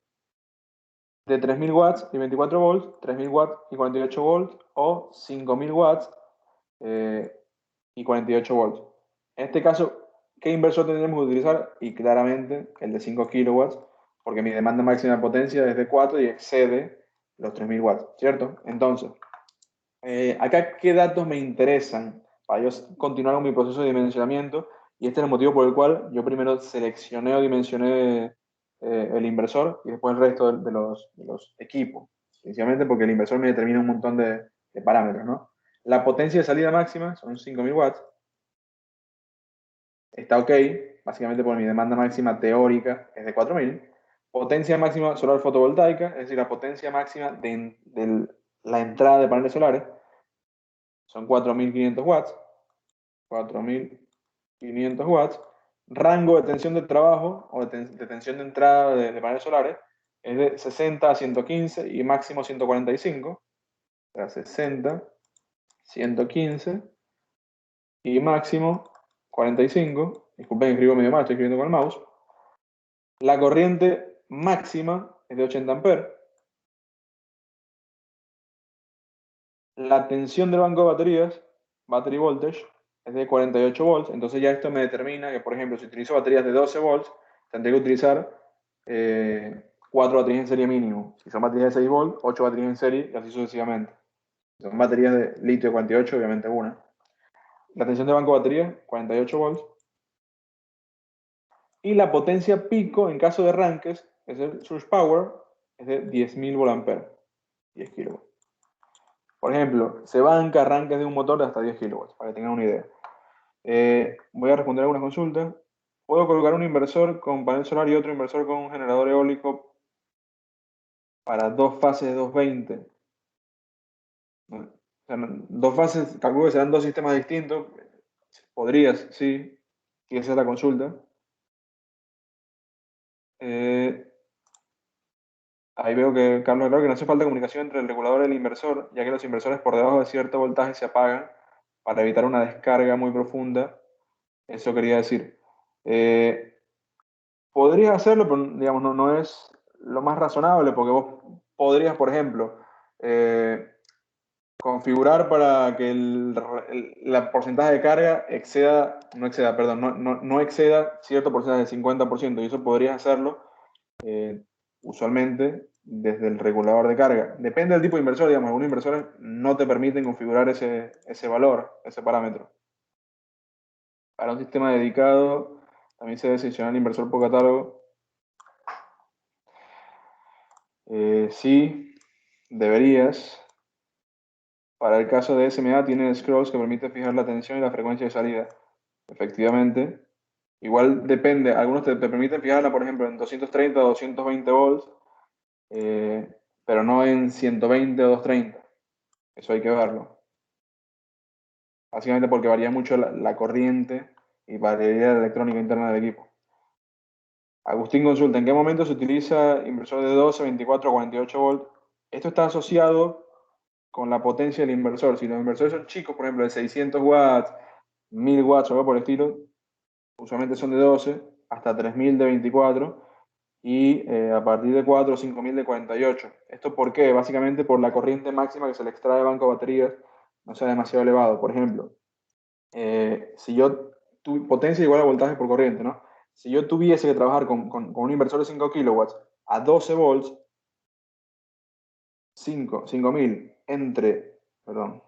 de 3.000 watts y 24 volts, 3.000 watts y 48 volts, o 5.000 watts y 48 volts. En este caso, ¿qué inversor tendremos que utilizar? Y claramente el de 5 kilowatts, porque mi demanda máxima de potencia es de 4 y excede los 3.000 watts, ¿cierto? Entonces, acá, ¿qué datos me interesan para yo continuar con mi proceso de dimensionamiento? Y este es el motivo por el cual yo primero seleccioné o dimensioné el inversor y después el resto de los equipos. Sencillamente porque el inversor me determina un montón de parámetros, ¿no? La potencia de salida máxima son 5.000 watts. Está ok, básicamente por mi demanda máxima teórica es de 4.000. Potencia máxima solar fotovoltaica, es decir, la potencia máxima de la entrada de paneles solares, son 4.500 watts. 4.500 watts. Rango de tensión de trabajo o de tensión de entrada de paneles solares es de 60 a 115 y máximo 145. O sea, 60, 115 y máximo 45. Disculpen, escribo medio mal, estoy escribiendo con el mouse. La corriente máxima es de 80 amperes. La tensión del banco de baterías, battery voltage, es de 48 volts. Entonces ya esto me determina que, por ejemplo, si utilizo baterías de 12 volts, tendré que utilizar 4 baterías en serie mínimo. Si son baterías de 6 volts, 8 baterías en serie y así sucesivamente. Si son baterías de litio de 48, obviamente una. La tensión del banco de baterías, 48 volts. Y la potencia pico en caso de arranques, es el surge power, es de 10.000 VA, 10 kilowatts. Por ejemplo, se banca arranques de un motor de hasta 10 kilowatts, para que tengan una idea. Voy a responder algunas consultas. ¿Puedo colocar un inversor con panel solar y otro inversor con un generador eólico para dos fases de 220? O sea, dos fases, calculo que serán dos sistemas distintos. Podrías, sí, si esa es la consulta. Ahí veo que Carlos creo que no hace falta comunicación entre el regulador y el inversor, ya que los inversores por debajo de cierto voltaje se apagan para evitar una descarga muy profunda. Eso quería decir. Podrías hacerlo, pero digamos, no es lo más razonable, porque vos podrías, por ejemplo, configurar para que la porcentaje de carga no exceda cierto porcentaje del 50%, y eso podrías hacerlo usualmente desde el regulador de carga. Depende del tipo de inversor, digamos, algunos inversores no te permiten configurar ese valor, ese parámetro. Para un sistema dedicado, también se debe seleccionar el inversor por catálogo. Sí, deberías. Para el caso de SMA, tiene scrolls que permite fijar la tensión y la frecuencia de salida. Efectivamente. Igual depende. Algunos te permiten fijarla, por ejemplo, en 230 o 220 volts, pero no en 120 o 230. Eso hay que verlo. Básicamente porque varía mucho la corriente y variabilidad electrónica interna del equipo. Agustín consulta, ¿en qué momento se utiliza inversor de 12, 24 o 48 volts? Esto está asociado con la potencia del inversor. Si los inversores son chicos, por ejemplo, de 600 watts, 1000 watts o algo por el estilo, usualmente son de 12, hasta 3000 de 24 y a partir de 4 o 5000 de 48. ¿Esto por qué? Básicamente por la corriente máxima que se le extrae del banco de baterías no sea demasiado elevado. Por ejemplo, si yo potencia igual a voltaje por corriente, ¿no? Si yo tuviese que trabajar con un inversor de 5 kilowatts a 12 volts, 5000 entre, perdón,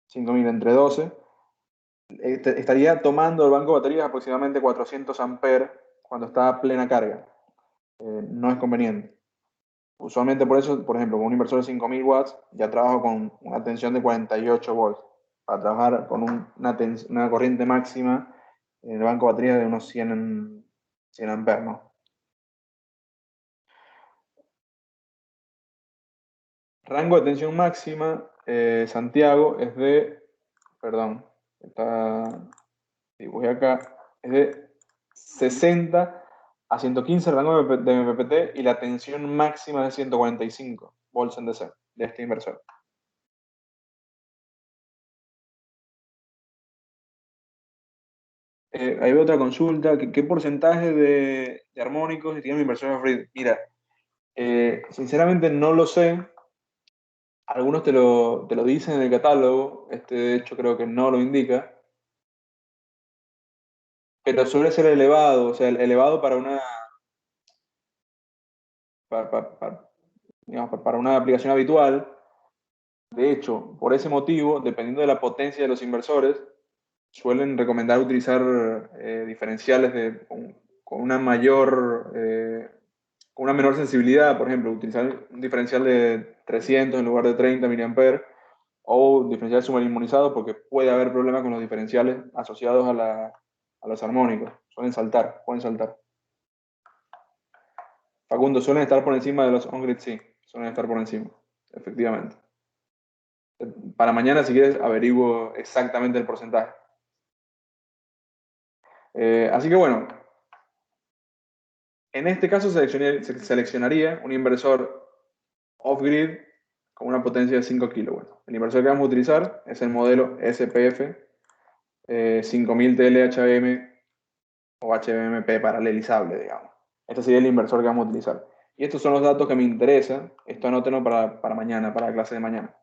5000 entre 12, estaría tomando el banco de baterías aproximadamente 400 amperes cuando está a plena carga. No es conveniente. Usualmente por eso, por ejemplo, con un inversor de 5000 watts, ya trabajo con una tensión de 48 volts. Para trabajar con una corriente máxima en el banco de baterías de unos 100 100 amperes, ¿no? Rango de tensión máxima, Santiago, es de, perdón, dibujé acá, es de 60 a 115 el rango de MPPT y la tensión máxima es de 145 volts en DC de este inversor. Hay otra consulta, ¿qué porcentaje de armónicos tiene mi inversor off-grid? Mira, sinceramente no lo sé. Algunos te lo dicen en el catálogo, este de hecho creo que no lo indica, pero suele ser elevado, o sea, elevado para una, digamos, para una aplicación habitual. De hecho, por ese motivo, dependiendo de la potencia de los inversores, suelen recomendar utilizar diferenciales con una mayor, con una menor sensibilidad. Por ejemplo, utilizar un diferencial de 300 en lugar de 30 mA o diferencial sumarinmunizado, porque puede haber problemas con los diferenciales asociados a los armónicos. Pueden saltar. Facundo, suelen estar por encima de los on-grid, sí, suelen estar por encima, efectivamente. Para mañana, si quieres, averiguo exactamente el porcentaje. Así que bueno, en este caso seleccionaría un inversor off-grid con una potencia de 5 kW. El inversor que vamos a utilizar es el modelo SPF 5000 TL o HMP paralelizable, digamos. Este sería el inversor que vamos a utilizar. Y estos son los datos que me interesan. Esto anótenlo para mañana, para la clase de mañana.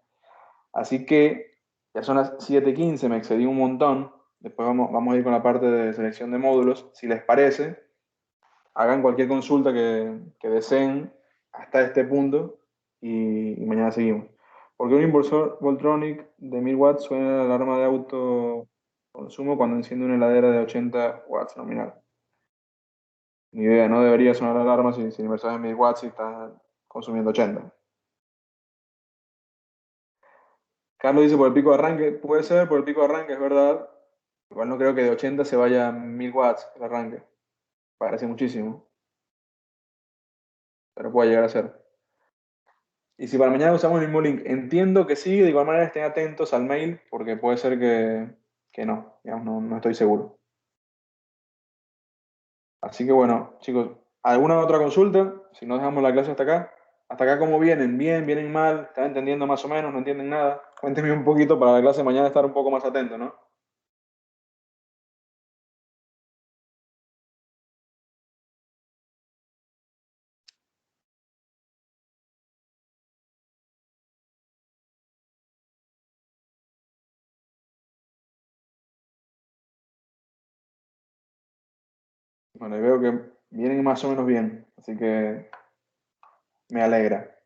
Así que ya son las 7:15, me excedí un montón. Después vamos a ir con la parte de selección de módulos. Si les parece, hagan cualquier consulta que deseen hasta este punto y mañana seguimos. Porque un inversor Voltronic de 1000 watts suena la alarma de autoconsumo cuando enciende una heladera de 80 watts nominal? Ni idea, no debería sonar la alarma si el inversor es de 1000 watts y está consumiendo 80. Carlos dice por el pico de arranque, puede ser por el pico de arranque, es verdad. Igual no creo que de 80 se vaya a 1000 watts el arranque. Parece muchísimo, pero puede llegar a ser. Y si para mañana usamos el mismo link, entiendo que sí, de igual manera estén atentos al mail, porque puede ser que no, digamos, no estoy seguro. Así que bueno, chicos, ¿alguna otra consulta? Si no dejamos la clase hasta acá. ¿Hasta acá cómo vienen? ¿Bien? ¿Vienen mal? ¿Están entendiendo más o menos? ¿No entienden nada? Cuéntenme un poquito para la clase de mañana estar un poco más atento, ¿no? Bueno, y veo que vienen más o menos bien, así que me alegra.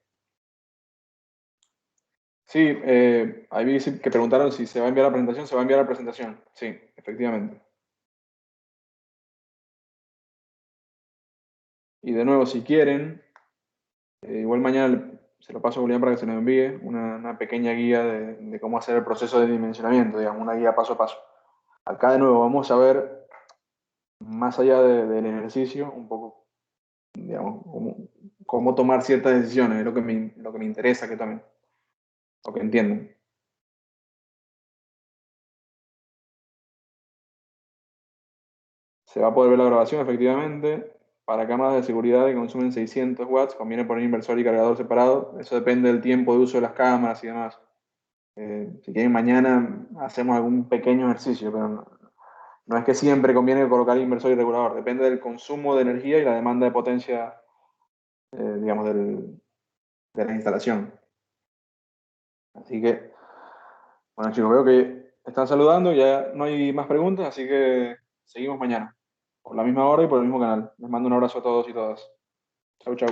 Sí, ahí vi que preguntaron si se va a enviar la presentación. Se va a enviar la presentación, sí, efectivamente. Y de nuevo, si quieren, igual mañana se lo paso a Julián para que se nos envíe una pequeña guía de cómo hacer el proceso de dimensionamiento, digamos, una guía paso a paso. Acá de nuevo vamos a ver, más allá del ejercicio, un poco, digamos, cómo tomar ciertas decisiones, es lo que me interesa que también, o que entiendan. Se va a poder ver la grabación, efectivamente. Para cámaras de seguridad que consumen 600 watts, conviene poner inversor y cargador separado. Eso depende del tiempo de uso de las cámaras y demás. Si quieren, mañana hacemos algún pequeño ejercicio, pero no es que siempre conviene colocar inversor y regulador. Depende del consumo de energía y la demanda de potencia, digamos, de la instalación. Así que, bueno, chicos, veo que están saludando, ya no hay más preguntas, así que seguimos mañana, por la misma hora y por el mismo canal. Les mando un abrazo a todos y todas. Chau, chau.